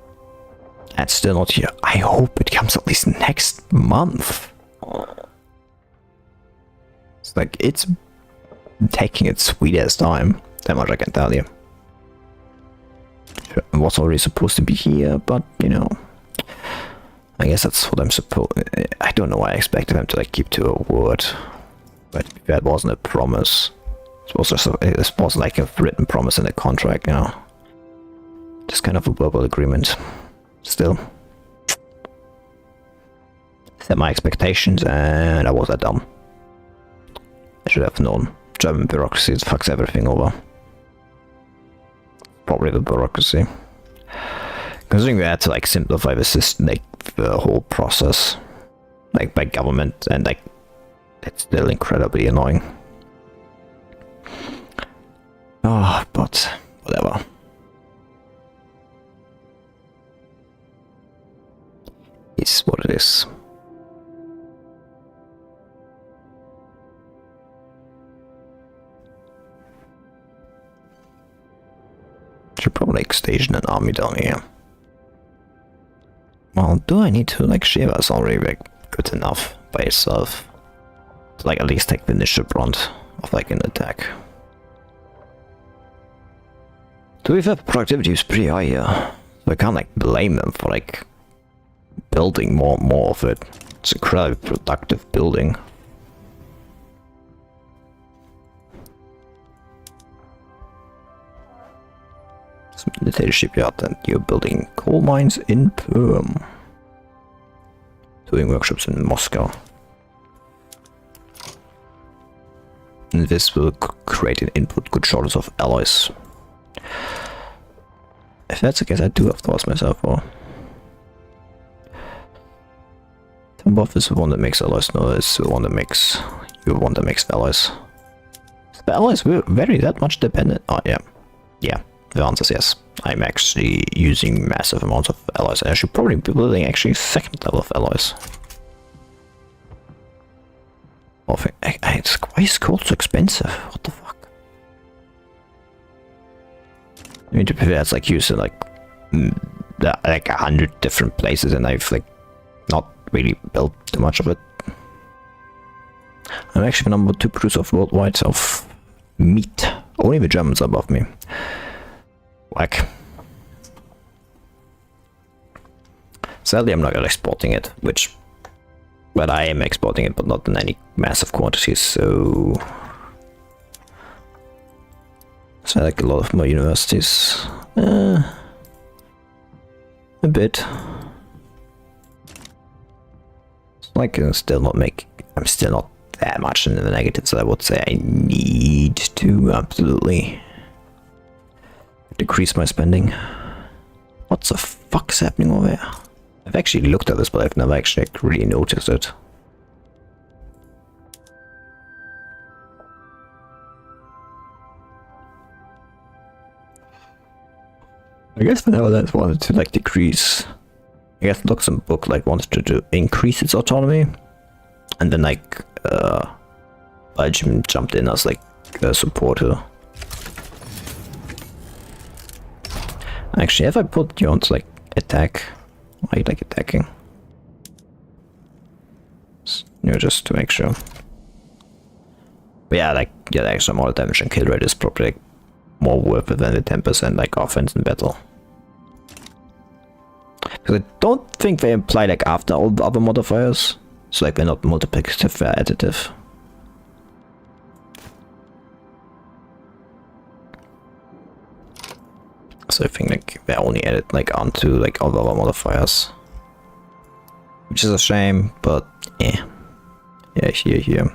that's still not here. I hope it comes at least next month. It's like, it's taking its sweet ass time. That much I can tell you. It was already supposed to be here, but you know, I guess that's what I'm supposed. I don't know why I expected them to like keep to a word, but that wasn't a promise. It was just it was like a written promise in a contract, you know. Just kind of a verbal agreement. Still, set my expectations, and I was that dumb. I should have known. German bureaucracy fucks everything over. Probably the bureaucracy. Considering we had to like simplify the system, like the whole process, like by government, and like it's still incredibly annoying. Oh, but whatever. It's what it is. Should probably like station an army down here. Well, do I need to like Shiva's already like good enough by itself to like at least take the initial brunt of like an attack? To be fair, productivity is pretty high here, so I can't like blame them for like building more and more of it. It's incredibly productive building. Some military shipyard, and you're building coal mines in Perm. Doing workshops in Moscow. And this will create an input good shortage of alloys. If that's the case, I do have to ask myself for. Buff is the one that makes alloys, no, it's the one that makes you one that makes alloys. Is the alloys very that much dependent? Oh yeah. Yeah. The answer is yes. I'm actually using massive amounts of alloys, and I should probably be building actually second level of alloys. Oh, why is coal so expensive? What the fuck? I mean, to be fair, it's like used in like 100 different places, and I've like not really built too much of it. I'm actually the number 2 producer worldwide of meat. Only the Germans are above me. Whack. Sadly, I'm not exporting it, but I am exporting it, but not in any massive quantities, so like a lot of my universities. A bit. Like I'm still not that much in the negatives, so I would say I need to absolutely decrease my spending. What the fuck's happening over there? I've actually looked at this, but I've never actually really noticed it. I guess for now I wanted to like decrease. I guess Luxembourg like wanted to increase its autonomy, and then like Belgium jumped in as like a supporter. Actually, if I put you on to like attack, I like attacking. You know, just to make sure. But yeah, like the extra more damage and kill rate is probably like more worth it than the 10% like offense in battle. Because I don't think they imply like after all the other modifiers, so like they're not multiplicative, they're additive. So I think like they only added like onto like all the other modifiers, which is a shame, but yeah, here,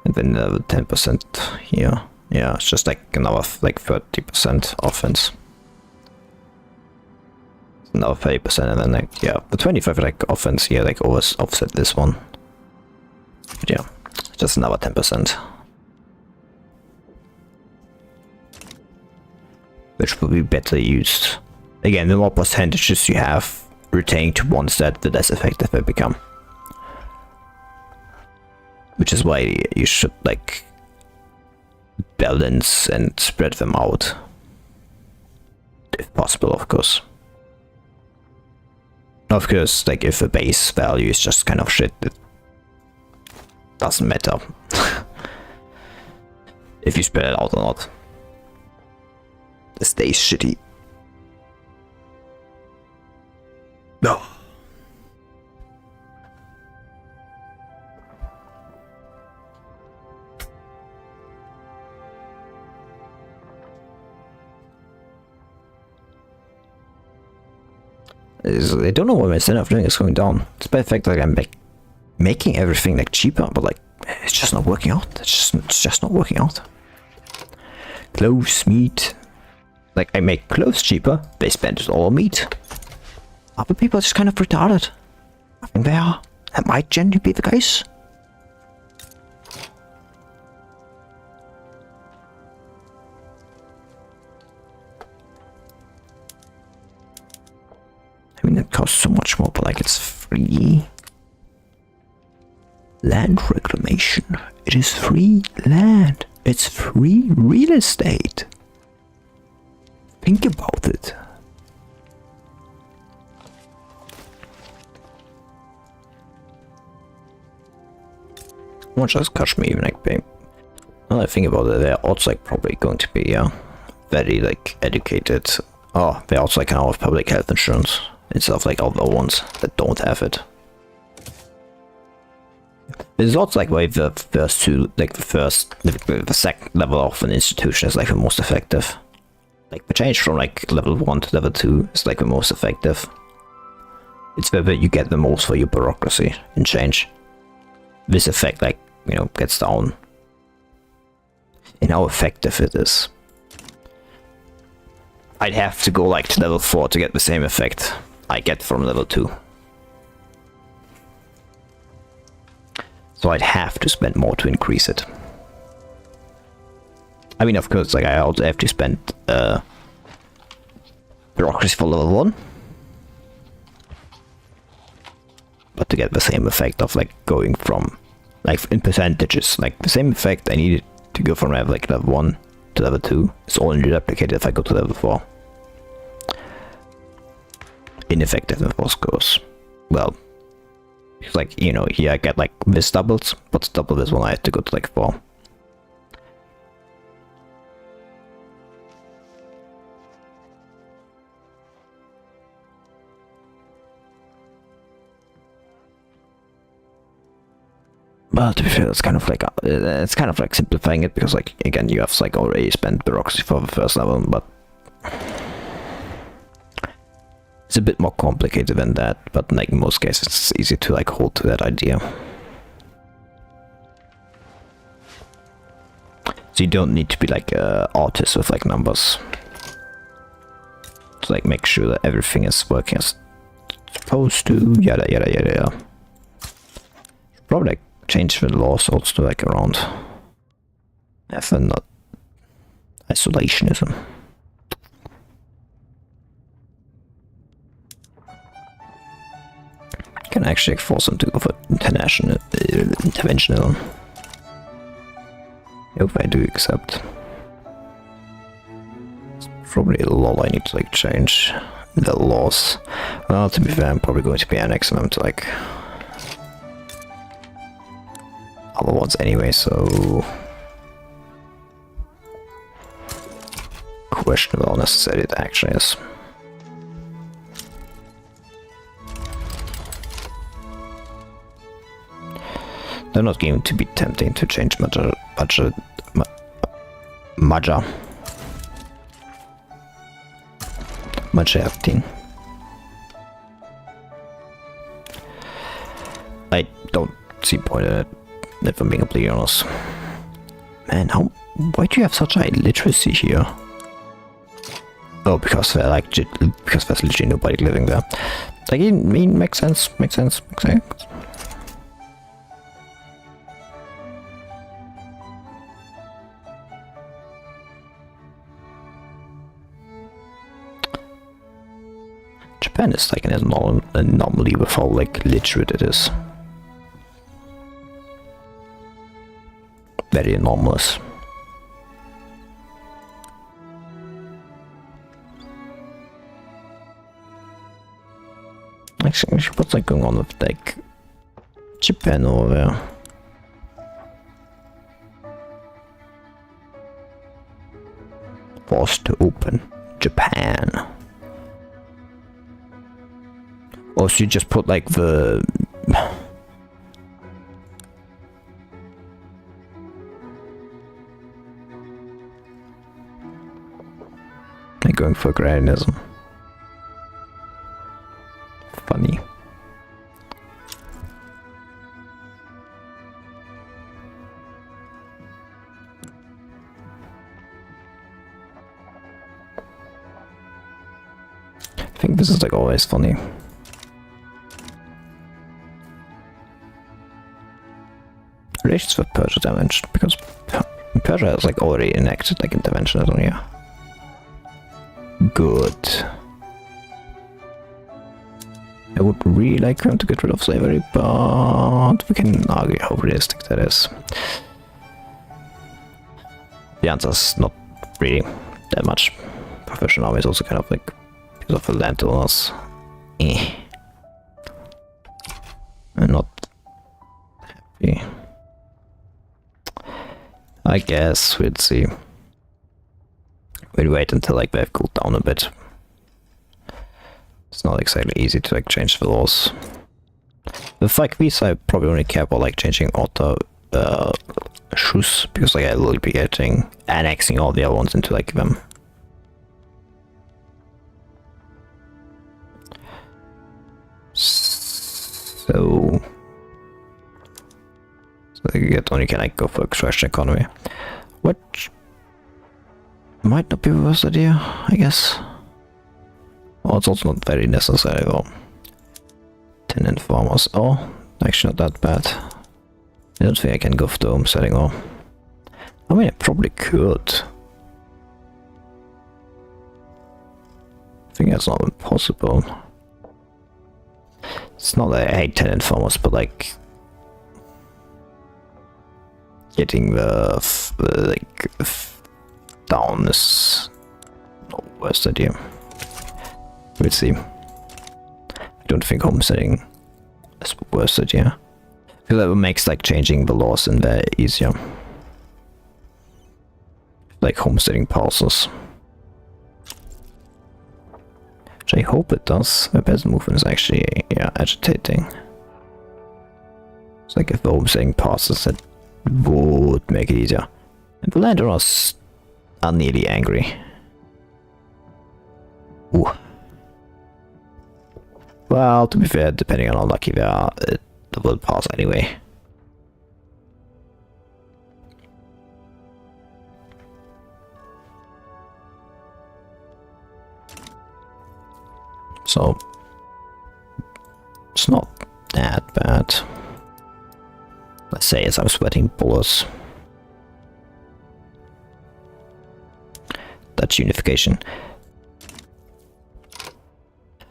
and then 10% here. Yeah, it's just like another like 30% offense. Another 30%, and then like yeah, the 25 like offense here like offset this one. But yeah, just another 10%. Which will be better used. Again, the more percentages you have retaining to one set, the less effective they become. Which is why you should like balance and spread them out. If possible, of course. Of course, like if the base value is just kind of shit, it doesn't matter. If you spread it out or not. It stays shitty. No. I don't know why my standard of living is going down. Despite the fact that I'm making everything like cheaper, but like it's just not working out. It's just not working out. Clothes, meat. Like I make clothes cheaper, they spend it all on meat. Other people are just kind of retarded. I think they are. That might genuinely be the case. I mean, it costs so much more, but like it's free. Land reclamation. It is free land. It's free real estate. Think about it. How much does Kashmir even like pay? Now I think about it, they're also like probably going to be very like educated. Oh, they also like now have public health insurance instead of like other ones that don't have it. It's also like why the first two, like the second level of an institution is like the most effective. Like the change from like level 1 to level 2 is like the most effective. It's where you get the most for your bureaucracy and change. This effect, like, you know, gets down in how effective it is. I'd have to go like to level 4 to get the same effect I get from level 2. So I'd have to spend more to increase it. I mean, of course, like I also have to spend bureaucracy for level 1. But to get the same effect of like going from, like in percentages, like the same effect I needed to go from like level 1 to level 2 is only replicated if I go to level 4. Ineffectiveness goes, well, it's like, you know, here I get like this doubles, but to double this one I have to go to like 4. Well, to be fair, it's kind of like simplifying it, because like again you have like already spent bureaucracy for the first level, but it's a bit more complicated than that. But like in most cases, it's easy to like hold to that idea. So you don't need to be like an artist with like numbers to like make sure that everything is working as it's supposed to. Yada yada yada yada. Probably like change the laws also to like around not isolationism. Can actually force them to go for international interventionism. If I do accept. It's probably a law I need to like change the laws. Well, to be fair, I'm probably going to be annexing them to like other ones anyway, so questionable how necessary it actually is. They're not going to be tempting to change Maja. I don't see point in it, if I'm being completely honest. Man, why do you have such high literacy here? Oh, because they're like, because there's literally nobody living there. Like, I mean, makes sense. Japan is like an anomaly with how like literate it is. Very anomalous. What's like going on with like Japan over there? Forced to open Japan. Or so you just put like the like going for agrarianism. Funny. I think this is like always funny. Relations with Persia damage, because Persia is like already enacted like interventionism here. Good. I would really like them to get rid of slavery, but we can argue how realistic that is. The answer is not really that much. Professional army is also kind of like because of the landowners. I'm not happy. I guess we'll see. We'll wait until like they've cooled down a bit. It's not exactly easy to like change the laws. With like these, I probably only care about like changing auto shoes because like I will be annexing all the other ones into like them. So you only can like go for extraction economy, which might not be the worst idea, I guess. Oh, it's also not very necessary though. Tenant farmers. Oh, actually not that bad. I don't think I can go for the homesteading or... I mean, I probably could. I think that's not impossible. It's not that I hate tenant farmers, but like... getting the down is not the worst idea. We'll see. I don't think homesteading is the worst idea. Because that makes like changing the laws in there easier. Like homesteading parcels. Which I hope it does. The peasant movement is actually agitating. It's like if the homesteading passes, that would make it easier. And the landowners are nearly angry. Ooh. Well, to be fair, depending on how lucky they are, it will pass anyway. So, it's not that bad. Let's say as I'm sweating bullets. Dutch unification.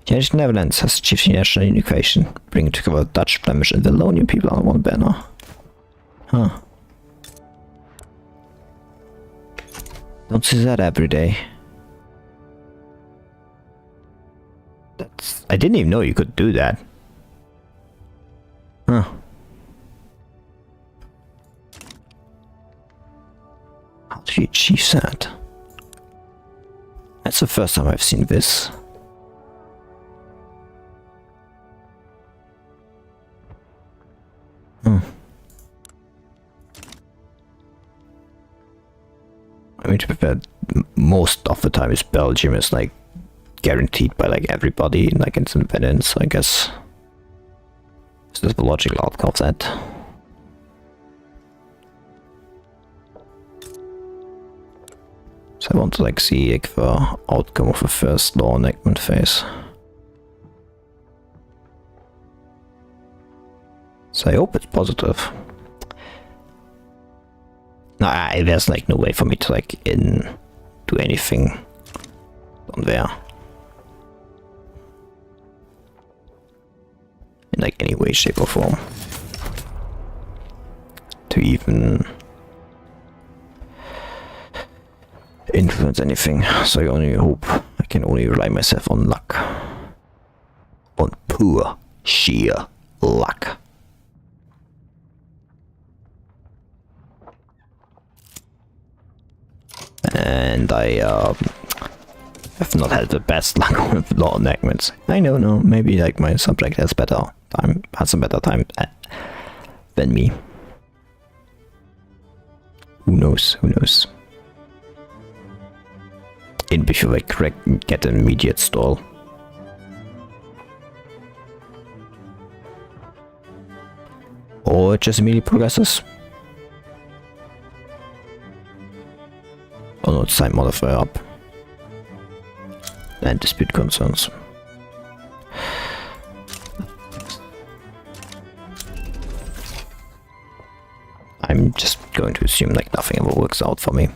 The United Netherlands has achieved national unification, bringing together Dutch, Flemish and Wallonian people on one banner. Huh. Don't see that every day. I didn't even know you could do that. Huh. How do you achieve that? That's the first time I've seen this. I mean, to be fair, most of the time is Belgium is like guaranteed by like everybody in like its independence, I guess. Is this the logical outcome of that? So I want to like see like the outcome of the first law enactment phase. So I hope it's positive. No, there's like no way for me to like do anything on there. In like any way, shape or form. To even influence anything. So I only hope I can only rely myself on luck. On pure sheer luck. And I have not had the best luck with law enactments. I don't know, maybe like my subject has a better time than me. Who knows, who knows. In before I get an immediate stall. Or it just immediately progresses. Oh no, it's time modifier up. And dispute concerns. I'm just going to assume like nothing ever works out for me.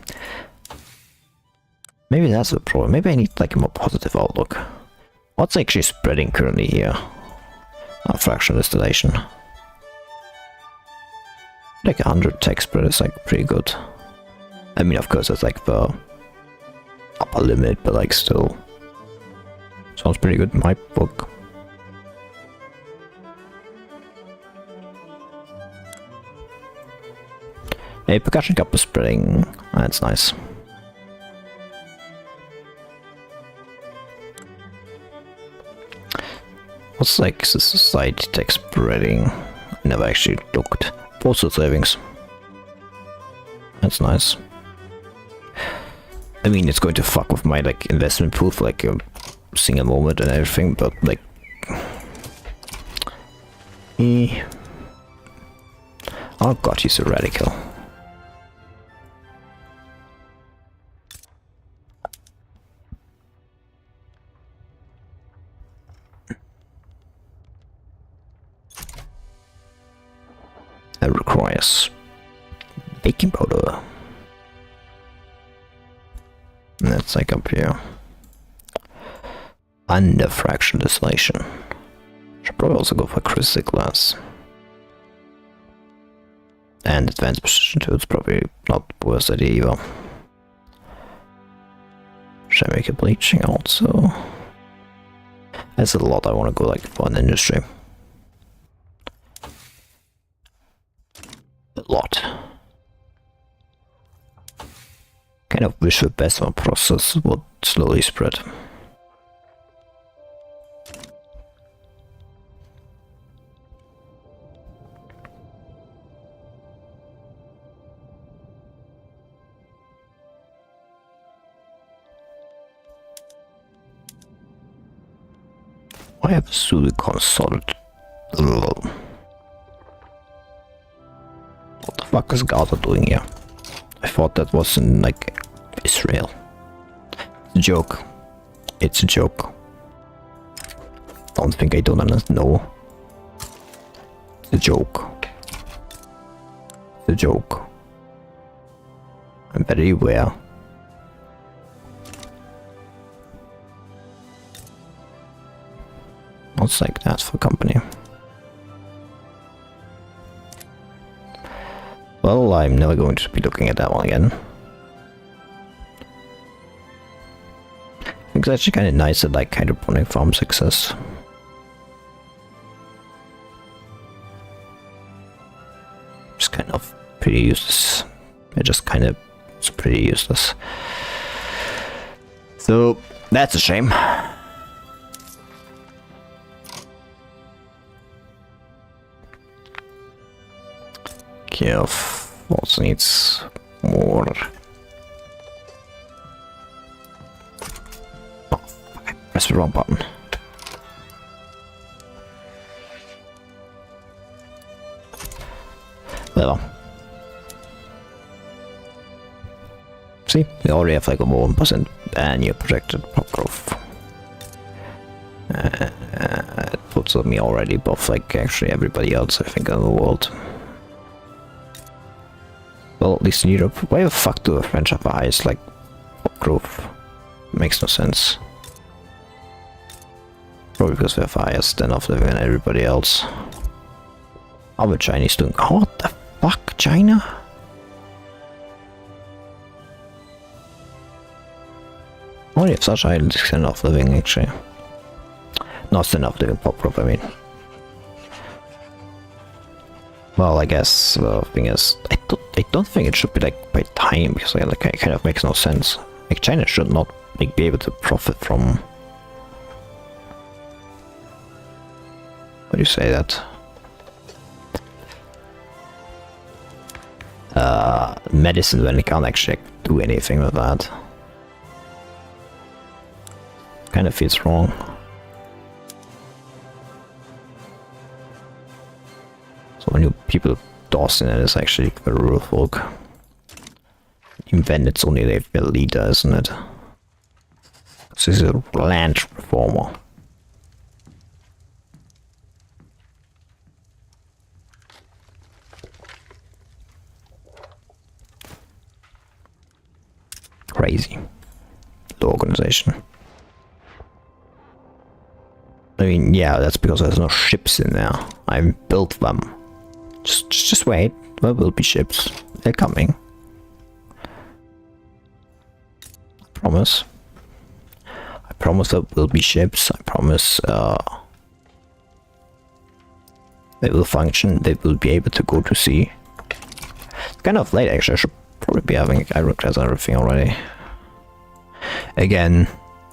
Maybe that's the problem. Maybe I need like a more positive outlook. What's actually spreading currently here? Fractional distillation. Like 100 tech spread is like pretty good. I mean, of course, it's like the upper limit, but like still sounds pretty good in my book. A percussion cup is spreading. That's nice. What's like the society tech spreading? I never actually looked. Also savings. That's nice. I mean, it's going to fuck with my like investment pool for like a single moment and everything, but like, oh god, he's a radical. That requires baking powder. And that's like up here. Under fractional distillation. Should probably also go for crystal glass. And advanced precision tools, probably not the worst idea either. Should I make a bleaching also? That's a lot I want to go like for an industry. A lot. Kind of wish the best one process would slowly spread. I have a silicon solid. What the fuck is Gaza doing here? I thought that was in like Israel. It's a joke. It's a joke. Don't think I don't understand. No. It's a joke. It's a joke. I'm very aware. What's like that for company? Well, I'm never going to be looking at that one again. It's actually kind of nice that like hydroponic farm success. Just kind of pretty useless. It just kind of is pretty useless. So that's a shame. Also needs more. Oh, fuck, I pressed the wrong button. Well, see, we already have like over 1% annual projected pop growth. It puts me already above like actually everybody else I think in the world. Well, at least in Europe. Why the fuck do the French have the highest, like, pop growth? Makes no sense. Probably because we have the highest standard of living than everybody else. How are the Chinese doing? Oh, what the fuck, China? Oh, they have such high standard of living, actually. Not standard of living, pop growth, I mean. Well, I guess the thing is, I don't think it should be like by time, because like it kind of makes no sense. Like China should not like be able to profit from. What do you say that? Medicine when it can't actually do anything with that. Kind of feels wrong. So when you people Dawson it is actually the rural folk. Even then it's only their leader, isn't it? This is a land reformer. Crazy. The organization. I mean, yeah, that's because there's no ships in there. I built them. Just wait. There will be ships. They're coming. I promise. I promise there will be ships. I promise they will function. They will be able to go to sea. It's kind of late actually. I should probably be having iron class and everything already. Again,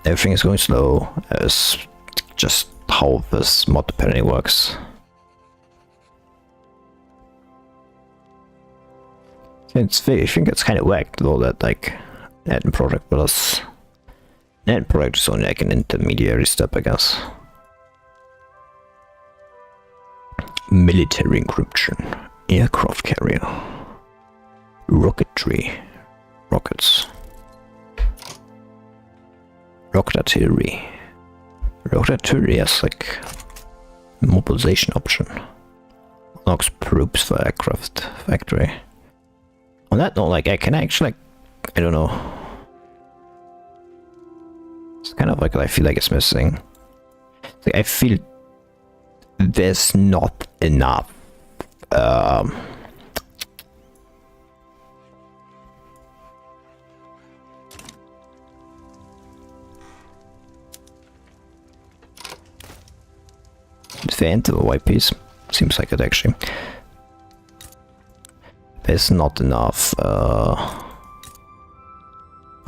everything is going slow. It's just how this mod apparently works. I think it's kind of whacked though that like net project plus net project is only like an intermediary step, I guess. Military encryption, aircraft carrier, rocketry, rockets, rocket artillery. Rocket artillery has like mobilization option. Unlocks probes for aircraft factory. On that note, like I can actually, like, I don't know. It's kind of like I feel like it's missing. It's like I feel there's not enough. The end of a white piece seems like it actually. There's not enough. How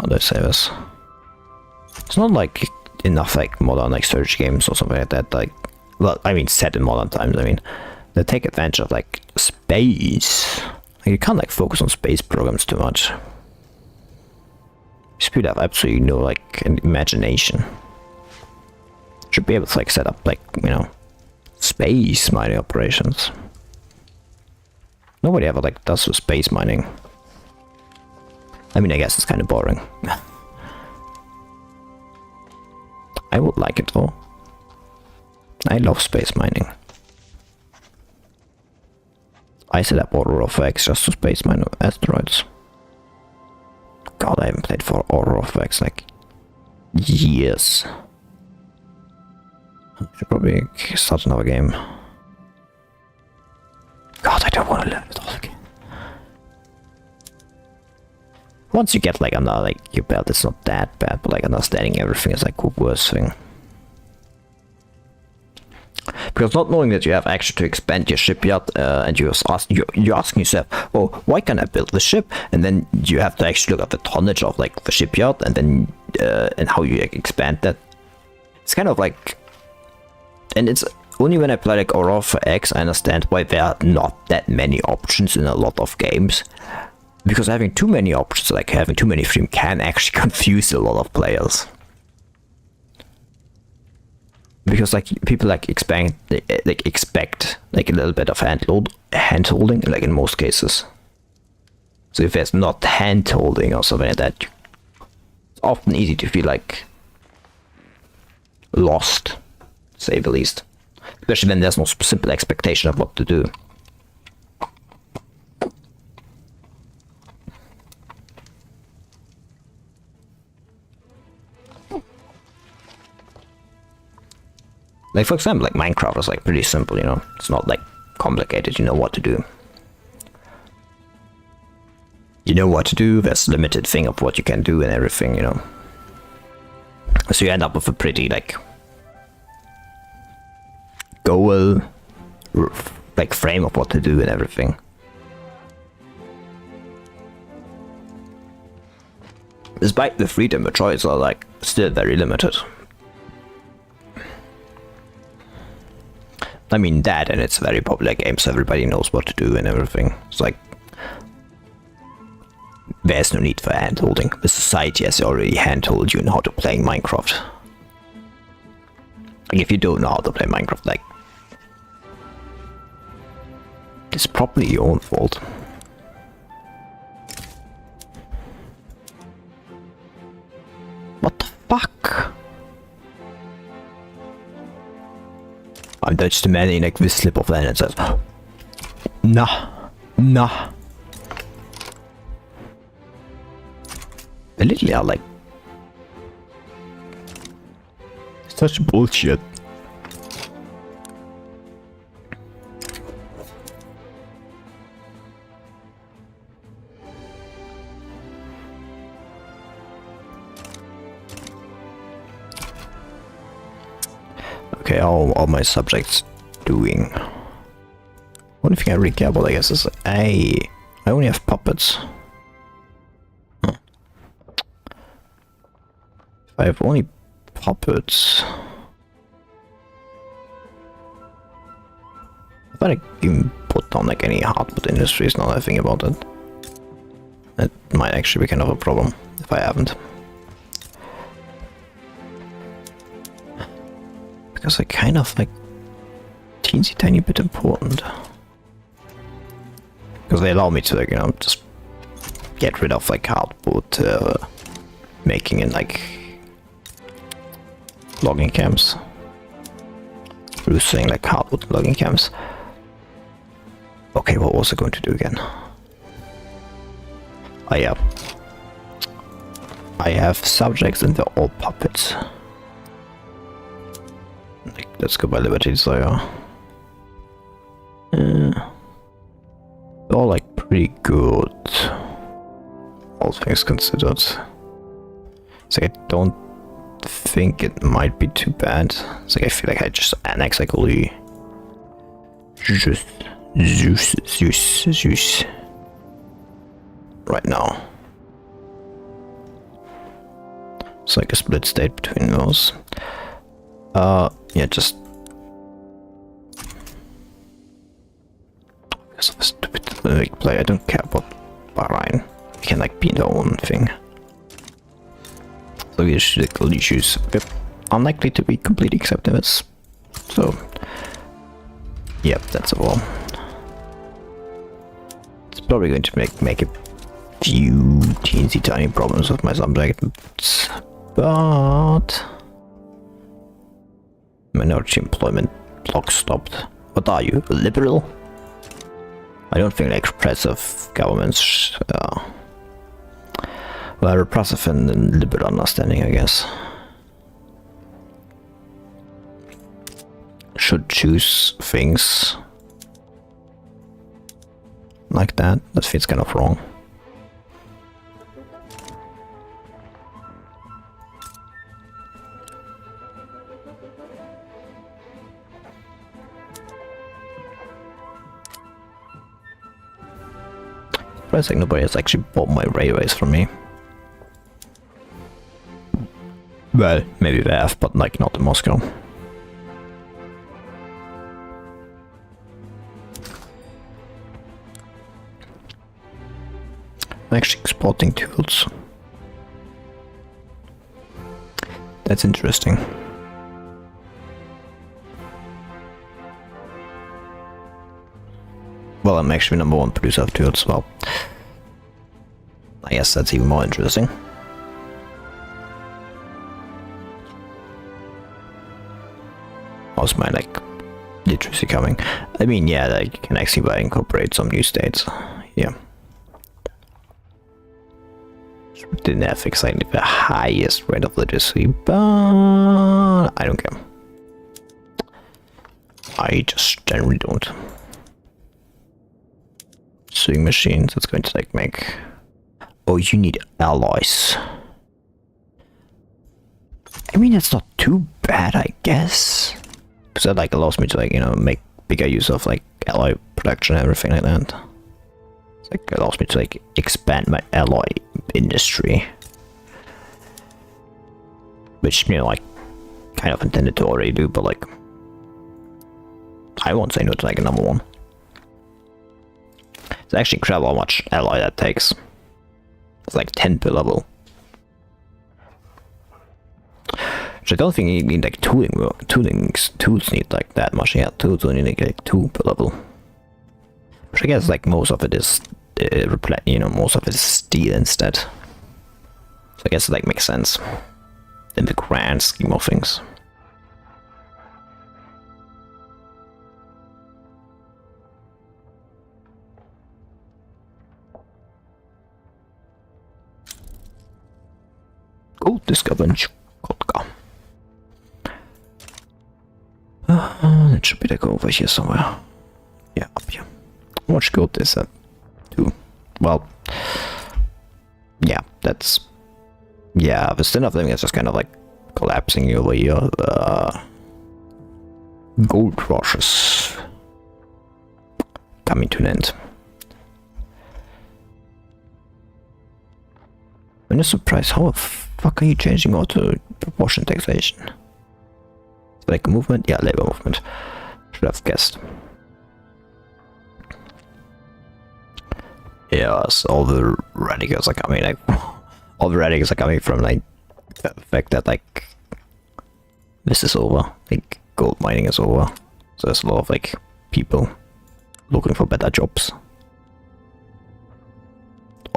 do I say this? It's not like enough like modern like search games or something like that. Like, well, I mean, set in modern times. I mean, they take advantage of like space. Like, you can't like focus on space programs too much. These people have absolutely no like an imagination. Should be able to like set up like, you know, space mining operations. Nobody ever like does with space mining. I mean, I guess it's kind of boring. I would like it though. I love space mining. I set up Order of X just to space mine asteroids. God, I haven't played for Order of X like years. Should probably start another game. God, I don't want to learn it all again. Once you get like under like your belt, it's not that bad, but like understanding everything is like the worst thing. Because not knowing that you have actually to expand your shipyard, and you're asking yourself, oh, why can't I build the ship? And then you have to actually look at the tonnage of like the shipyard, and then and how you like, expand that. It's kind of like, and it's only when I play like Aurora for X I understand why there are not that many options in a lot of games. Because having too many options, like having too many stream, can actually confuse a lot of players. Because like people like expect like a little bit of hand holding, like in most cases. So if there's not hand holding or something like that, it's often easy to feel like lost, to say the least. Especially when there's no simple expectation of what to do. Like for example, like Minecraft is like pretty simple, you know. It's not like complicated, you know what to do. You know what to do, there's limited thing of what you can do and everything, you know. So you end up with a pretty like goal like frame of what to do and everything. Despite the freedom, the choices are like still very limited. I mean that, and it's a very popular game, so everybody knows what to do and everything. It's like there's no need for hand-holding. The society has already hand-told you on how to play Minecraft. Like if you don't know how to play Minecraft, like it's probably your own fault. What the fuck? I'm just imagining like this slip of land and says, nah, nah. They literally are like such bullshit. Okay, how are my subjects doing? One thing I really care about, I guess, is I only have puppets. If I have only puppets, if I can put down like any hardwood industries, now that I think about it, that might actually be kind of a problem if I haven't. Because I kind of like teensy tiny bit important. Because they allow me to, like, you know, just get rid of like hardwood making in like logging camps. Producing like hardwood logging camps. Okay, what was I going to do again? Oh yeah. I have subjects and they're all puppets. Like, let's go by Liberty Desire. They're all like pretty good, all things considered. It's like I don't think it might be too bad. It's like I feel like I just annex like all the Zeus right now. It's like a split state between those. Yeah, just because of a stupid like play. I don't care about Bahrain. It can like be their own thing. So logistical issues, they're unlikely to be completely accepted. So, yep, that's a wall. It's probably going to make a few teensy tiny problems with my subject, but minority employment block stopped. What are you, a liberal? I don't think like repressive governments well, repressive and liberal understanding, I guess, should choose things like that. That feels kind of wrong. Surprising nobody has actually bought my railways from me. Well, maybe they have, but like not in Moscow. I'm actually exporting tools. That's interesting. Well, I'm actually #1 producer of tools, well, I guess that's even more interesting. How's my like literacy coming? I mean, yeah, like, you can actually incorporate some new states. Yeah. Didn't have exactly the highest rate of literacy, but I don't care. I just generally don't. Sewing machines, that's going to like make... Oh, you need alloys. I mean, it's not too bad, I guess. Because that like allows me to like, you know, make bigger use of like alloy production and everything like that. It's like it allows me to like expand my alloy industry, which, you know, like kind of intended to already do, but like I won't say no to like another one. It's actually incredible how much alloy that takes. It's like 10 per level. Which I don't think you need like tooling work. Tools need like that much. Yeah, tools only need like 2 per level. Which I guess like most of it is, you know, most of it is steel instead. So I guess it like makes sense in the grand scheme of things. Gold discovered. It should be like over here somewhere. Yeah, up here. How much gold is that? 2. Well, yeah, that's... Yeah, the stand-up thing is just kind of like collapsing over here. Gold rushes coming to an end. I'm just surprised, how the fuck are you changing auto proportion taxation? Like movement? Yeah, labor movement. Should have guessed. Yes, all the radicals are coming, like, all the radicals are coming from, like, the fact that, like, this is over. Like, gold mining is over. So there's a lot of, like, people looking for better jobs.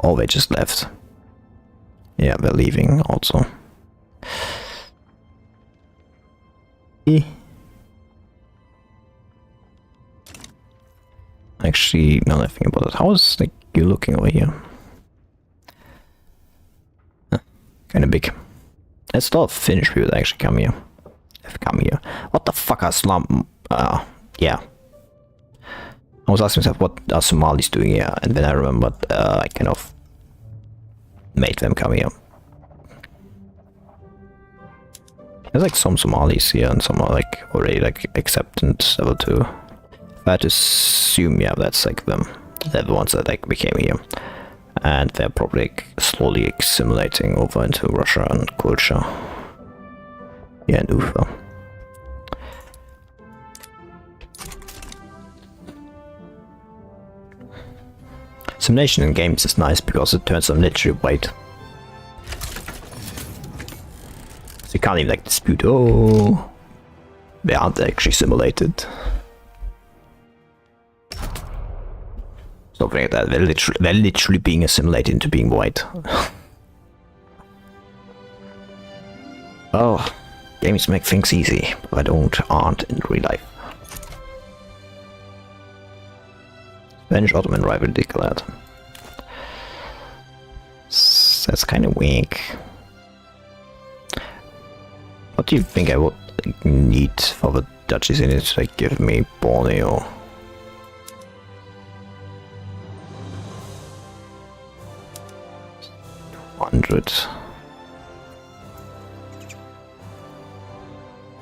Or they just left. Yeah, they're leaving also. Actually, now that I think about it, how is like you looking over here? Kind of big. It's a lot of Finnish people that actually come here. Have come here. What the fuck are slum? Yeah. I was asking myself, what are Somalis doing here? And then I remembered I kind of made them come here. There's like some Somalis here and some are like already like acceptance level 2. If I had to assume, yeah, that's like them. They're the ones that like became here. And they're probably like, slowly assimilating over into Russia and culture. Yeah, and Ufa. Simulation in games is nice because it turns them literally white. So you can't even like dispute, oh, they aren't actually simulated. Something like that, they're literally being assimilated into being white. Oh, games make things easy, but aren't in real life. Spanish-Ottoman rivalry declared. That's kind of weak. What do you think I would need for the duchies in it to like give me Borneo? $100.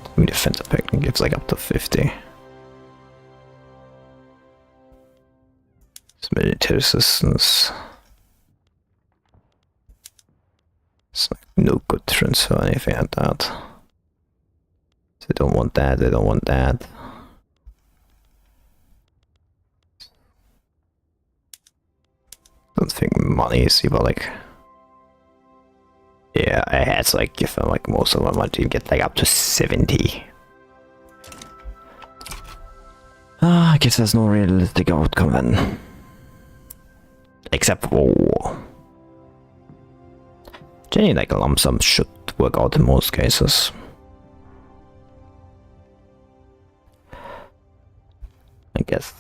I mean, defensive pack gives like up to 50. It's military assistance. It's like no good transfer or anything like that. They don't want that, they don't want that. Don't think money is even like... Yeah, I had to like give them like most of my money to get like up to 70. I guess there's no realistic outcome then. Except for war. Generally like a lump sum should work out in most cases. I guess.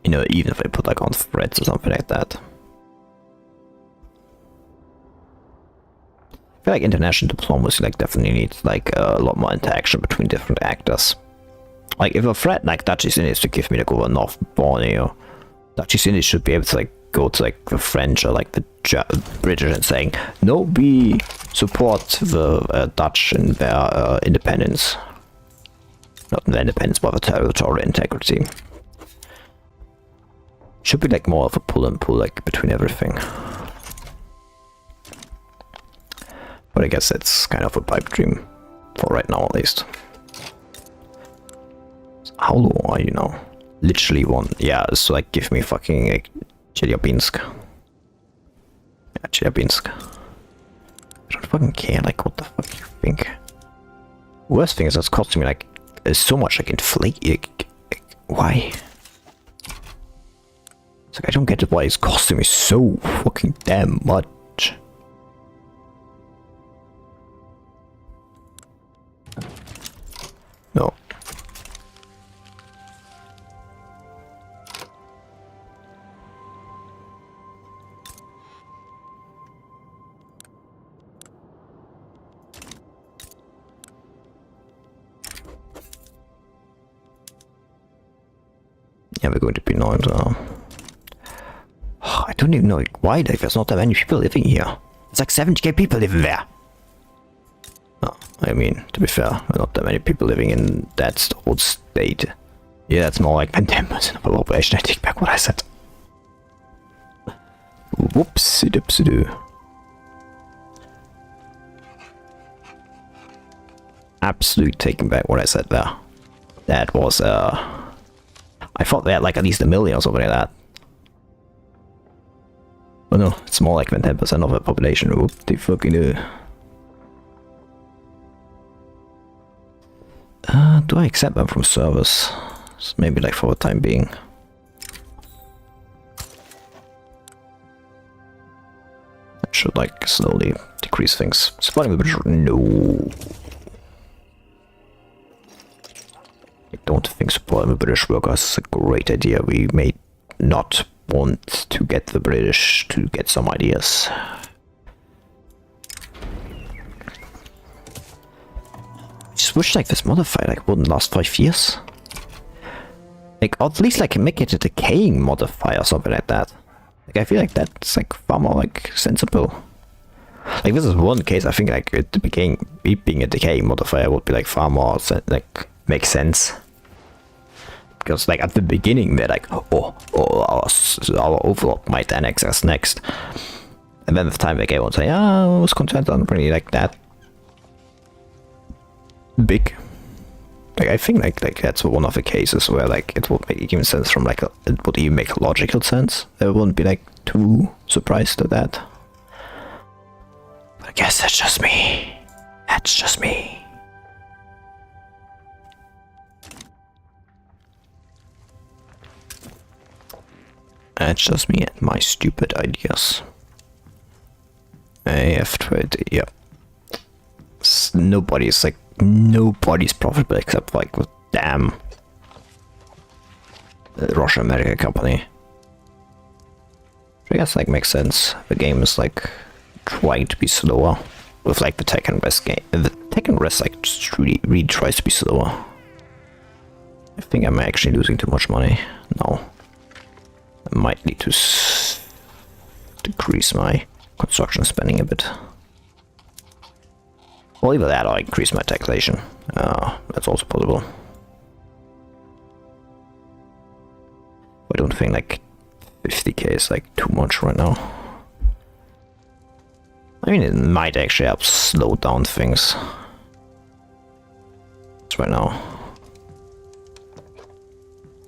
You know, even if I put like on threads or something like that. I feel like international diplomacy like definitely needs like a lot more interaction between different actors. Like if a threat like Dutchies Indies to give me like over North Borneo, Dutchies Indies should be able to like go to like the French or like the British and saying, no, we support the Dutch in their independence. Not in their independence, but the territorial integrity. Should be like more of a pull and pull, like between everything. But I guess it's kind of a pipe dream, for right now at least. How low are you now? Literally one. Yeah, so like give me fucking like, Chelyabinsk. Yeah, Chelyabinsk. I don't fucking care, like what the fuck you think. Worst thing is that's costing me like so much like inflate. Why? It's like I don't get it why it's costing me so fucking damn much. No. Yeah, we're going to be annoyed. I don't even know why there's not that many people living here. It's like 70k people living there. Oh, I mean, to be fair, there are not that many people living in that old state. Yeah, that's more like 10% of the population. I take back what I said. Whoopsie dipsy doo. Absolutely taking back what I said there. That was, I thought they had like at least 1 million or something like that. Oh no, it's more like 10% of the population. Whoop they fucking do. Do I accept them from service? So maybe like for the time being. That should like slowly decrease things. Spotting the no. I don't think supporting the British workers is a great idea. We may not want to get the British to get some ideas. Just wish like this modifier like wouldn't last 5 years. Like or at least like make it a decaying modifier or something like that. Like I feel like that's like far more like sensible. Like this is one case I think like it being a decaying modifier would be like far more like makes sense. Because like at the beginning they're like, oh our overlord might annex us next, and then the time they go and say, I was content on really like that big. Like I think like that's one of the cases where like it would make even sense from like it would even make a logical sense. I wouldn't be like too surprised at that. But I guess that's just me. That's just me. That's just me and my stupid ideas. I have tried, yeah. Nobody's profitable except like with damn Russia-America company. I guess like makes sense. The game is like trying to be slower with like the Tech Res game. The Tech Res like just really tries to be slower. I think I'm actually losing too much money. No. I might need to decrease my construction spending a bit. Or either that or increase my taxation. That's also possible. I don't think like 50k is like too much right now. I mean it might actually help slow down things. Right now.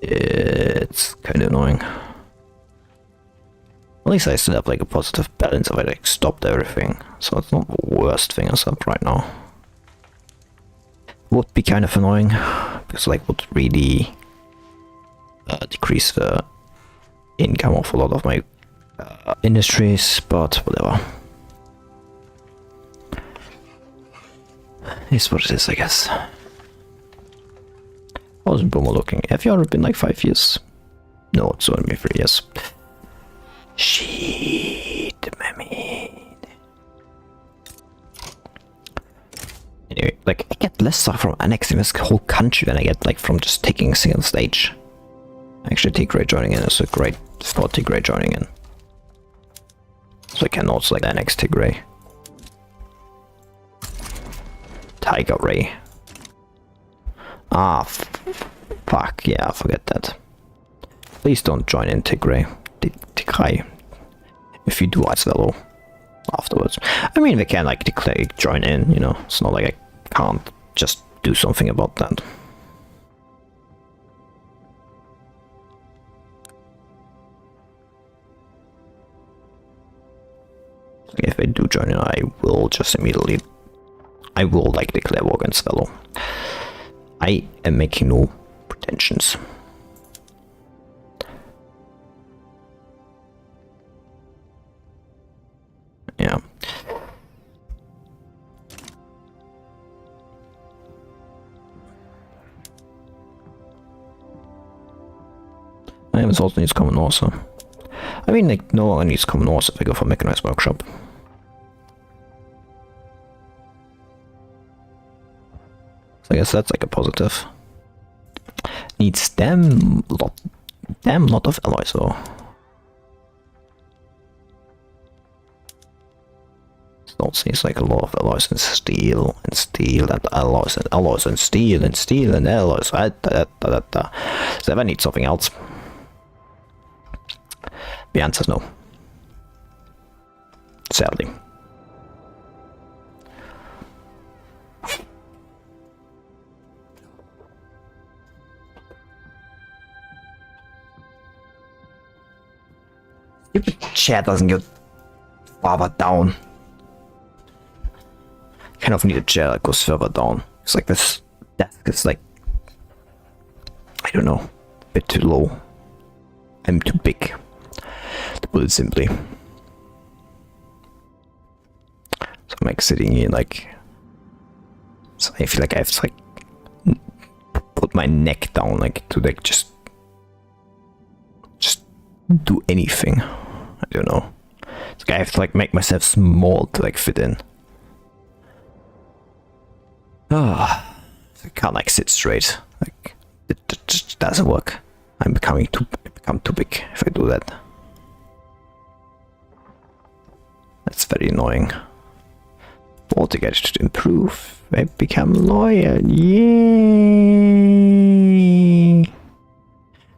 It's kind of annoying. At least I still have like a positive balance if I like stopped everything, so it's not the worst thing as up right now. Would be kind of annoying, because like would really decrease the income of a lot of my industries, but whatever. It's what it is, I guess. How's Boomer looking? Have you ever been like 5 years? No, it's only been 3 years. Shit, mammy. Anyway, like I get less stuff from annexing this whole country than I get like from just taking a single stage. Actually, Decay joining in is a great thought. Decay joining in. So I can also like annex Tigray. Tiger Ray. Ah, fuck, yeah, forget that. Please don't join in Tigray. Tigray. If you do, I swallow afterwards. I mean, they can like declare join in, you know. It's not like I can't just do something about that. If they do join in, I will just immediately, I will like declare war against fellow. I am making no pretensions. Yeah. I have also needs common also. I mean, like, no one needs common also if I go for mechanized workshop. So I guess that's like a positive. Needs damn lot of alloys though. Don't seems like a lot of alloys and steel and alloys and alloys and steel and alloys. So I need something else. The answer is no. Sadly. Stupid chat doesn't get further down. Kind of need a chair that goes further down. It's like this desk is like, I don't know, a bit too low. I'm too big, to put it simply. So I'm like sitting here like, so I feel like I have to like put my neck down like to like just do anything. I don't know. It's like I have to like make myself small to like fit in. Ah, I can't like sit straight. Like it just doesn't work. I become too big if I do that. That's very annoying. Altogether to improve. I become loyal. Yay!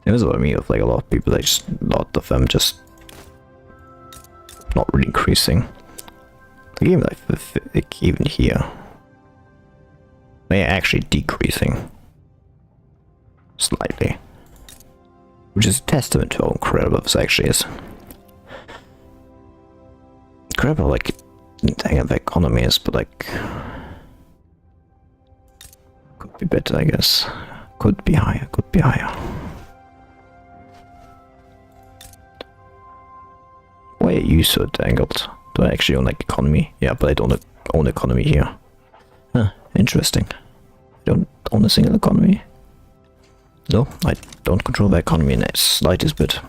This is what I mean with like a lot of people. Like just a lot of them just not really increasing. Like even here. They are actually decreasing slightly, which is a testament to how incredible this actually is. Incredible, like, the economy is, but like, could be better, I guess. Could be higher, could be higher. Why are you so tangled? Do I actually own like economy? Yeah, but I don't own economy here. Huh, interesting. I don't own a single economy. No, I don't control the economy in the slightest bit.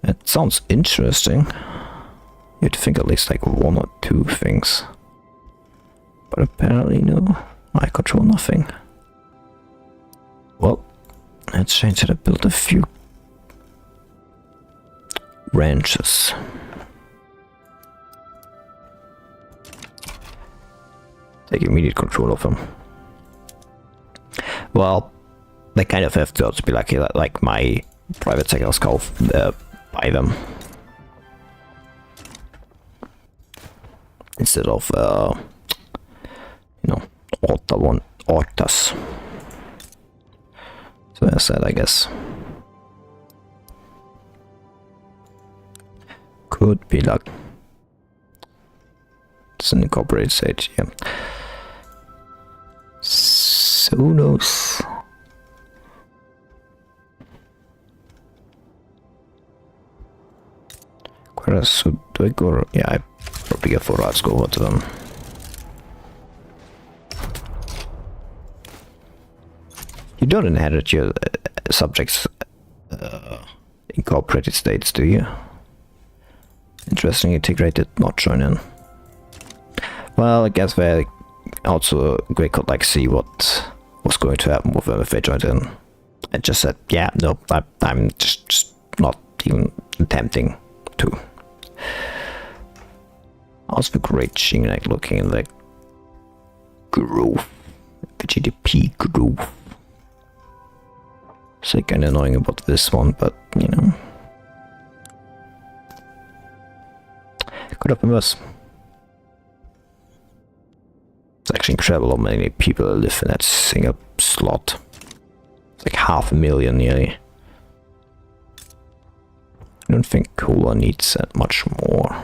It sounds interesting. You'd think at least like one or two things. But apparently no, I control nothing. Well, let's change it. I built a few ranches. Take immediate control of them. Well, they kind of have to also be like my private sectors buy them. Instead of, you know, Ortas. So that's that, I guess. Could be like it's an incorporated stage, yeah. So knows. So do I go? Yeah, I probably get 4 routes, go over to them. You don't inherit your subjects incorporated states, do you? Interesting, Tigray did not join in. Well, I guess they also Grey could like see what was going to happen with them if they joined in. And just said, yeah, no, I'm just not even attempting to. How's the grade like looking in the growth? The GDP growth. It's like kind of annoying about this one, but you know, could have been worse. It's actually incredible how many people live in that single slot. It's like 500,000 nearly. I don't think Cola needs that much more.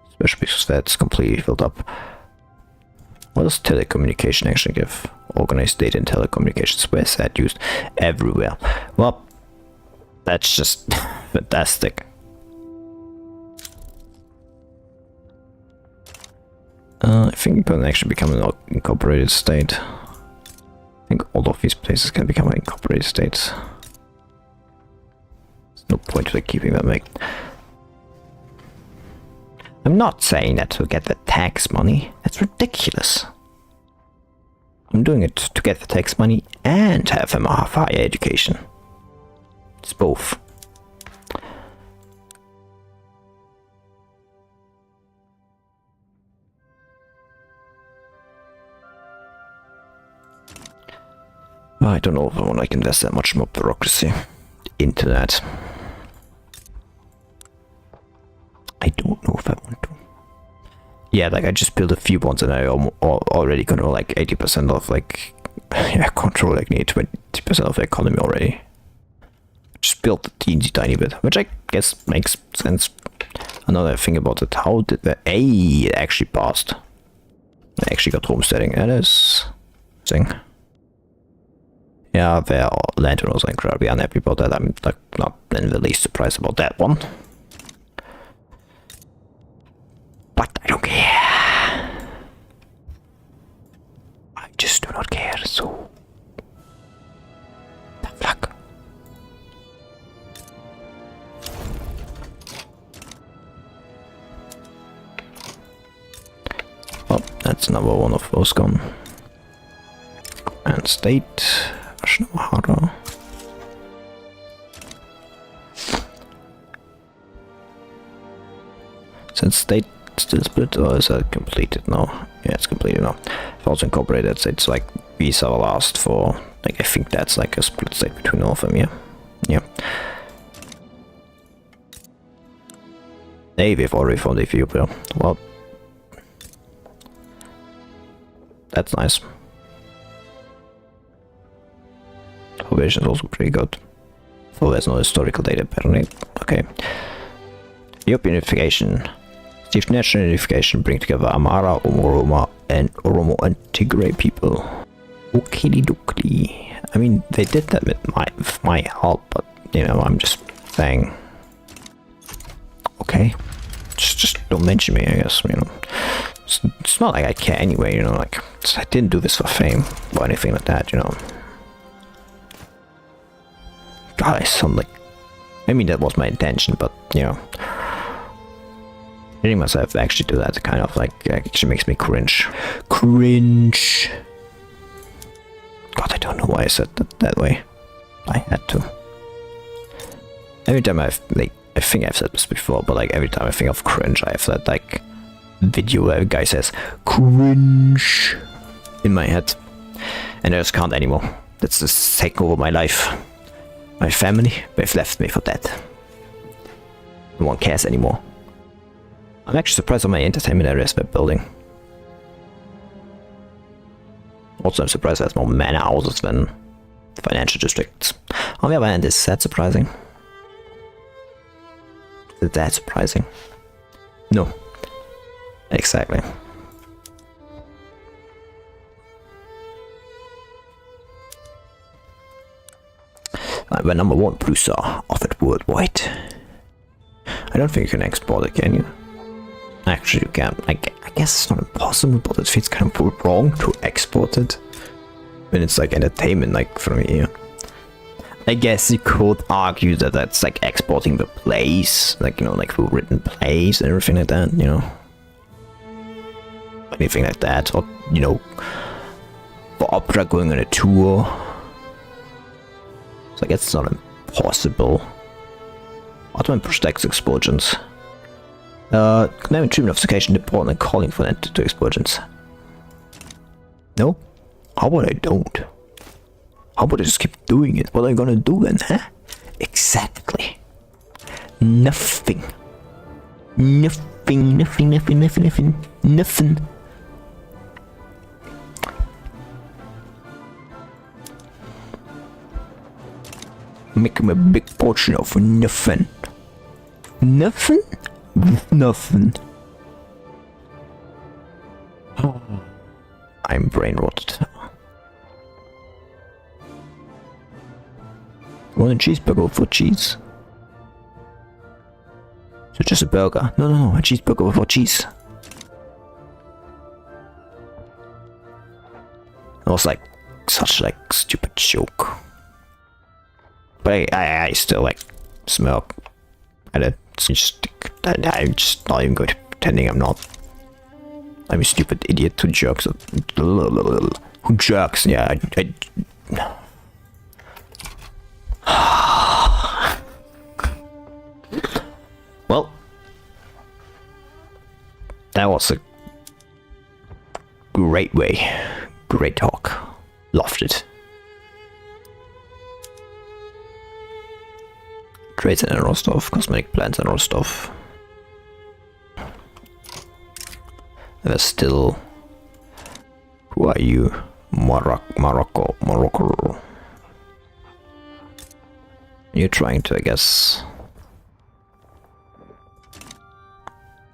Especially because that's completely filled up. What does telecommunication actually give? Organized data and telecommunications. Where is that used? Everywhere. Well, that's just fantastic. I think it can actually become an incorporated state. I think all of these places can become incorporated states. There's no point to keeping them like. I'm not saying that to get the tax money. That's ridiculous. I'm doing it to get the tax money and have them a higher education. It's both. I don't know if I want to invest that much more bureaucracy into that. I don't know if I want to. Yeah, like I just built a few ones and I already control like 80% of like, yeah, control like near 20% of the economy already. Just built a teensy tiny bit, which I guess makes sense. Another thing about it, how did the it actually passed? I actually got homesteading, that is thing. Yeah, their landowners are incredibly unhappy about that. I'm like not in the least surprised about that one. But I don't care. I just do not care, so... The fuck? Oh, that's another one of those gone. And state... harder. Since state still split, or is that completed now? Yeah, it's completed now. I've also incorporated, so it's like these are last for, like I think that's like a split state between all of them, yeah. Yeah. Hey, we've already found Ethiopia. Well, that's nice. Probation is also pretty good. Oh, there's no historical data apparently. Okay. European unification. Chief national unification bring together Amara, Oromo and Tigray people. Okie dokie. I mean, they did that with my help, but you know, I'm just saying. Okay. Just don't mention me, I guess, you know. It's not like I care anyway, you know, like I didn't do this for fame or anything like that, you know. God, I sound like... I mean, that was my intention, but, you know... Hitting myself to actually do that kind of, like, actually makes me cringe. Cringe! God, I don't know why I said that way. I had to. Every time I've, like... I think I've said this before, but, like, every time I think of cringe, I have that, like... video where a guy says, cringe! In my head. And I just can't anymore. That's just taking over my life. My family, they've left me for dead. No one cares anymore. I'm actually surprised how many entertainment areas they're building. Also, I'm surprised there's more manor houses than financial districts. On the other hand, is that surprising? Is that surprising? No. Exactly. I'm the #1 producer offered worldwide. I don't think you can export it, can you? Actually, you can. I guess it's not impossible, but it feels kind of wrong to export it when it's like entertainment, like from here. I guess you could argue that that's like exporting the plays, like, you know, like the written plays and everything like that, you know. Anything like that, or, you know, for opera going on a tour. So I guess it's not impossible. Ottoman protects explosions. Condemning treatment of Circassian Department calling for an end to explosions. No? How about I don't? How about I just keep doing it? What are you gonna do then, huh? Exactly. Nothing. Nothing. Making a big portion of nothing. Nothing? Nothing. I'm brain rotted. Want a cheeseburger for cheese? So just a burger? No, a cheeseburger without cheese. It was like such like stupid joke. But I still like smirk at it. I'm just not even good at pretending I'm not. I'm a stupid idiot who jerks. Who jerks? Yeah, Well, that was a great talk. Loved it. Trades in Rostov, cosmetic plants in Rostov. There's still... Who are you? Morocco. You're trying to, I guess...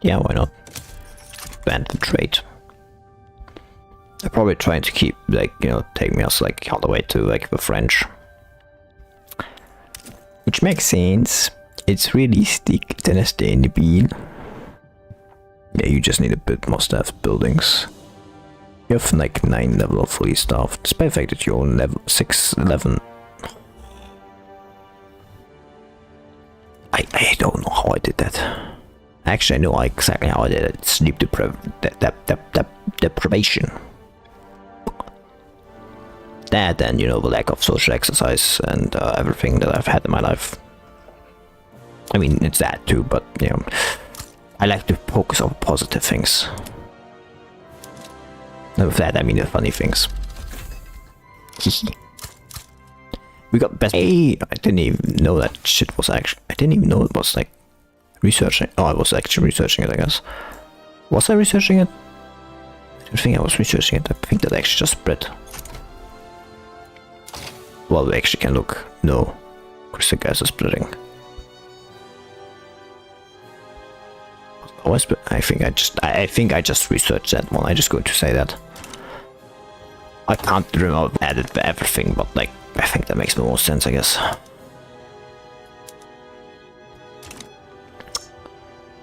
Yeah, why not? Ban the trade. They're probably trying to keep, like, you know, take me as, like, all the way to, like, the French. Which makes sense. It's realistic than a stay in the bean. Yeah, you just need a bit more staff buildings. You have like 9 level of fully staffed, despite the fact that you're on level 6, 11. I don't know how I did that. Actually, I know exactly how I did it. Sleep deprivation. That and, you know, the lack of social exercise and everything that I've had in my life. I mean, it's that too, but, you know, I like to focus on positive things. And with that, I mean the funny things. We got best. Hey, I didn't even know that shit was actually. I didn't even know it was like researching. Oh, I was actually researching it, I guess. Was I researching it? I don't think I was researching it. I think that actually just spread. Well, we actually can look. No, crystal gas is splitting. I think I just researched that one. I'm just going to say that. I can't remember added everything, but like I think that makes more sense, I guess.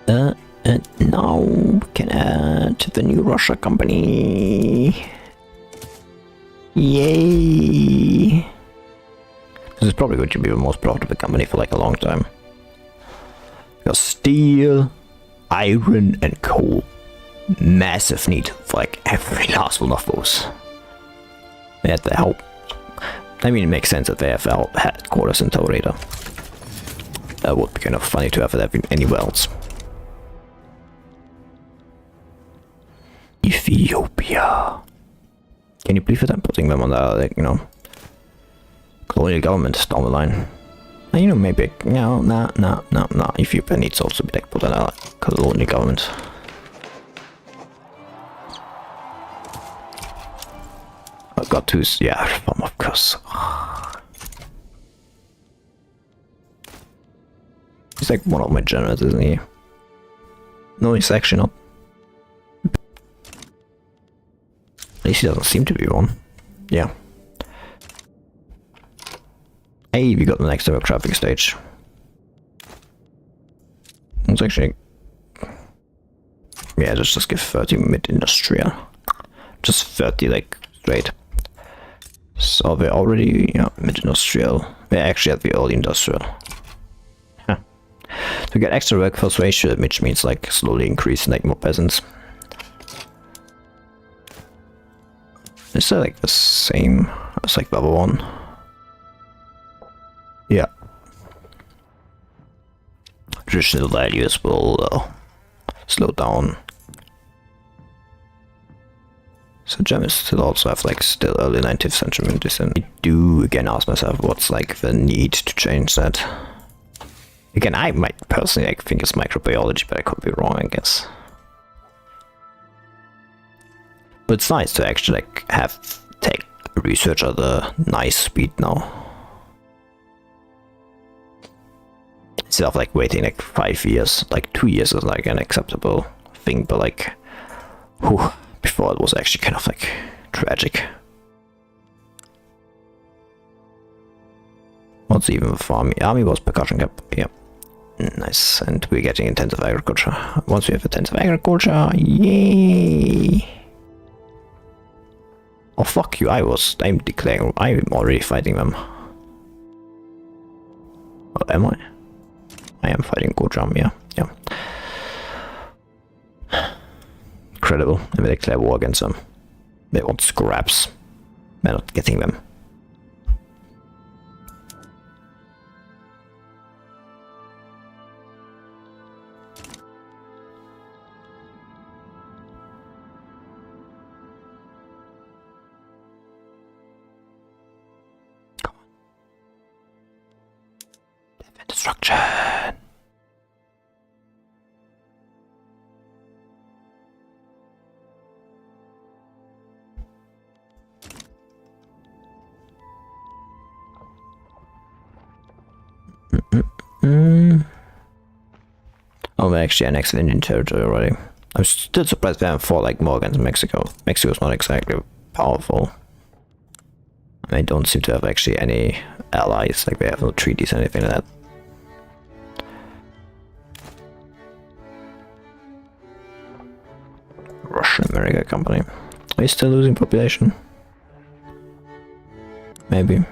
And now we can add the new Russia company. Yay! This is probably going to be the most profitable company for like a long time. Because steel, iron and coal, massive need for like every last one of those. They had to help. I mean, it makes sense that they have headquarters in Taurida. That would be kind of funny to have it anywhere else. Ethiopia. Can you believe it? I'm putting them on the, like, you know, colonial government down the line. And, you know, maybe, no. Ethiopia needs also be like put on a colonial government. I've got to, yeah, reform, of course. He's like one of my generals, isn't he? No, he's actually not. At least he doesn't seem to be one. Yeah. Hey, we got the next demographic stage. It's actually... Yeah, just give 30 mid-industrial. Just 30, like, straight. So we're already, yeah, mid-industrial. We're actually at the early industrial. Huh. To get extra workforce ratio, which means, like, slowly increase, like, more peasants. Is that, like, the same as, like, the other one? Yeah. nutritional values will slow down. So Germans still also have like still early 19th century medicine. I do again ask myself what's like the need to change that. Again, I might personally like think it's microbiology, but I could be wrong, I guess. But it's nice to actually like have tech research at a nice speed now. Instead of like waiting like 5 years, like 2 years is like an acceptable thing, but like, whew, before it was actually kind of like tragic. What's even the farming? Army was percussion cap, yeah. Nice, and we're getting intensive agriculture. Once we have intensive agriculture, yay! Oh fuck you, I'm already fighting them. Oh, am I? I am fighting Gojam, yeah. Incredible, and we declare war against them. They want scraps. We're not getting them. Destruction. Oh, we actually annexed Indian territory already. I'm still surprised they haven't fought like more against Mexico. Mexico's not exactly powerful. They don't seem to have actually any allies, like they have no treaties or anything like that. Russian-America company. Are we still losing population? Maybe.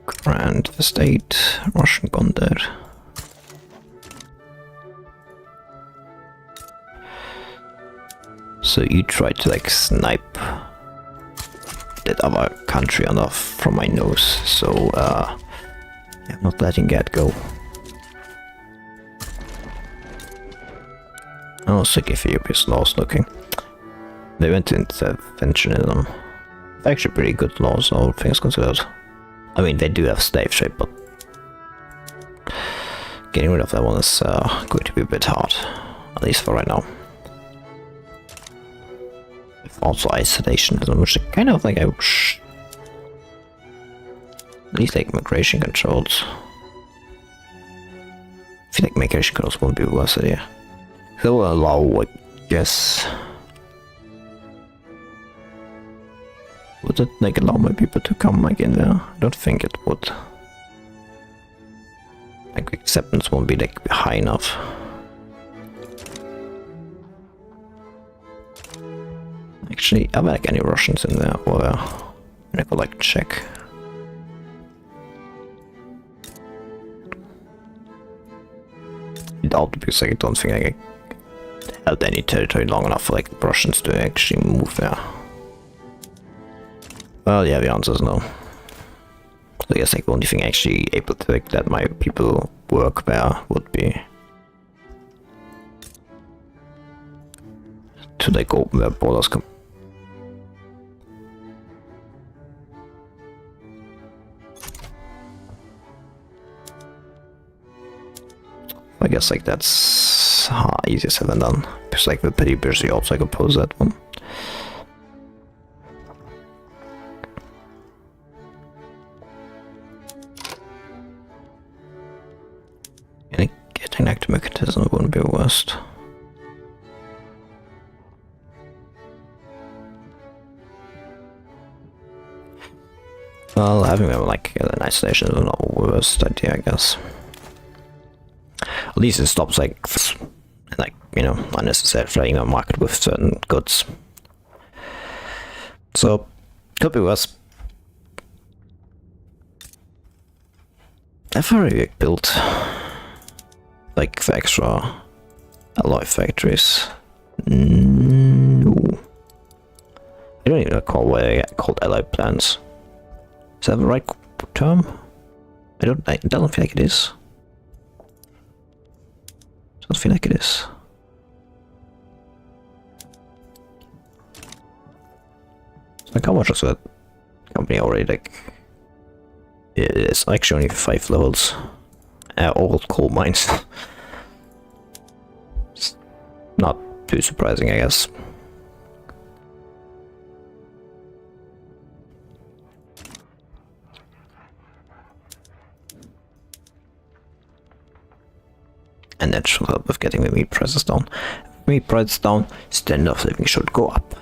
Grant the state, Russian Gondar. So you tried to like snipe that other country enough from my nose, so I'm not letting that go. Oh, sick Ethiopia is lost looking. They went into interventionism. Actually pretty good laws, all things considered. I mean, they do have slave trade, but getting rid of that one is going to be a bit hard, at least for right now. Also isolationism, which I kind of like I wish at least like migration controls. I feel like migration controls won't be a worse idea. They will allow, I guess. Would it like allow my people to come like in there? I don't think it would. Like acceptance won't be like high enough. Actually, are there like any Russians in there? Or I could like check. I doubt, because I don't think I held any territory long enough for like the Russians to actually move there. Well, yeah, the answer is no. So I guess like the only thing actually able to like let my people work there would be to like open their borders. I guess like that's easier said than done, because like the pretty busy also I could pose that one. And getting active mechanism wouldn't be worst. Well, having them like an isolation is not the worst idea, I guess. At least it stops like you know, unnecessary flooding the market with certain goods. So could be worse. I've already built like the extra alloy factories. No. I don't even recall what they get called allied plans. Is that the right term? It doesn't feel like it is. Doesn't feel like it is. Like, how much is that company already? Like, it's actually only 5 levels. All coal mines. It's not too surprising, I guess. And that should help with getting the meat prices down. Meat prices down, standard of living should go up.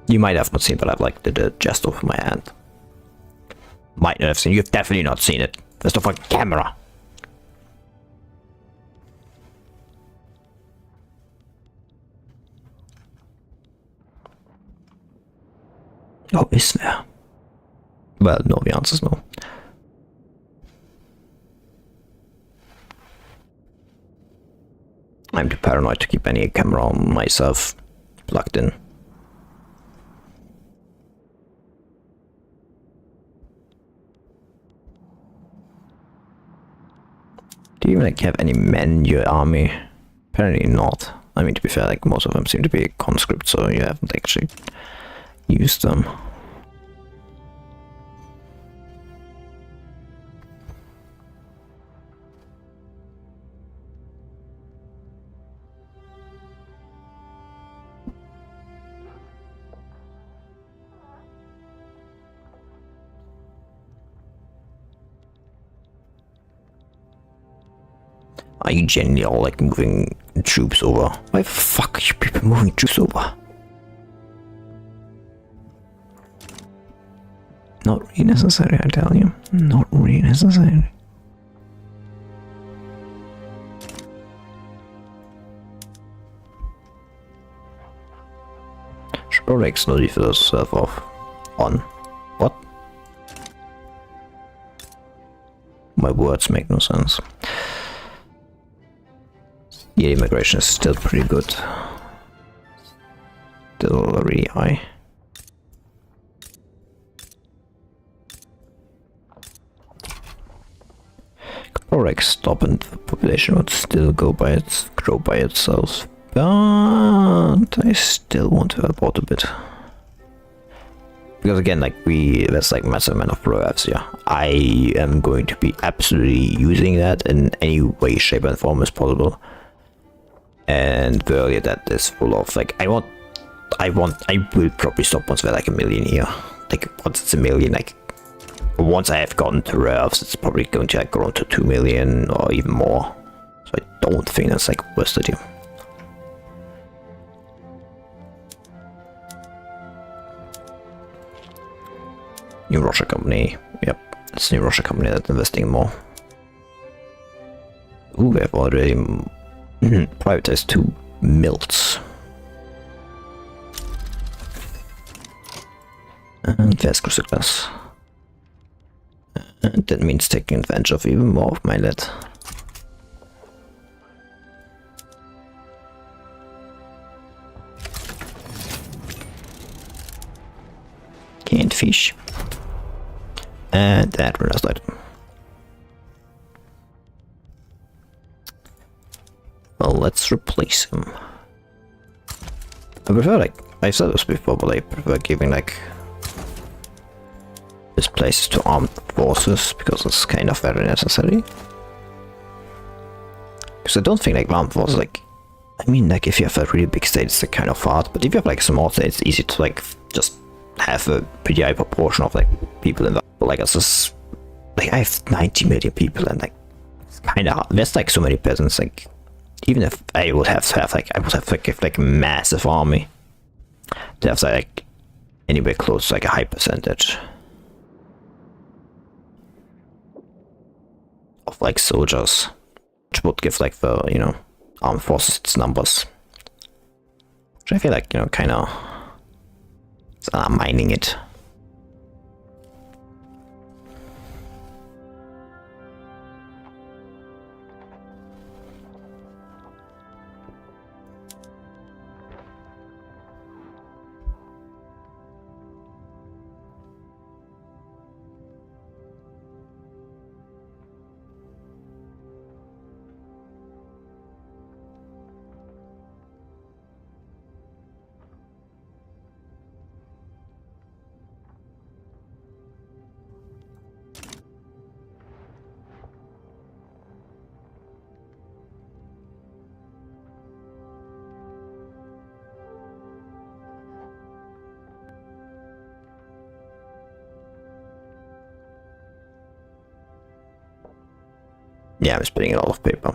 You might have not seen, but I've like did it just over my hand. Might not have seen. You've definitely not seen it. There's no fucking camera. Oh, is there? Well, no, the answer's no. I'm too paranoid to keep any camera on myself plugged in. Do you even like have any men in your army? Apparently not. I mean, to be fair, like most of them seem to be conscripts, so you haven't actually used them. Are you genuinely all like moving troops over? Why the fuck are you people moving troops over? Not really necessary, I tell you. Not really necessary. Should probably like slowly fill yourself off. On. What? My words make no sense. Yeah, immigration is still pretty good. Still really high. Could probably like stop and the population would still grow by itself. But I still want to help out a bit. Because again, like there's like massive amount of progress here. I am going to be absolutely using that in any way, shape and form as possible. And the earlier that is full of like I will probably stop once we're like 1 million here. Like once it's 1 million, like once I have gotten to reserves, it's probably going to like grow to 2 million or even more. So I don't think that's like worth it here. New Russia company. Yep, it's a new Russia company that's investing more. Ooh, we have already privatized 2 mills. And there's crucial glass. And that means taking advantage of even more of my lead. Canned fish. And that was light. Well, let's replace him. I prefer like, I've said this before, but I prefer giving like this place to armed forces because it's kind of very necessary. Because I don't think like armed forces like, I mean like if you have a really big state it's like kind of hard, but if you have like small states it's easy to like just have a pretty high proportion of like people in the, but like it's just like I have 90 million people and like it's kind of hard. There's like so many peasants, like even if I would have to have like I would have like a massive army to have like anywhere close to like a high percentage of like soldiers, which would give like the, you know, armed forces its numbers, which I feel like, you know, kind of mining it. Yeah, I'm spinning a lot of paper.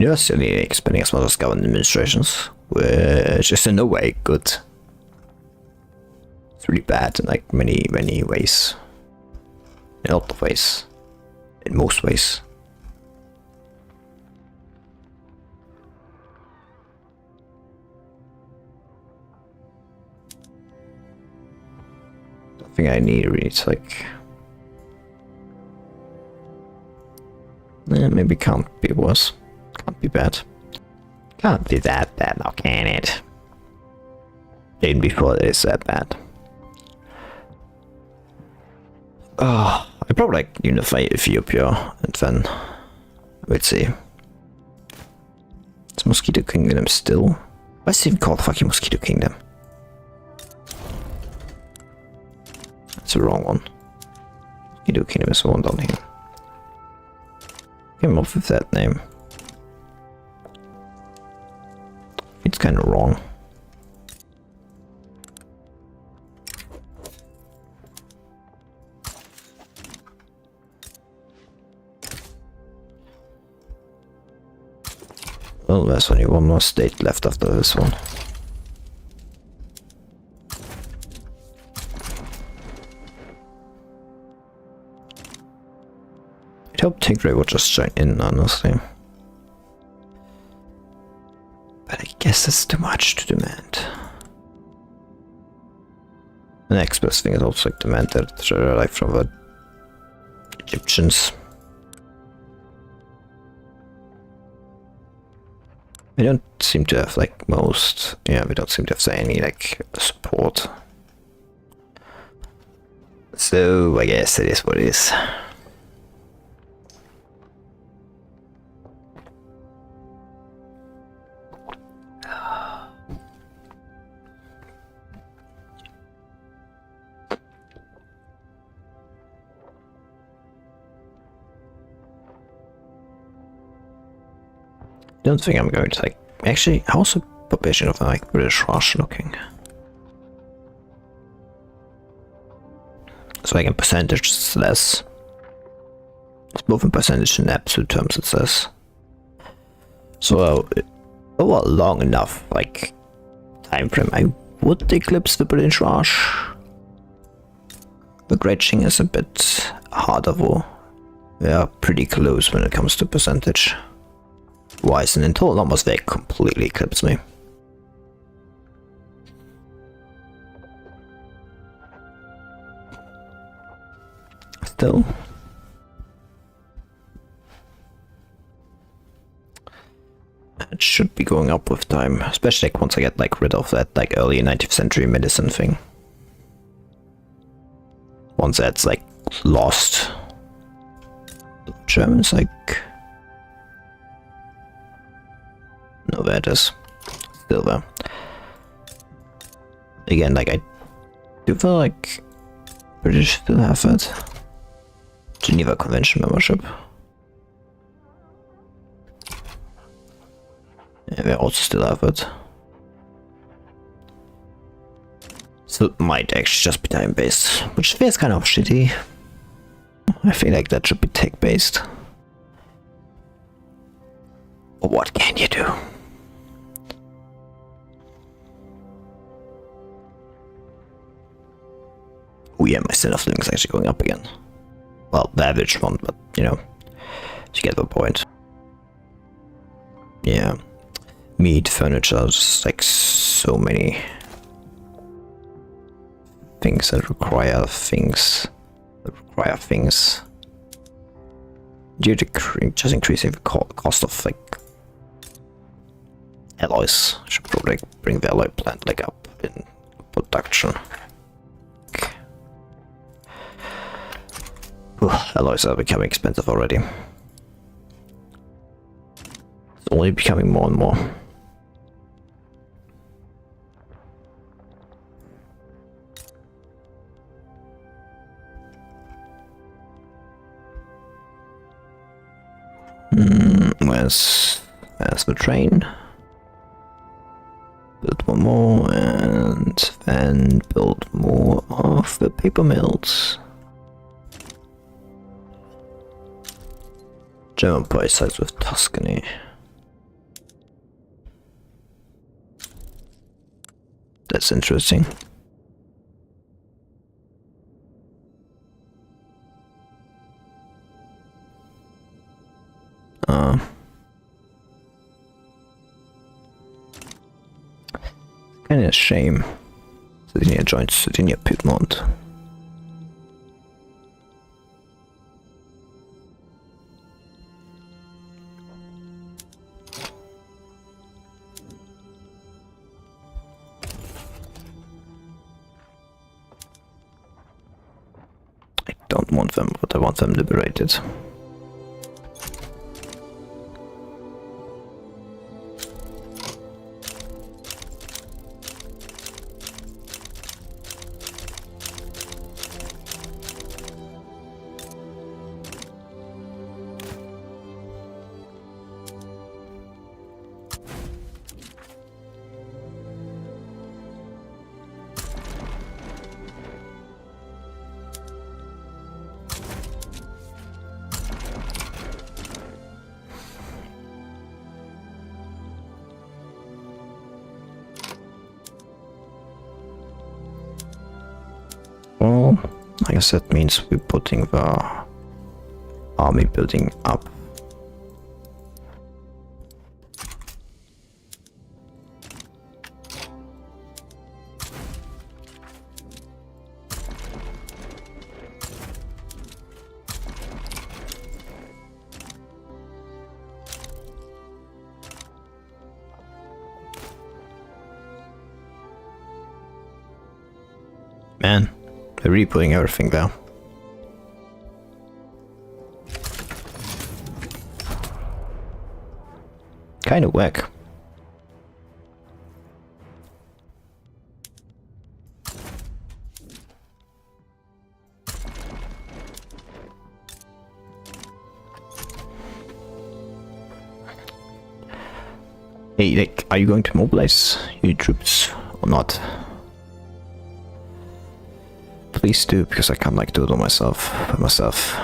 You're still expending as much as government administrations, which is in no way good. It's really bad in like many ways. In a lot of ways. In most ways. I think I need really to like... maybe can't be worse. Can't be bad. Can't be that bad now, can it? Even before it is that bad. Oh, I probably like unify Ethiopia and then we'll see. It's Mosquito Kingdom still. Why is it even called fucking Mosquito Kingdom? That's the wrong one. Mosquito Kingdom is the one down here. Came off with that name. It's kind of wrong. Well, there's only one more state left after this one. I hope Tigray will just join in, honestly. But I guess it's too much to demand. The next best thing is also like demand that like from the Egyptians. We don't seem to have like most, yeah, we don't seem to have any like support. So I guess it is what it is. I don't think I'm going to like... Actually, how's the population of like British Russian looking? So like in percentage it's less. It's both in percentage and absolute terms it says. So over long enough like time frame I would eclipse the British Rush. The Great Qing is a bit harder though. They are pretty close when it comes to percentage. Wise and in total numbers they completely eclipse me. Still. It should be going up with time, especially like once I get like rid of that like early 19th century medicine thing. Once that's like lost. The Germans like... No, there it is. Still there. Again, like I do feel like British still have it. Geneva Convention membership. Yeah, they also still have it. So it might actually just be time based, which feels kind of shitty. I feel like that should be tech based. But what can you do? Oh yeah, my standard of living is actually going up again. Well, the average one, but you know, you get the point. Yeah. Meat, furniture, just like so many things that require things. Due to just increasing the cost of like alloys, I should probably bring the alloy plant like up in production. Alloys are becoming expensive already. It's only becoming more and more. Where's the train? Build one more and then build more of the paper mills. German pie sides with Tuscany. That's interesting. Kinda a shame. Sardinia joins Sardinia Piedmont. I don't want them, but I want them liberated. Well, I guess that means we're putting the army building up. Man. They're really putting everything down. Kind of whack. Hey, like, are you going to mobilize your troops or not? Please do, because I can't like do it on myself by myself.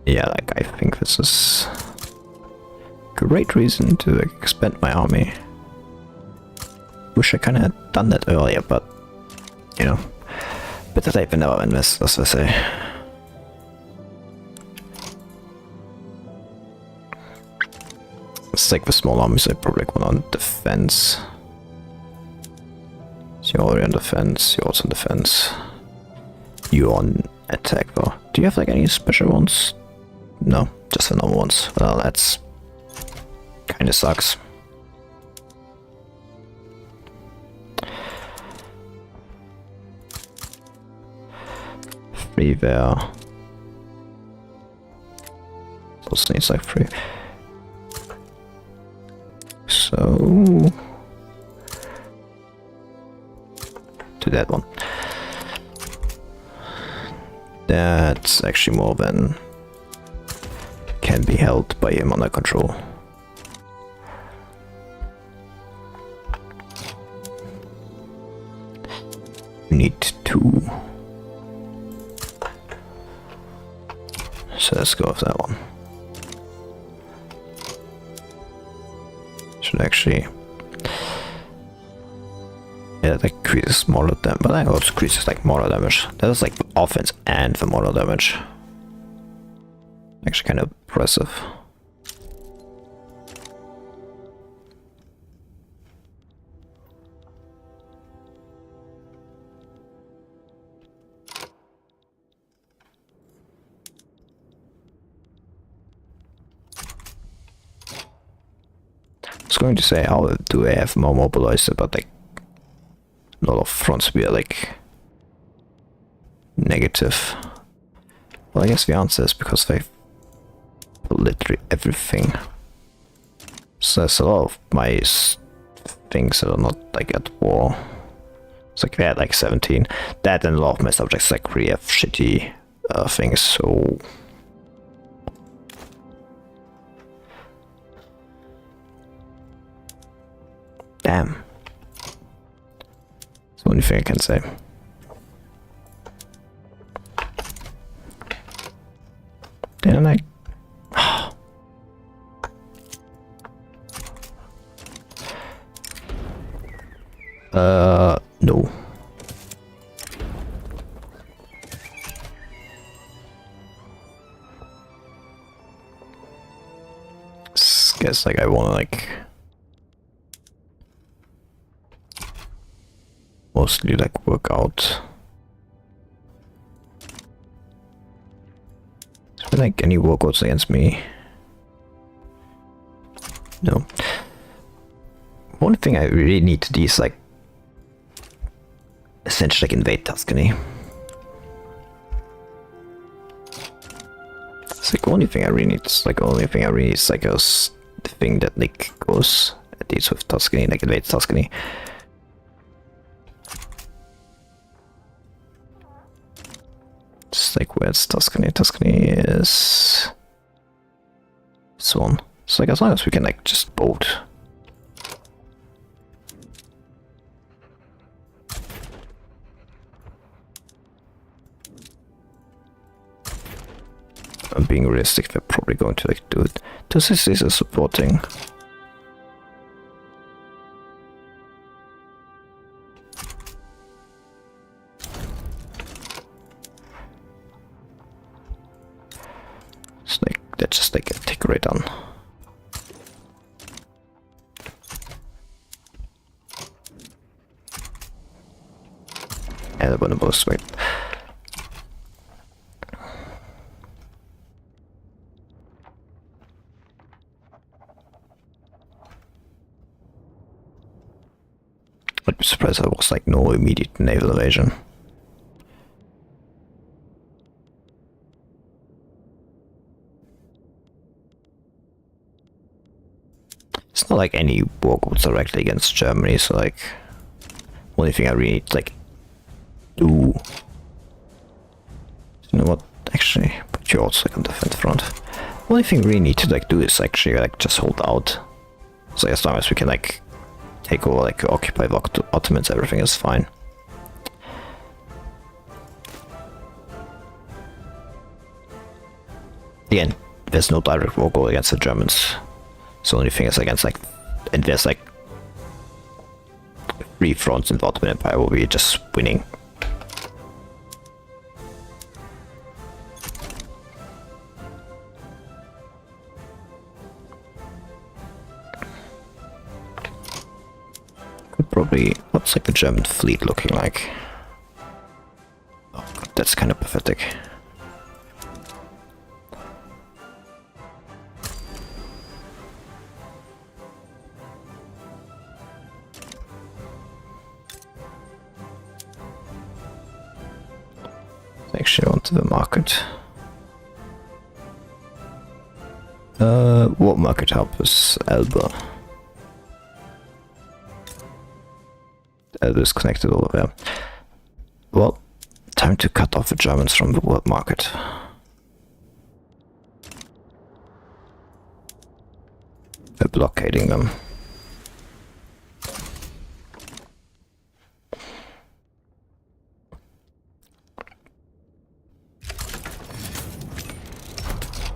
Yeah, like I think this is a great reason to expand my army. Wish I kinda had done that earlier, but you know, better late than never in this, as I say. Let's take the small armies. I probably want on defense. So you're already on defense, you're also on defense. You're on attack though. Do you have like any special ones? No, just the normal ones. Well, that's kinda sucks. Free there. Also needs like free. So to that one. That's actually more than can be held by him under control. We need 2. So let's go with that one. Should actually, yeah, that increases smaller damage, but that also increases like mortar damage. That is like the offense and the mortar damage. Actually kind of impressive. I was going to say, how do I have more mobilized, but like a lot of fronts were like negative. Well, I guess the answer is because they literally everything. So there's a lot of my things that are not like at war. It's like they had like 17. That and a lot of my subjects like really have shitty things, so Damn. That's the only thing I can say. Didn't I? No. Guess like I wanna like mostly like work out. Is there like any workouts against me? No. One thing I really need to do is like essentially like invade Tuscany. It's like the only thing I really need is like like a thing that like goes at least with Tuscany, like invades Tuscany. Just like where's Tuscany? Tuscany is this one. So like as long as we can like just boat. I'm being realistic, they're probably going to like do it. This is supporting. It's like that's just like a tick right on. And one of those right. I'd be surprised there was like no immediate naval invasion. It's not like any war goes directly against Germany, so like only thing I really need to like do. You know what? Actually, put you also like on the defense front. Only thing we really need to like do is actually like just hold out. So as long as we can like take over, like occupy the Ottomans, everything is fine. Again, there's no direct war goal against the Germans. So the only thing is against like, and there's like 3 fronts in the Ottoman Empire where we're just winning. Probably, what's like the German fleet looking like? Oh god, that's kind of pathetic. Actually onto the market. What market help us? Elba. Elba is connected over there. Well, time to cut off the Germans from the world market. They're blockading them.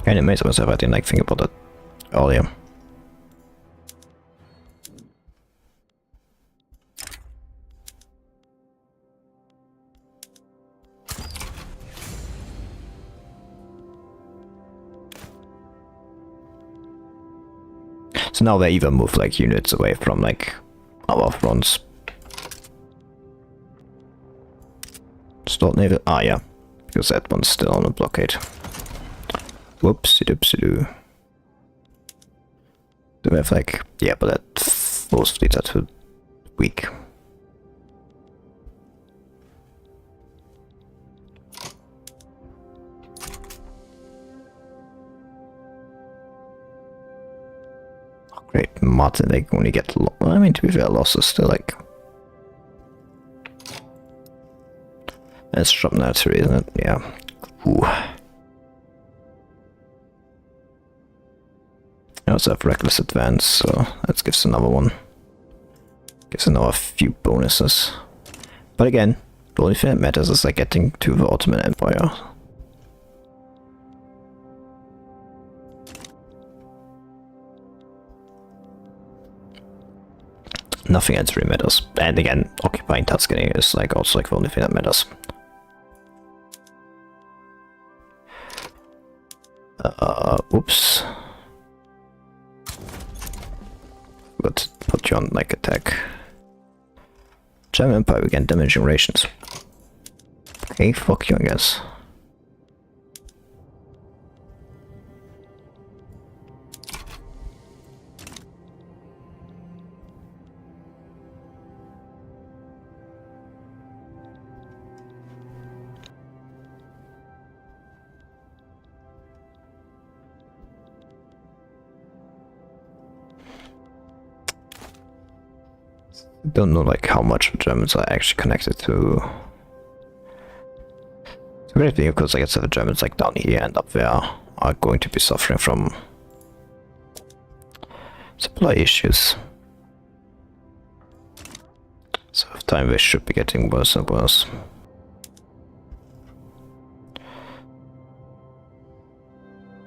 Kind of amazed myself, I didn't like think about that earlier. So now they even move like units away from like our fronts. Start naval. Ah, yeah, because that one's still on a blockade. Whoopsie doopsie doo. Do we have like, yeah, but that those fleets are too weak. Oh, great, Martin, they only get. I mean, to be fair, losses still like. That's from nursery, isn't it? Yeah. Ooh. I also have reckless advance, so let's give us another one. Gives another few bonuses. But again, the only thing that matters is like getting to the Ottoman Empire. Nothing else really matters. And again, occupying Tuscany is like also like the only thing that matters. Oops. But put you on like attack. German Empire began damaging rations. Okay, fuck you, I guess. I don't know like how much Germans are actually connected to. It's a great thing because like I said, the Germans like down here and up there are going to be suffering from supply issues. So with time they should be getting worse and worse.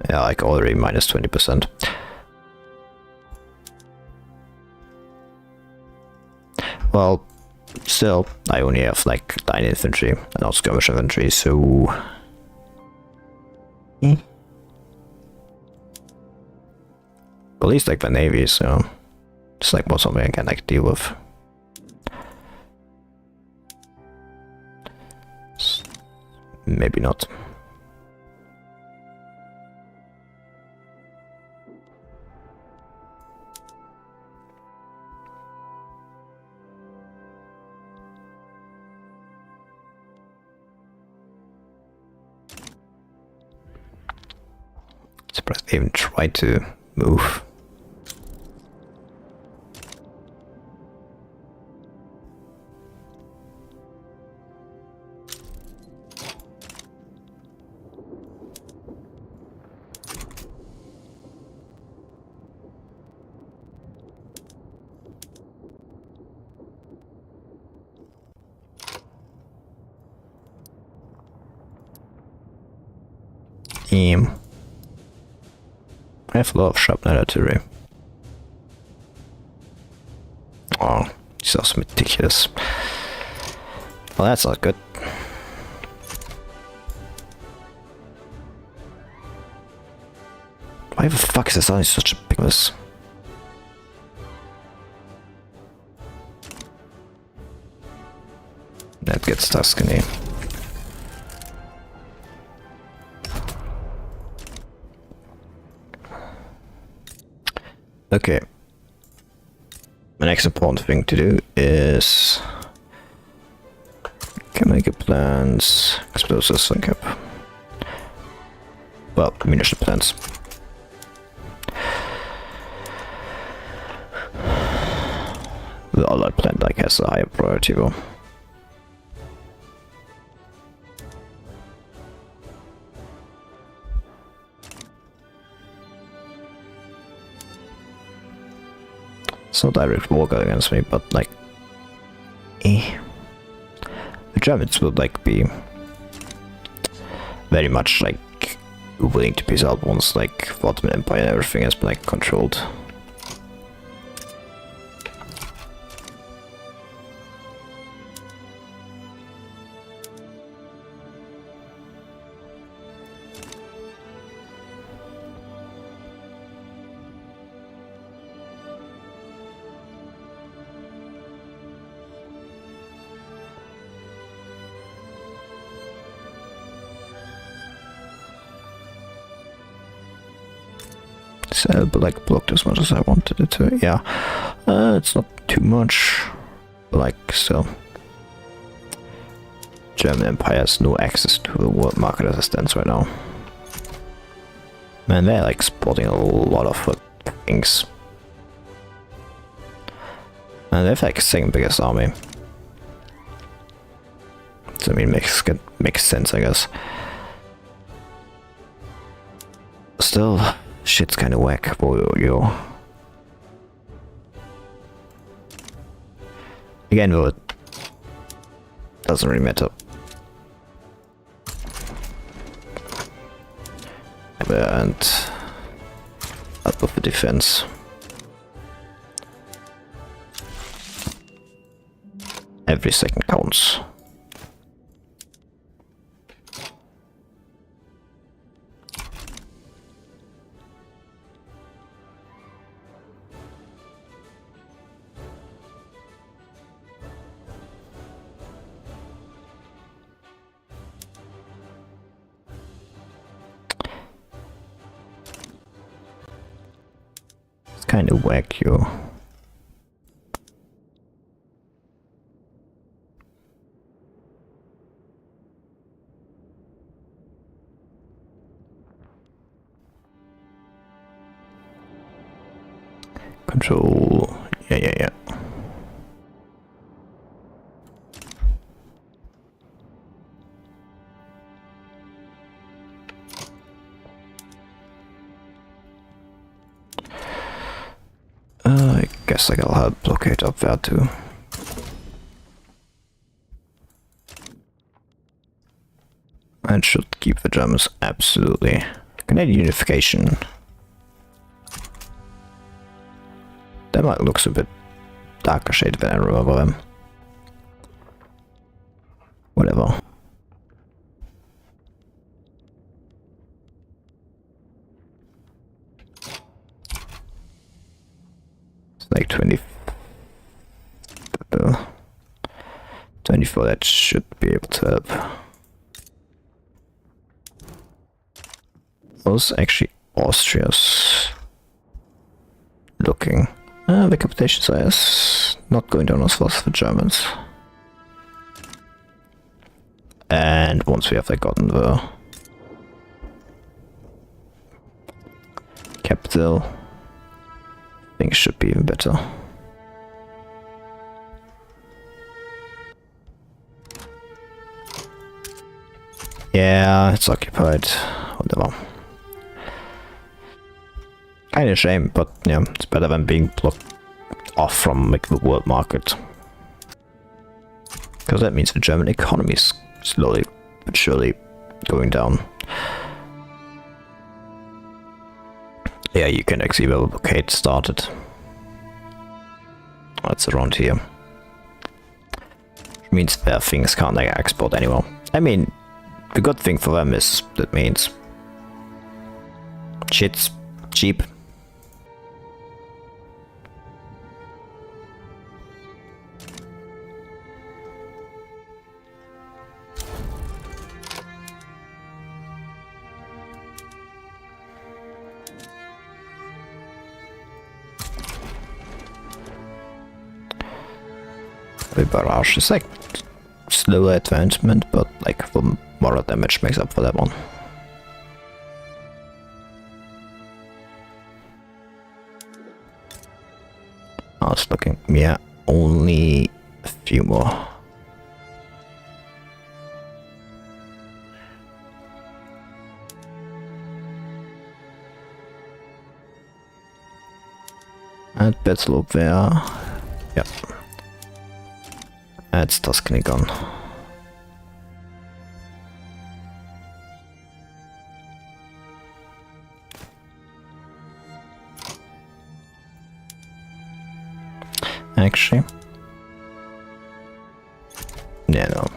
Yeah, like already minus 20%. Well, still, I only have like 9 infantry and not skirmish infantry, so... At least like the navy, so... It's like more something I can like deal with. Maybe not. Surprised they even tried to move. I have a lot of shrapnel artillery. Oh, this is ridiculous. Well, that's not good. Why the fuck is this only such a big mess? That gets Tuscany. Okay. The next important thing to do is chemical plants, explosives and cap. Well, munition plants. The allied plant like has a higher priority though. It's not direct war going against me, but like, the Germans would like be very much like willing to peace out once like the Ottoman Empire and everything has been like controlled. So, but like blocked as much as I wanted it to. Yeah, it's not too much, but like still. German Empire has no access to the world market as it stands right now. Man, they're like exporting a lot of things. And they have like the second biggest army. So I mean, makes sense, I guess. Still, shit's kind of whack for you. Again, though, it doesn't really matter. And up with the defense. Every second counts. It's kind of whack, you. Control. Yeah. I guess I'll help blockade up there too. And should keep the Germans absolutely. Canadian unification. Denmark looks a bit darker shade than I remember them. Whatever. It's like 24, that should be able to help. Was actually Austria's looking. The capitation size not going down as fast as the Germans. And once we have gotten the capital, things should be even better. Yeah, it's occupied. Whatever. Kind of shame, but yeah, it's better than being blocked off from like, the world market. Because that means the German economy is slowly but surely going down. Yeah, you can actually have a blockade started. That's around here. Which means their things can't like, export anymore. I mean, the good thing for them is that means shit's cheap. The barrage is like slower advancement, but like the moral damage makes up for that one. I was looking, yeah, only a few more. And battle up there. Yep. That's Tuscany gone. Actually. Yeah, no.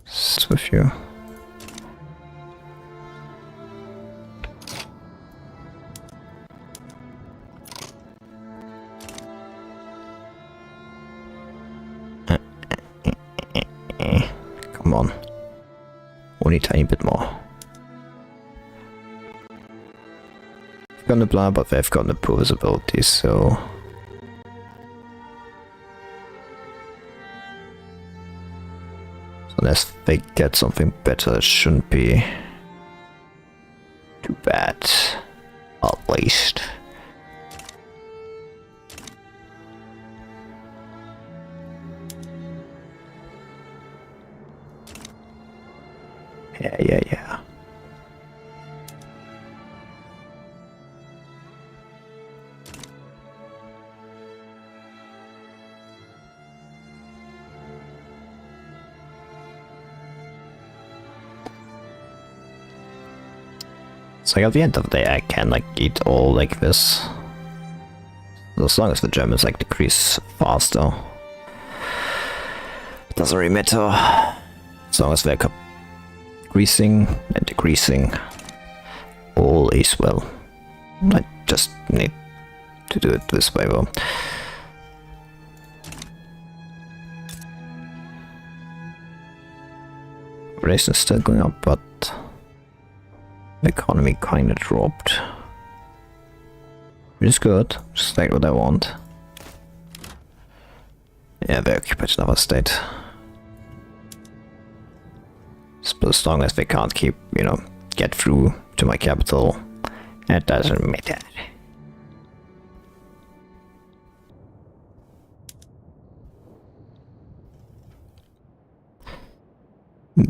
It's with you. Come on. Only a tiny bit more. I've got the blah, but they've got the poor visibility, so... Unless they get something better, it shouldn't be too bad, at least. Yeah. It's like at the end of the day I can like eat all like this. As long as the Germans like decrease faster. It doesn't really matter. As long as they're increasing and decreasing, all is well. I just need to do it this way though. Race is still going up, but the economy kinda dropped. Which is good, just like what I want. Yeah, they occupied another state. But as long as they can't keep, you know, get through to my capital, it doesn't matter.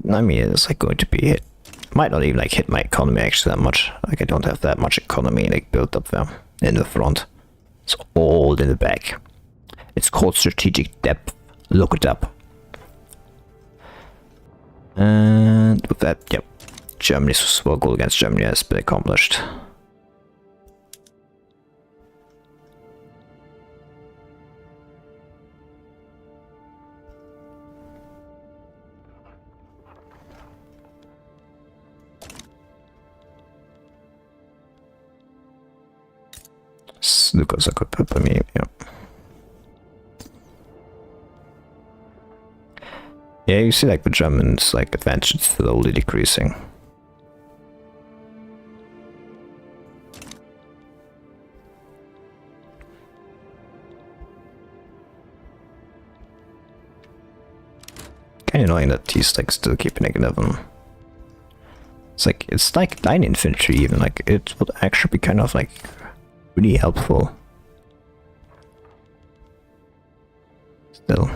I mean, it's like going to be hit. Might not even like hit my economy actually that much. Like I don't have that much economy like built up there in the front. It's all in the back. It's called strategic depth. Look it up. And with that, yep, Germany's struggle against Germany has been accomplished. Lucas, I could pepper me, yeah. Yeah, you see like the Germans like advantage slowly decreasing. Kinda annoying that he's like still keeping like 11. It's like 9 infantry even, like it would actually be kind of like really helpful. Still.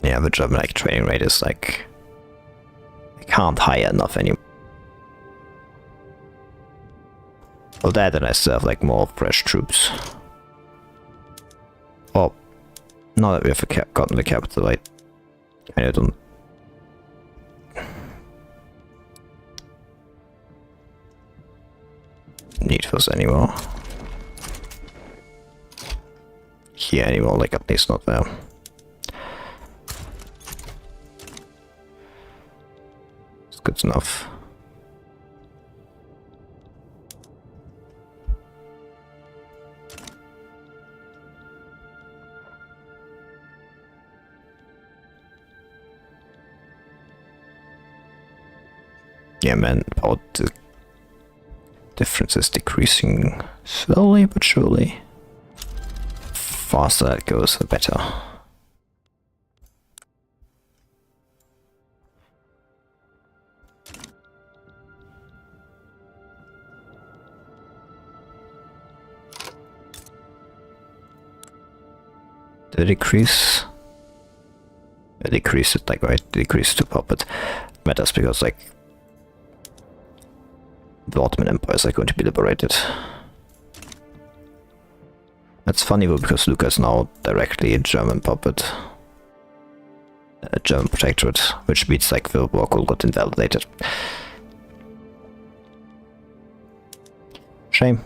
Yeah, the German like training rate is like I can't hire enough anymore. Well, that and I still have like more fresh troops. Oh, now that we have gotten the capital, I kinda don't need those anymore. Here anymore, like at least not there. It's good enough. Yeah, man, about the difference is decreasing slowly but surely. Faster it goes, the better. The decrease. I decrease it like right, decrease to puppet matters because like the Ottoman Empire is like going to be liberated. That's funny though because Lucca is now directly a German puppet. A German protectorate, which means like the war got invalidated. Shame.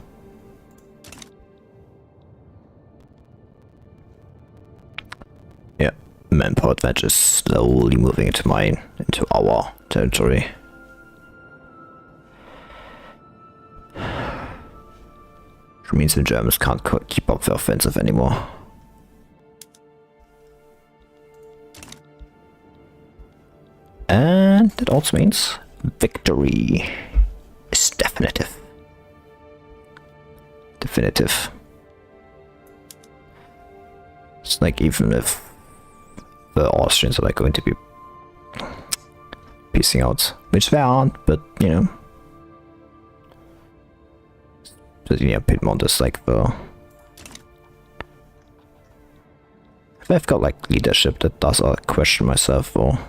Yeah, manpower advantage is slowly moving into our territory. Which means the Germans can't keep up the offensive anymore. And that also means victory is definitive. Definitive. It's like even if the Austrians are like going to be piecing out, which they aren't, but you know. But yeah, Piedmont is like the... They've got like leadership that does question myself for.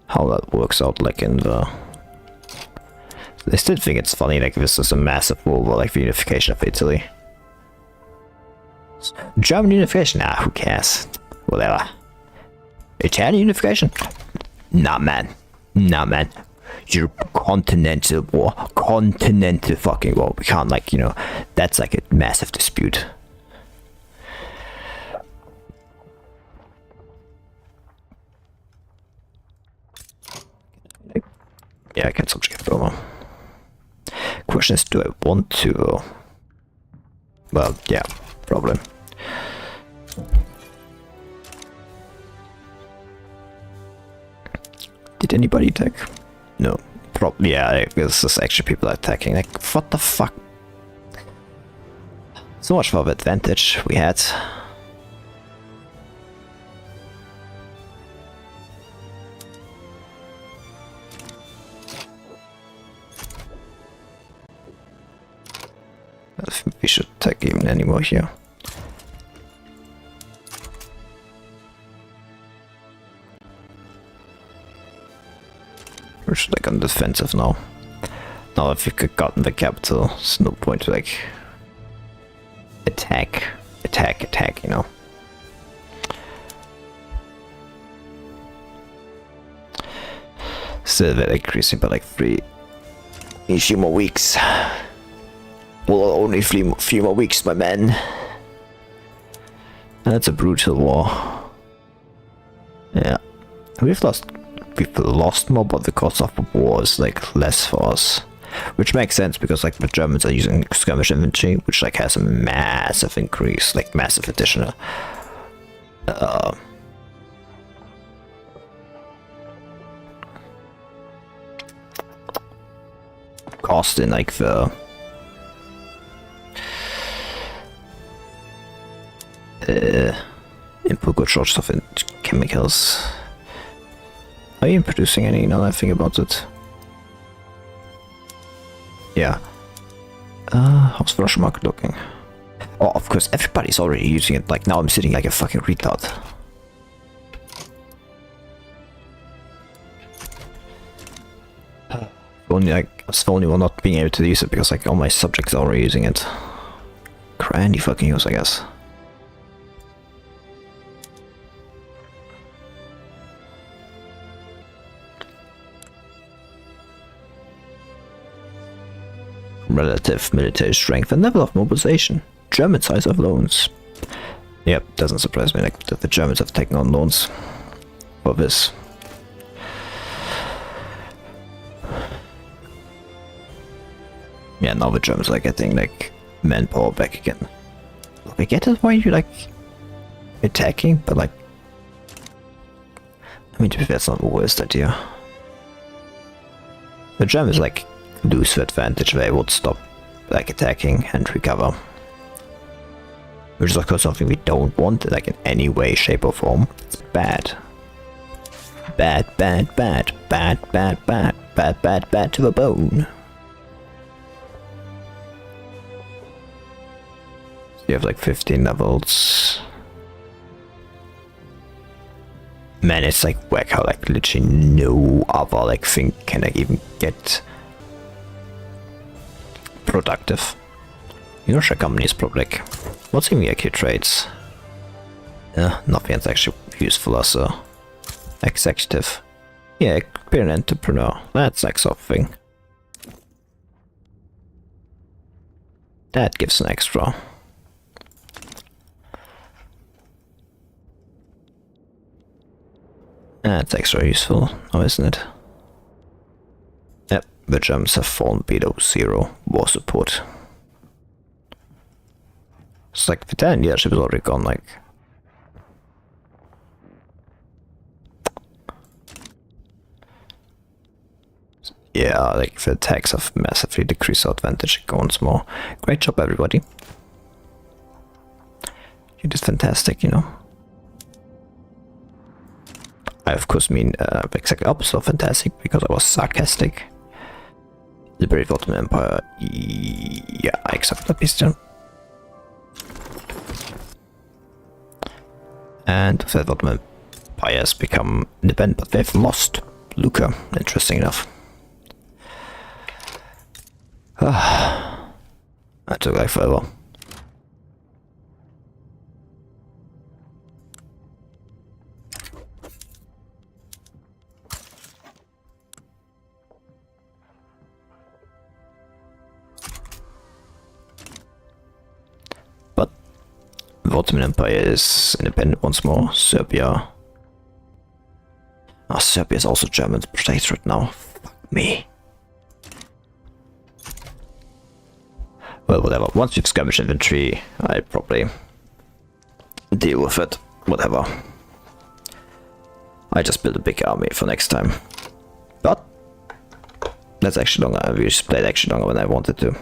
How that works out like in the... I still think it's funny like this is a massive war over like the unification of Italy. German unification? Nah, who cares? Whatever. Italian unification? Nah, man. Nah, man. You're continental war. Continental fucking war. We can't, like, you know, that's like a massive dispute. Yeah, I can subject over. Question is, do I want to? Well, yeah, probably. Did anybody attack? No. Probably, yeah, this is actually people attacking. Like, what the fuck? So much for the advantage we had. I think we should attack even anymore here. We're just like on the defensive now. Now if we could gotten the capital, there's no point to like attack, you know. Still they're increasing by like 3 more weeks. Well, only 3 few more weeks, my man. And that's a brutal war. Yeah. We've lost more, but the cost of the war is like less for us. Which makes sense because like the Germans are using skirmish infantry, which like has a massive increase, like massive additional cost in like the input good short stuff in chemicals. Are you producing any now that I think about it? Yeah. How's the Russian market looking? Oh, of course, everybody's already using it. Like, now I'm sitting like a fucking retard. Only like, I was the only one not being able to use it because like all my subjects are already using it. Grandy fucking use, I guess. Relative military strength and level of mobilization. German size of loans. Yep, doesn't surprise me like that the Germans have taken on loans for this. Yeah, now the Germans are getting like manpower back again. I get it why you like attacking, but like I mean that's not the worst idea. The Germans like lose the advantage, they would stop like attacking and recover. Which is of course something we don't want, like in any way, shape or form. It's bad. Bad, bad, bad, bad, bad, bad, bad, bad, bad to the bone. So you have like 15 levels. Man, it's like whack how like literally no other like thing can like even get productive. Your company is probably like, what's in the IQ trades? Yeah, nothing that's actually useful as a executive. Yeah, be an entrepreneur. That's like something. That gives an extra. That's extra useful, oh, isn't it? Yep, the Germans have fallen below 0 war support. It's like the Italian leadership is already gone, like. Yeah, like the attacks have massively decreased our advantage once more. Great job, everybody. You did fantastic, you know. I of course mean exactly opposite of fantastic because I was sarcastic. Liberate Ottoman Empire. Yeah, I accept that piston. And the Ottoman Empire has become independent, but they've lost Lucca, interesting enough. That took like forever. Ottoman Empire is independent once more. Serbia. Oh, Serbia is also German protectorate now. Fuck me. Well, whatever. Once we've skirmish infantry, I probably deal with it. Whatever. I just build a big army for next time. But that's actually longer. We just played actually longer than I wanted to.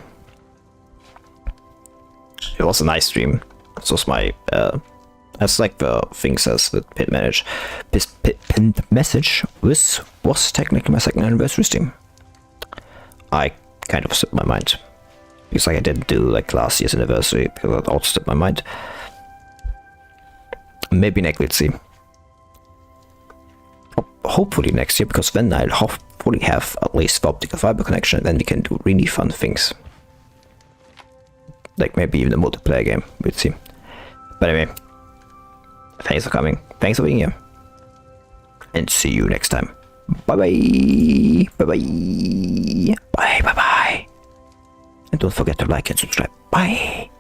It was a nice stream. This was my as like the thing says with pin manage. Pinned message was technically my second anniversary stream. I kind of slipped my mind. Because like I didn't do like last year's anniversary because it also slipped my mind. Maybe next we'll see. Hopefully next year, because then I'll hopefully have at least the optical fiber connection, and then we can do really fun things. Like maybe even a multiplayer game, we'll see. But anyway, thanks for coming, thanks for being here, and see you next time. Bye bye, bye bye, bye bye bye, and don't forget to like and subscribe. Bye.